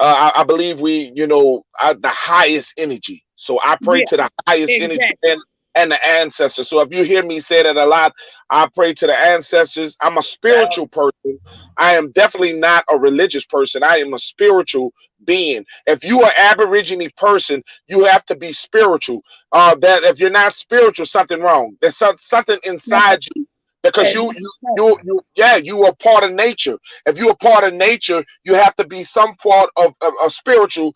I believe the highest energy. So I pray Yeah, to the highest energy exactly. and the ancestors. So if you hear me say that a lot, I pray to the ancestors. I'm a spiritual person. I am definitely not a religious person. I am a spiritual being. If you are Aborigine person, you have to be spiritual. That if you're not spiritual, something wrong. There's something That's inside you because that's you are part of nature. If you're a part of nature, you have to be some part of a spiritual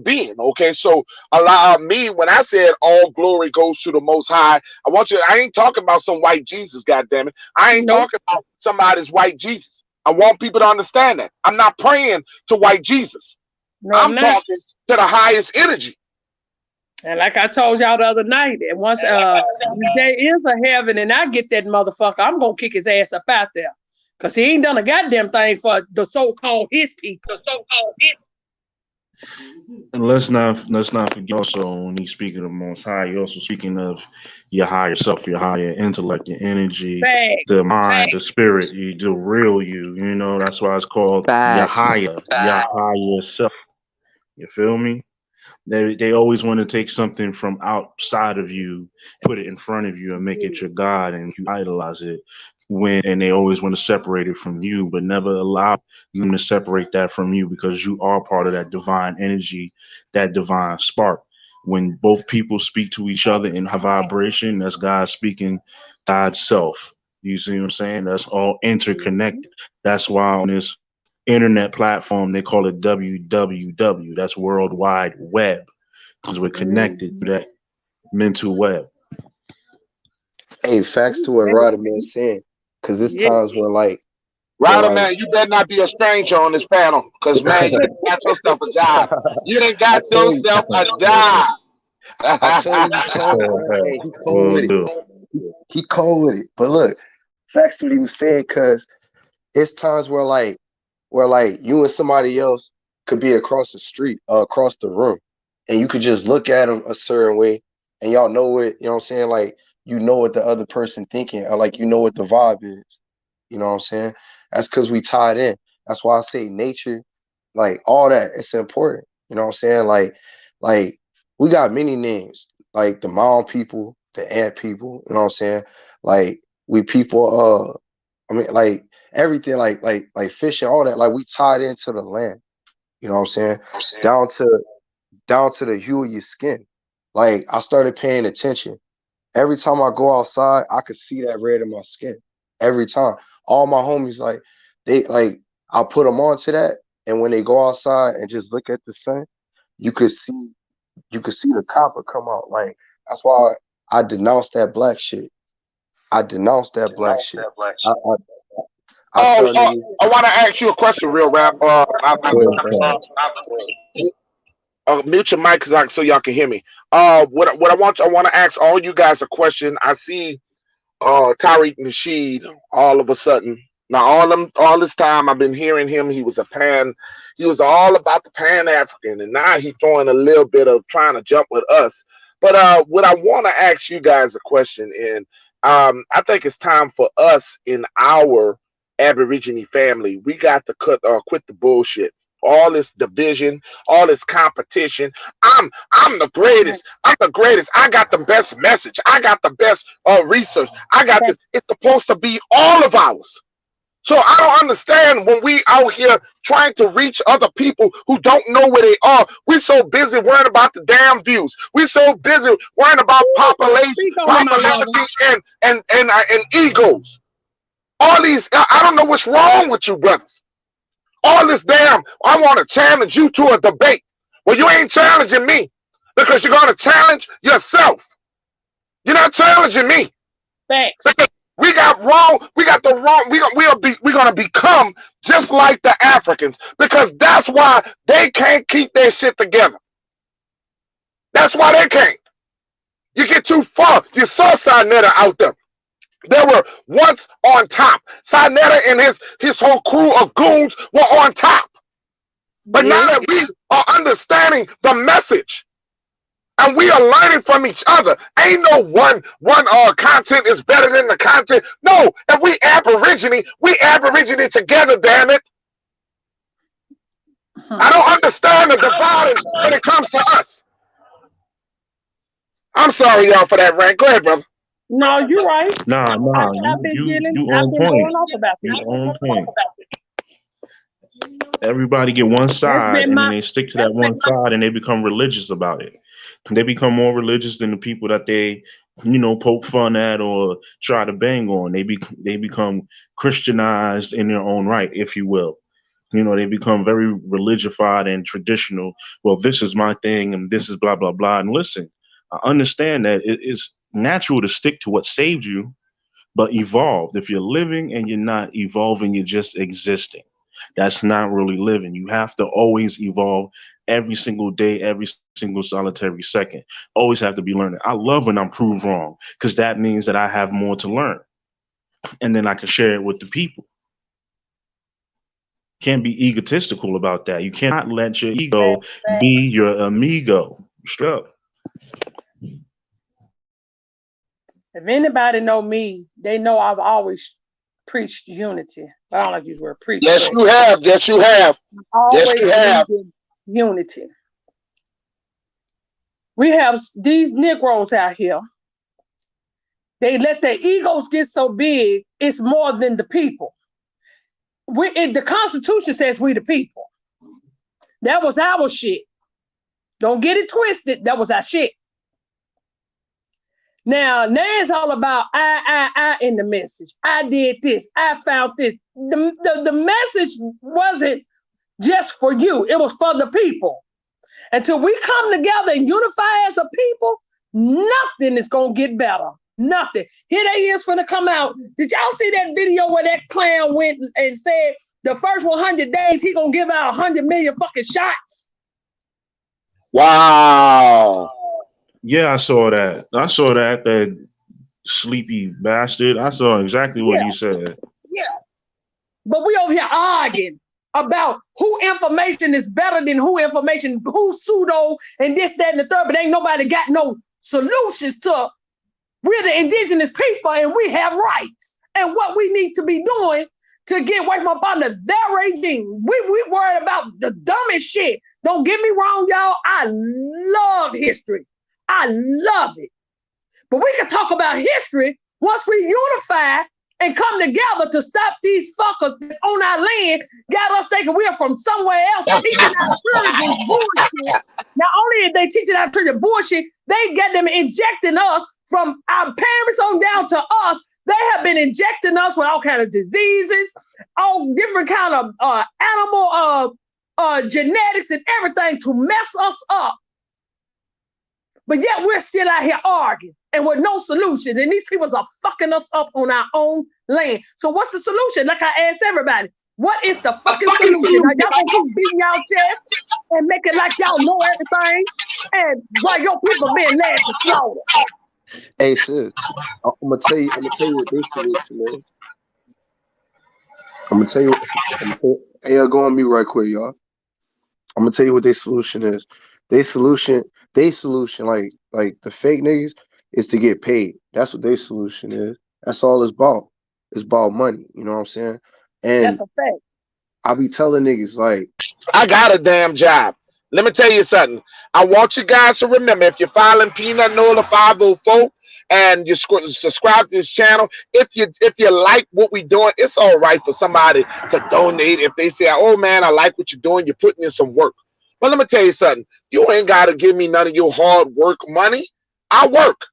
being. Okay, so allow me when I said all glory goes to the Most High. I ain't talking about some white Jesus. God damn it, I ain't nope. talking about somebody's white Jesus. I want people to understand that I'm not praying to white Jesus. No, I'm I'm not. talking to the highest energy. And like I told y'all the other night, and once if there is a heaven and I get that motherfucker, I'm gonna kick his ass up out there. Cause he ain't done a goddamn thing for the so-called his people. And let's not forget also when he's speaking of Most High, you're also speaking of your higher self, your higher intellect, your energy, Bag. the mind, the spirit, the real you. You know that's why it's called Facts. Your higher self. You feel me? They always want to take something from outside of you, put it in front of you, and make it your god, and you idolize it. And they always want to separate it from you, but never allow them to separate that from you because you are part of that divine energy, that divine spark. When both people speak to each other in high vibration, that's God speaking God's self. You see what I'm saying? That's all interconnected. That's why on this internet platform they call it www. That's World Wide Web because we're connected to Mhm. that mental web. Hey, facts to what Rodman saying. Cause it's Yeah. times where Ryder, like man, you better not be a stranger on this panel, cause man, you done got yourself a job. You done I got tell you, yourself a job. I tell you, he cold, man. Hey, he cold Will with it. do. He cold with it. But look, facts to what he was saying, cause it's times where you and somebody else could be across the street, across the room, and you could just look at them a certain way, and y'all know it. You know what I'm saying? Like you know what the other person thinking, or like you know what the vibe is. You know what I'm saying? That's because we tied in. That's why I say nature, like all that, it's important. You know what I'm saying? Like we got many names, like the mound people, the ant people. You know what I'm saying? Like we people. I mean, like everything, like fishing, all that. Like we tied into the land. You know what I'm saying? Down to down to the hue of your skin. Like I started paying attention. Every time I go outside, I could see that red in my skin. Every time. All my homies, they like I put them onto that. And when they go outside and just look at the sun, you could see you could see the copper come out. Like that's why I denounced that black shit. I denounced that black shit. I Oh, tell niggas, I want to ask you a question, real rap. go ahead, fam. Mute your mic so y'all can hear me. What I want to ask all you guys a question. I see Tariq Nasheed all of a sudden. Now all this time I've been hearing him. He was all about the Pan African, and now he's throwing a little bit of trying to jump with us. But what I want to ask you guys a question, and I think it's time for us in our Aborigine family. We got to quit the bullshit. All this division, all this competition. I'm the greatest. I'm the greatest. I got the best message. I got the best research. I got this. It's supposed to be all of ours. So I don't understand when we out here trying to reach other people who don't know where they are. We're so busy worrying about the damn views. We're so busy worrying about Speak on it, my brother. popularity and egos. All these, I don't know what's wrong with you, brothers. All this damn, I want to challenge you to a debate. Well, you ain't challenging me because you're going to challenge yourself. You're not challenging me. Thanks. We got the wrong. We're gonna become just like the Africans because that's why they can't keep their shit together. That's why they can't. You get too far. You saw Sinetta out there. They were once on top. Sinetta and his whole crew of goons were on top. But now that we are understanding the message, and we are learning from each other. Ain't no one content is better than the content. No, if we Aborigine together, damn it. I don't understand the dividance when it comes to us. I'm sorry, y'all, for that rant. Go ahead, brother. No, you're right. Nah, I've been you I've on been point. going off about this. You on point. Everybody get one side, and then they stick to that one side, and they become religious about it. They become more religious than the people that they, poke fun at or try to bang on. They become Christianized in their own right, if you will. They become very religified and traditional. Well, this is my thing, and this is blah blah blah. And listen, I understand that it is natural to stick to what saved you, but evolved. If you're living and you're not evolving, you're just existing. That's not really living. You have to always evolve every single day, every single solitary second. Always have to be learning. I love when I'm proved wrong because that means that I have more to learn. And then I can share it with the people. Can't be egotistical about that. You cannot let your ego be your amigo. Straight up. If anybody know me, they know I've always preached unity. I don't like to use the word preach. Yes, you have. Yes, you have. Yes, you have. Unity. We have these Negroes out here. They let their egos get so big, it's more than the people. The Constitution says we the people. That was our shit. Don't get it twisted. That was our shit. Now it's all about I in the message. I did this. I found this. The message wasn't just for you. It was for the people. Until we come together and unify as a people, nothing is going to get better. Nothing. Here they is finna come out. Did y'all see that video where that clown went and said the first 100 days he going to give out 100 million fucking shots? Wow. Yeah, I saw that. That sleepy bastard. I saw exactly what he said. Yeah. But we over here arguing about who information is better than who pseudo and this, that, and the third, but ain't nobody got no solutions to. We're the indigenous people and we have rights. And what we need to be doing to get away from up under their regime. We worried about the dumbest shit. Don't get me wrong, y'all. I love history. I love it. But we can talk about history once we unify and come together to stop these fuckers that's on our land, got us thinking we're from somewhere else, teaching our children bullshit. Not only are they teaching our children bullshit, they get them injecting us from our parents on down to us. They have been injecting us with all kinds of diseases, all different kind of animal genetics and everything to mess us up. But yet we're still out here arguing and with no solutions. And these people are fucking us up on our own land. So what's the solution? Like I asked everybody, what is the fucking solution? Now y'all gonna keep beating y'all chest and make it like y'all know everything, and while your people being led to slaughter. Hey sis, I'm gonna tell you what this solution is. I'm gonna tell you. Hey, go on me right quick, y'all. I'm gonna tell you what their solution is. Their solution, like the fake niggas, is to get paid. That's what their solution is. That's all it's about. It's about money. You know what I'm saying? And that's a fact. I be telling niggas like, I got a damn job. Let me tell you something. I want you guys to remember, if you're filing Peanut NOLA 504 and you subscribe to this channel. If you like what we're doing, it's all right for somebody to donate. If they say, "Oh man, I like what you're doing. You're putting in some work." But let me tell you something. You ain't got to give me none of your hard work money. I work.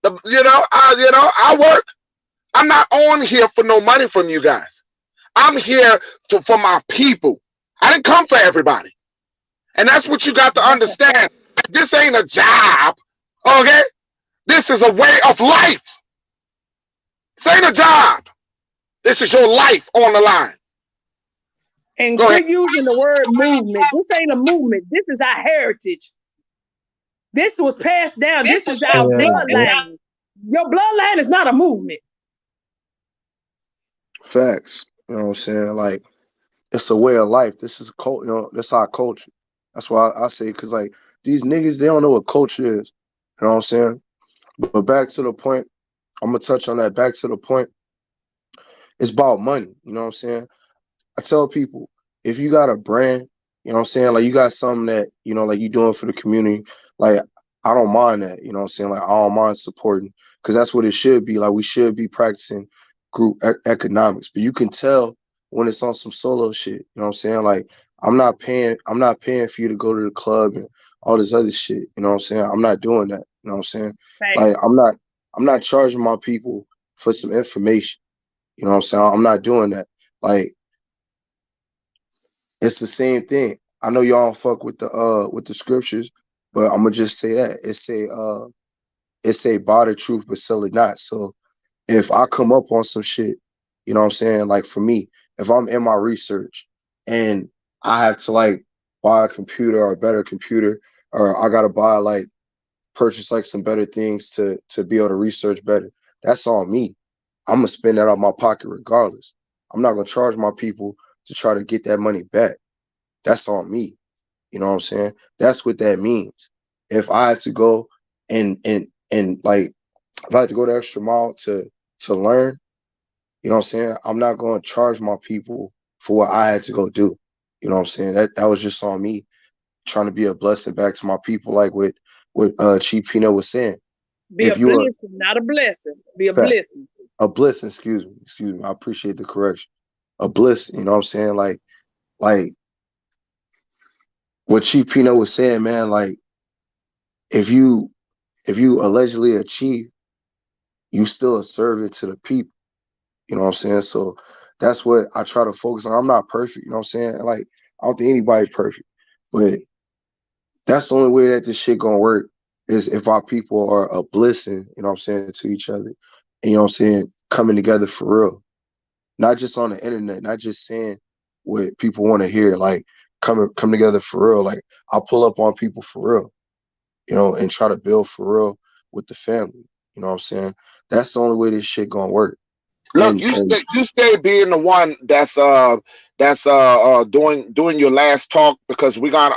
I work. I'm not on here for no money from you guys. I'm here for my people. I didn't come for everybody. And that's what you got to understand. This ain't a job, okay? This is a way of life. This ain't a job. This is your life on the line. And Go ahead. quit using the word movement. This ain't a movement. This is our heritage. This was passed down. This is our bloodline. Your bloodline is not a movement. Facts. You know what I'm saying? Like, it's a way of life. This is a cult. You know, that's our culture. That's why I say, because like these niggas, they don't know what culture is. You know what I'm saying? But back to the point, I'm gonna touch on that. Back to the point, it's about money. You know what I'm saying? I tell people, if you got a brand, you know what I'm saying, like you got something that, you know, like you doing for the community, like I don't mind that, you know what I'm saying? Like I don't mind supporting, because that's what it should be. Like we should be practicing group economics. But you can tell when it's on some solo shit, you know what I'm saying? Like I'm not paying for you to go to the club and all this other shit, you know what I'm saying? I'm not doing that, you know what I'm saying? Like Thanks. I'm not charging my people for some information. You know what I'm saying? I'm not doing that. Like it's the same thing. I know y'all don't fuck with the scriptures, but I'm gonna just say that it say buy the truth but sell it not. So if I come up on some shit, you know what I'm saying? Like for me, if I'm in my research and I have to like buy a computer or a better computer, or I gotta purchase like some better things to be able to research better, that's on me. I'm gonna spend that out of my pocket regardless. I'm not gonna charge my people to try to get that money back. That's on me. You know what I'm saying? That's what that means. If I have to go and like if I have to go the extra mile to learn, you know what I'm saying? I'm not gonna charge my people for what I had to go do. You know what I'm saying? That was just on me trying to be a blessing back to my people, like what Chief Pino was saying. Be a blessing, not a blessing. Be a fact, blessing. a blessing, excuse me. I appreciate the correction. A blessing, you know what I'm saying? Like what Chief Pino was saying, man, like if you allegedly a chief, you still a servant to the people. You know what I'm saying? So that's what I try to focus on. I'm not perfect, you know what I'm saying? Like I don't think anybody's perfect. But that's the only way that this shit gonna work is if our people are a blessing, you know what I'm saying, to each other. And you know what I'm saying, coming together for real. Not just on the internet, not just saying what people want to hear, like come together for real. Like I'll pull up on people for real, you know, and try to build for real with the family. You know what I'm saying? That's the only way this shit gonna work. Look, And you stay being the one that's doing your last talk, because we got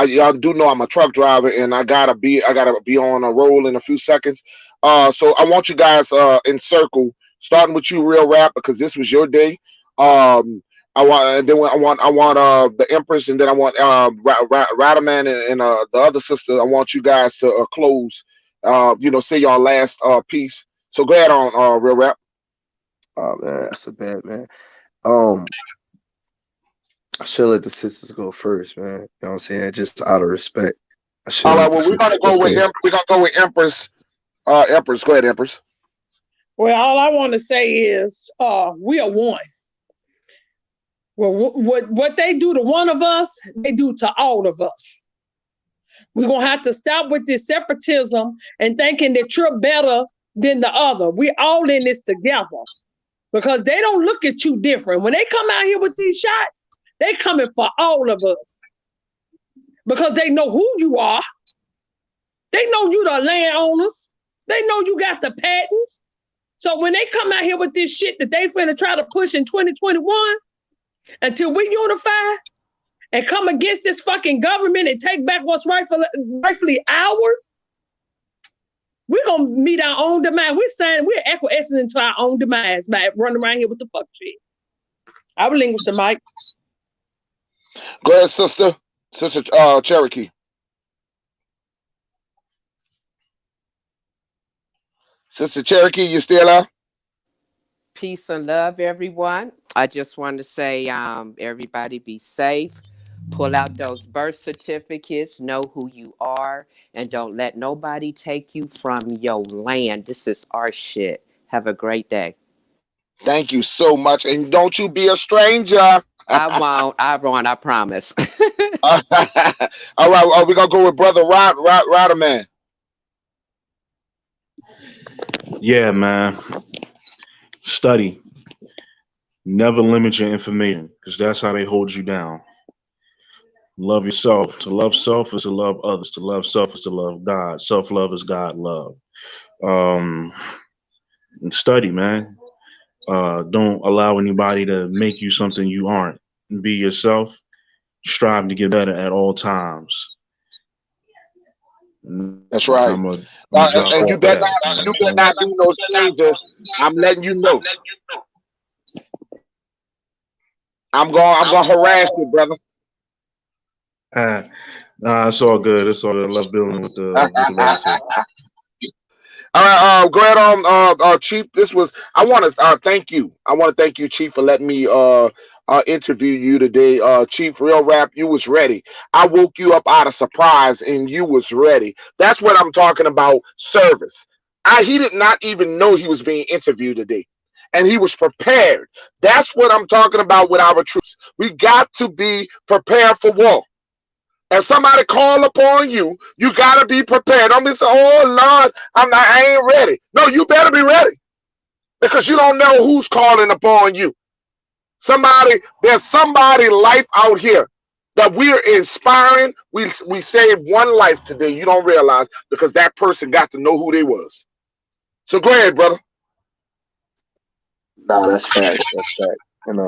y'all do know I'm a truck driver and I gotta be on a roll in a few seconds. So I want you guys in circle, starting with you, Real Rap, because this was your day. I want, and then I want the Empress, and then I want Radaman and the other sister. I want you guys to close. Say your last piece. So go ahead on, Real Rap. oh man, that's a bad man. Um, I should let the sisters go first, man. You know what I'm saying? Just out of respect. I should All right. let the Well, sisters go first. we're gonna go with Empress. Empress, go ahead, Empress. Well, all I want to say is we are one. Well, what they do to one of us, they do to all of us. We're going to have to stop with this separatism and thinking that you're better than the other. We all in this together, because they don't look at you different. When they come out here with these shots, they coming for all of us, because they know who you are. They know you the landowners. They know you got the patents. So when they come out here with this shit that they finna try to push in 2021, until we unify and come against this fucking government and take back what's rightfully ours, we're gonna meet our own demise. We're acquiescing into our own demise by running around here with the fuck shit. I relinquish the mic. Go ahead, sister. Sister Cherokee. Sister Cherokee, you still out? Peace and love, everyone. I just want to say, everybody be safe. Pull out those birth certificates, know who you are, and don't let nobody take you from your land. This is our shit. Have a great day. Thank you so much. And don't you be a stranger. I won't, I promise. All right. We're going to go with Brother Rodderman. Yeah, man. Study. Never limit your information because that's how they hold you down. Love yourself. To love self is to love others. To love self is to love God. Self love is God love. Um, and study, man. Don't allow anybody to make you something you aren't. Be yourself. Strive to get better at all times. That's right. I'm drop And off of that. You know you what better I'm not saying? do no strangers. I'm letting you know. I'm gonna harass you, brother. Nah, it's all good. It's all good. I love building with the brothers here. All right, go ahead on, Chief. I want to thank you. I want to thank you, Chief, for letting me interview you today. Chief, real rap, you was ready. I woke you up out of surprise, and you was ready. That's what I'm talking about. Service. He did not even know he was being interviewed today, and he was prepared. That's what I'm talking about with our troops. We got to be prepared for war. If somebody call upon you, you gotta be prepared. Don't be saying, "Oh Lord, I ain't ready." No, you better be ready because you don't know who's calling upon you. There's somebody life out here that we're inspiring. We saved one life today. You don't realize because that person got to know who they was. So go ahead, brother. Nah, that's fact. That's fact. And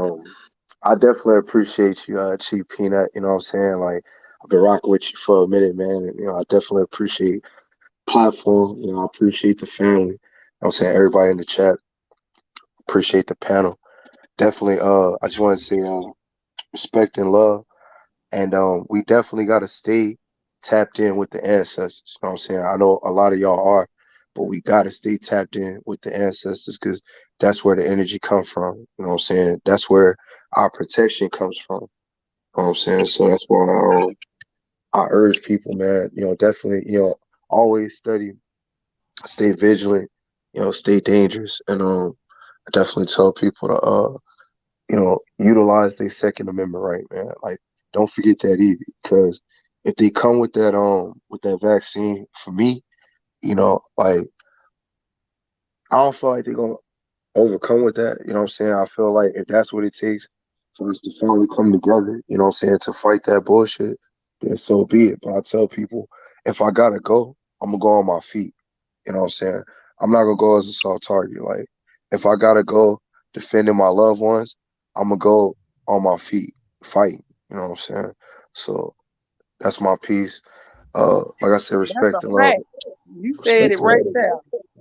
I definitely appreciate you, Chief Peanut. You know what I'm saying? Like I've been rocking with you for a minute, man. And I definitely appreciate platform. I appreciate the family. I'm saying everybody in the chat. Appreciate the panel. Definitely. I just want to say, respect and love, and we definitely got to stay tapped in with the ancestors. You know what I'm saying? I know a lot of y'all are, but we got to stay tapped in with the ancestors because that's where the energy comes from. You know what I'm saying? That's where our protection comes from. You know what I'm saying? So that's why I urge people, man. Definitely. Always study, stay vigilant. Stay dangerous, and I definitely tell people to utilize their Second Amendment right, man. Like, don't forget that either, because if they come with that vaccine, for me, like I don't feel like they're gonna overcome with that. You know what I'm saying? I feel like if that's what it takes for us to finally come together, you know what I'm saying, to fight that bullshit, then so be it. But I tell people, if I gotta go, I'm gonna go on my feet. You know what I'm saying? I'm not gonna go as a soft target. Like, if I gotta go defending my loved ones, I'm gonna go on my feet, fighting. You know what I'm saying? So that's my piece. Like I said, That's a respect and love. fact. You said Respect it and right love. there.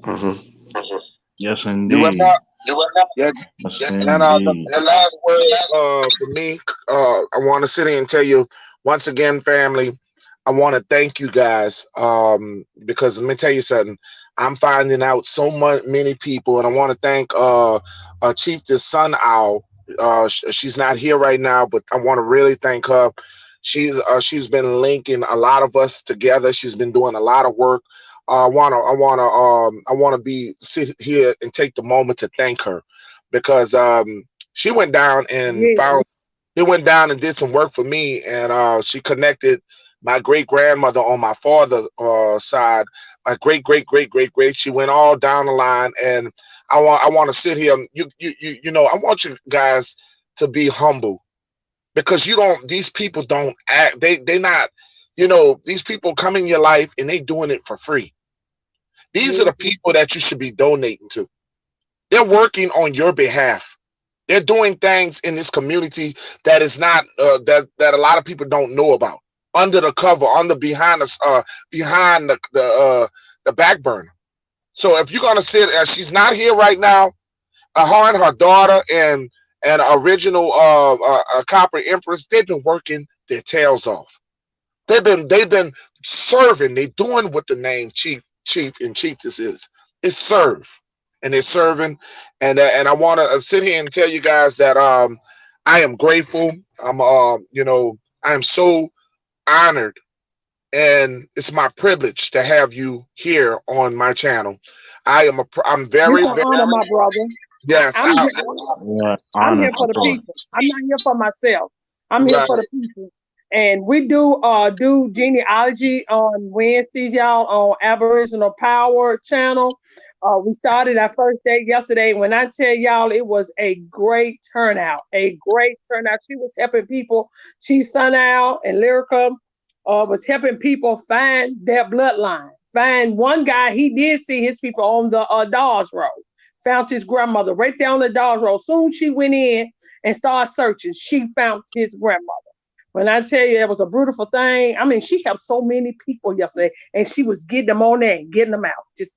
Hmm. Yes, You went indeed. out. Yeah. Yes, And indeed. the last word for me, I want to sit here and tell you once again, family, I want to thank you guys because let me tell you something. I'm finding out so many people, and I want to thank Chief the Sun Owl. She's not here right now, but I want to really thank her. She's been linking a lot of us together. She's been doing a lot of work. I wanna be sit here and take the moment to thank her because she went down and found Yes. he went down and did some work for me, and she connected my great grandmother on my father's side, my great. She went all down the line, and I want to sit here. I want you guys to be humble because you don't. These people don't act. They not. These people come in your life and they doing it for free. These are Yeah. the people that you should be donating to. They're working on your behalf. They're doing things in this community that is not that a lot of people don't know about. Under the cover, behind the back burner. So if you're gonna sit, she's not here right now. Her and her daughter and original Copper Empress, they've been working their tails off. They've been serving. They're doing what the name Chief and Chiefess is. It's serve, and they're serving, and I want to sit here and tell you guys that I am grateful. I'm I am so honored, and it's my privilege to have you here on my channel. I'm It's very, an very, honor, my brother. yes. I'm Yeah, I'm honor here for for the sure. people. I'm not here for myself. I'm here Right. for the people. And we do genealogy on Wednesdays, y'all, on Aboriginal Power channel. We started our first day yesterday. When I tell y'all, it was a great turnout. A great turnout. She was helping people. She, Sunal and Lyrica, was helping people find their bloodline. Find one guy. He did see his people on the Dawes Road. Found his grandmother right there on the Dawes Road. Soon she went in and started searching. She found his grandmother. When I tell you it was a beautiful thing, I mean, she helped so many people yesterday, and she was getting them on there and getting them out. Just,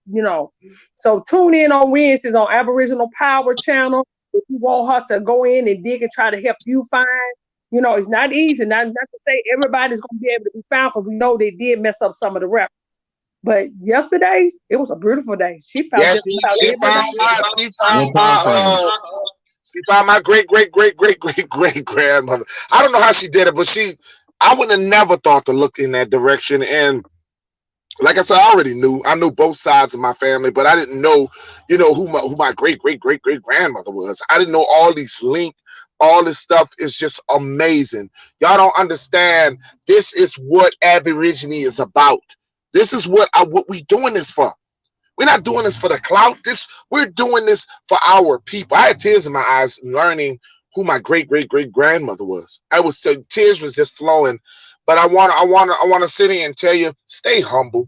So tune in on Wednesdays on Aboriginal Power Channel. If you want her to go in and dig and try to help you find, it's not easy. Not to say everybody's going to be able to be found, because we know they did mess up some of the records. But yesterday, it was a beautiful day. She found Yes, just about she found everybody. my What time frame? she found my great great great great great great grandmother. I don't know how she did it, but I would have never thought to look in that direction. And like I said, I already knew. I knew both sides of my family, but I didn't know, who my great great great great grandmother was. I didn't know all these links. All this stuff is just amazing. Y'all don't understand. This is what Aborigine is about. This is what we doing this for. We're not doing this for the clout. We're doing this for our people. I had tears in my eyes learning who my great great great grandmother was. Tears was just flowing. But I want to sit here and tell you, stay humble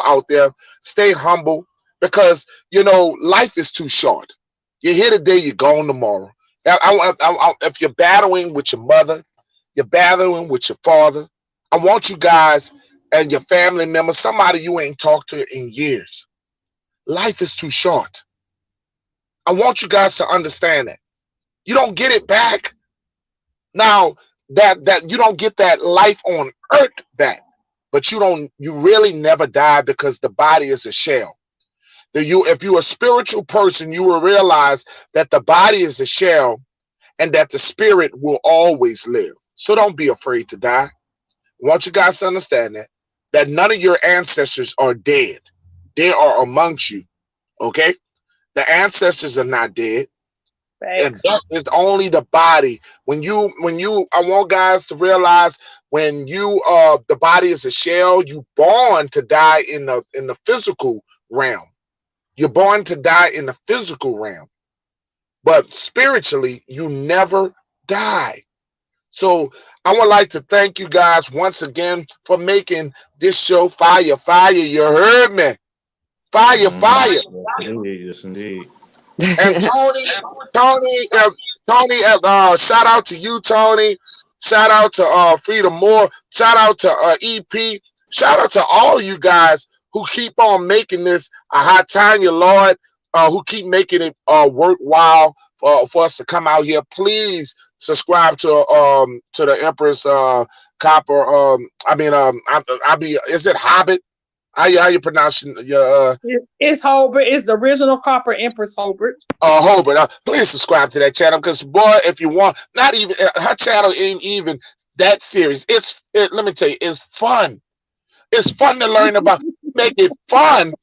out there, stay humble, because life is too short. You're here today, you're gone tomorrow. If you're battling with your mother, you're battling with your father, I want you guys and your family members, somebody you ain't talked to in years. Life is too short. I want you guys to understand that. You don't get it back. Now that you don't get that life on earth back, but you really never die, because the body is a shell. If you're a spiritual person, you will realize that the body is a shell and that the spirit will always live. So don't be afraid to die. I want you guys to understand that none of your ancestors are dead. They are amongst you. Okay? The ancestors are not dead. And Facts. that is only the body. I want guys to realize, when the body is a shell, you born to die in the physical realm. You're born to die in the physical realm. But spiritually, you never die. So I would like to thank you guys once again for making this show fire, fire. You heard me, fire, fire. Yes, indeed. Yes, indeed. And Tony, shout out to you, Tony. Shout out to Freedom Moore. Shout out to EP. Shout out to all you guys who keep on making this a hot time, your Lord. Who keep making it worthwhile for us to come out here. Please subscribe to the Empress Copper. Is it Hobbit? How you pronounce your It's Holbert. It's the original Copper Empress Holbert. Holbert? Please subscribe to that channel, because boy, if you want, not even her channel ain't even that serious. Let me tell you, it's fun. It's fun to learn about. Make it fun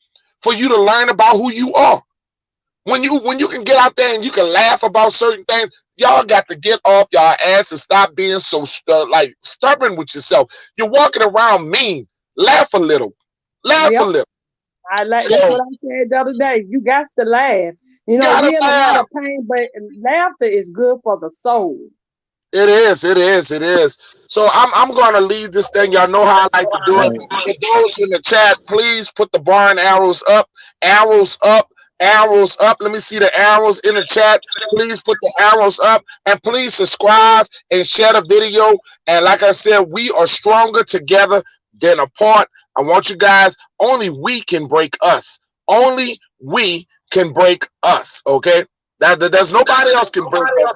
for you to learn about who you are. When you can get out there and you can laugh about certain things, y'all got to get off y'all ass and stop being so stubborn with yourself. You're walking around mean. Laugh a little. Laugh a Yep. little. That's So what I said the other day. You got to laugh. We gotta in a lot laugh. of pain, but laughter is good for the soul. It is. So I'm gonna leave this thing. Y'all know how I like to do it. Right. For those in the chat, please put the barn arrows up, arrows up, arrows up. Let me see the arrows in the chat. Please put the arrows up, and please subscribe and share the video. And like I said, we are stronger together than apart. I want you guys, only we can break us. Only we can break us. Okay? There's nobody else can break us.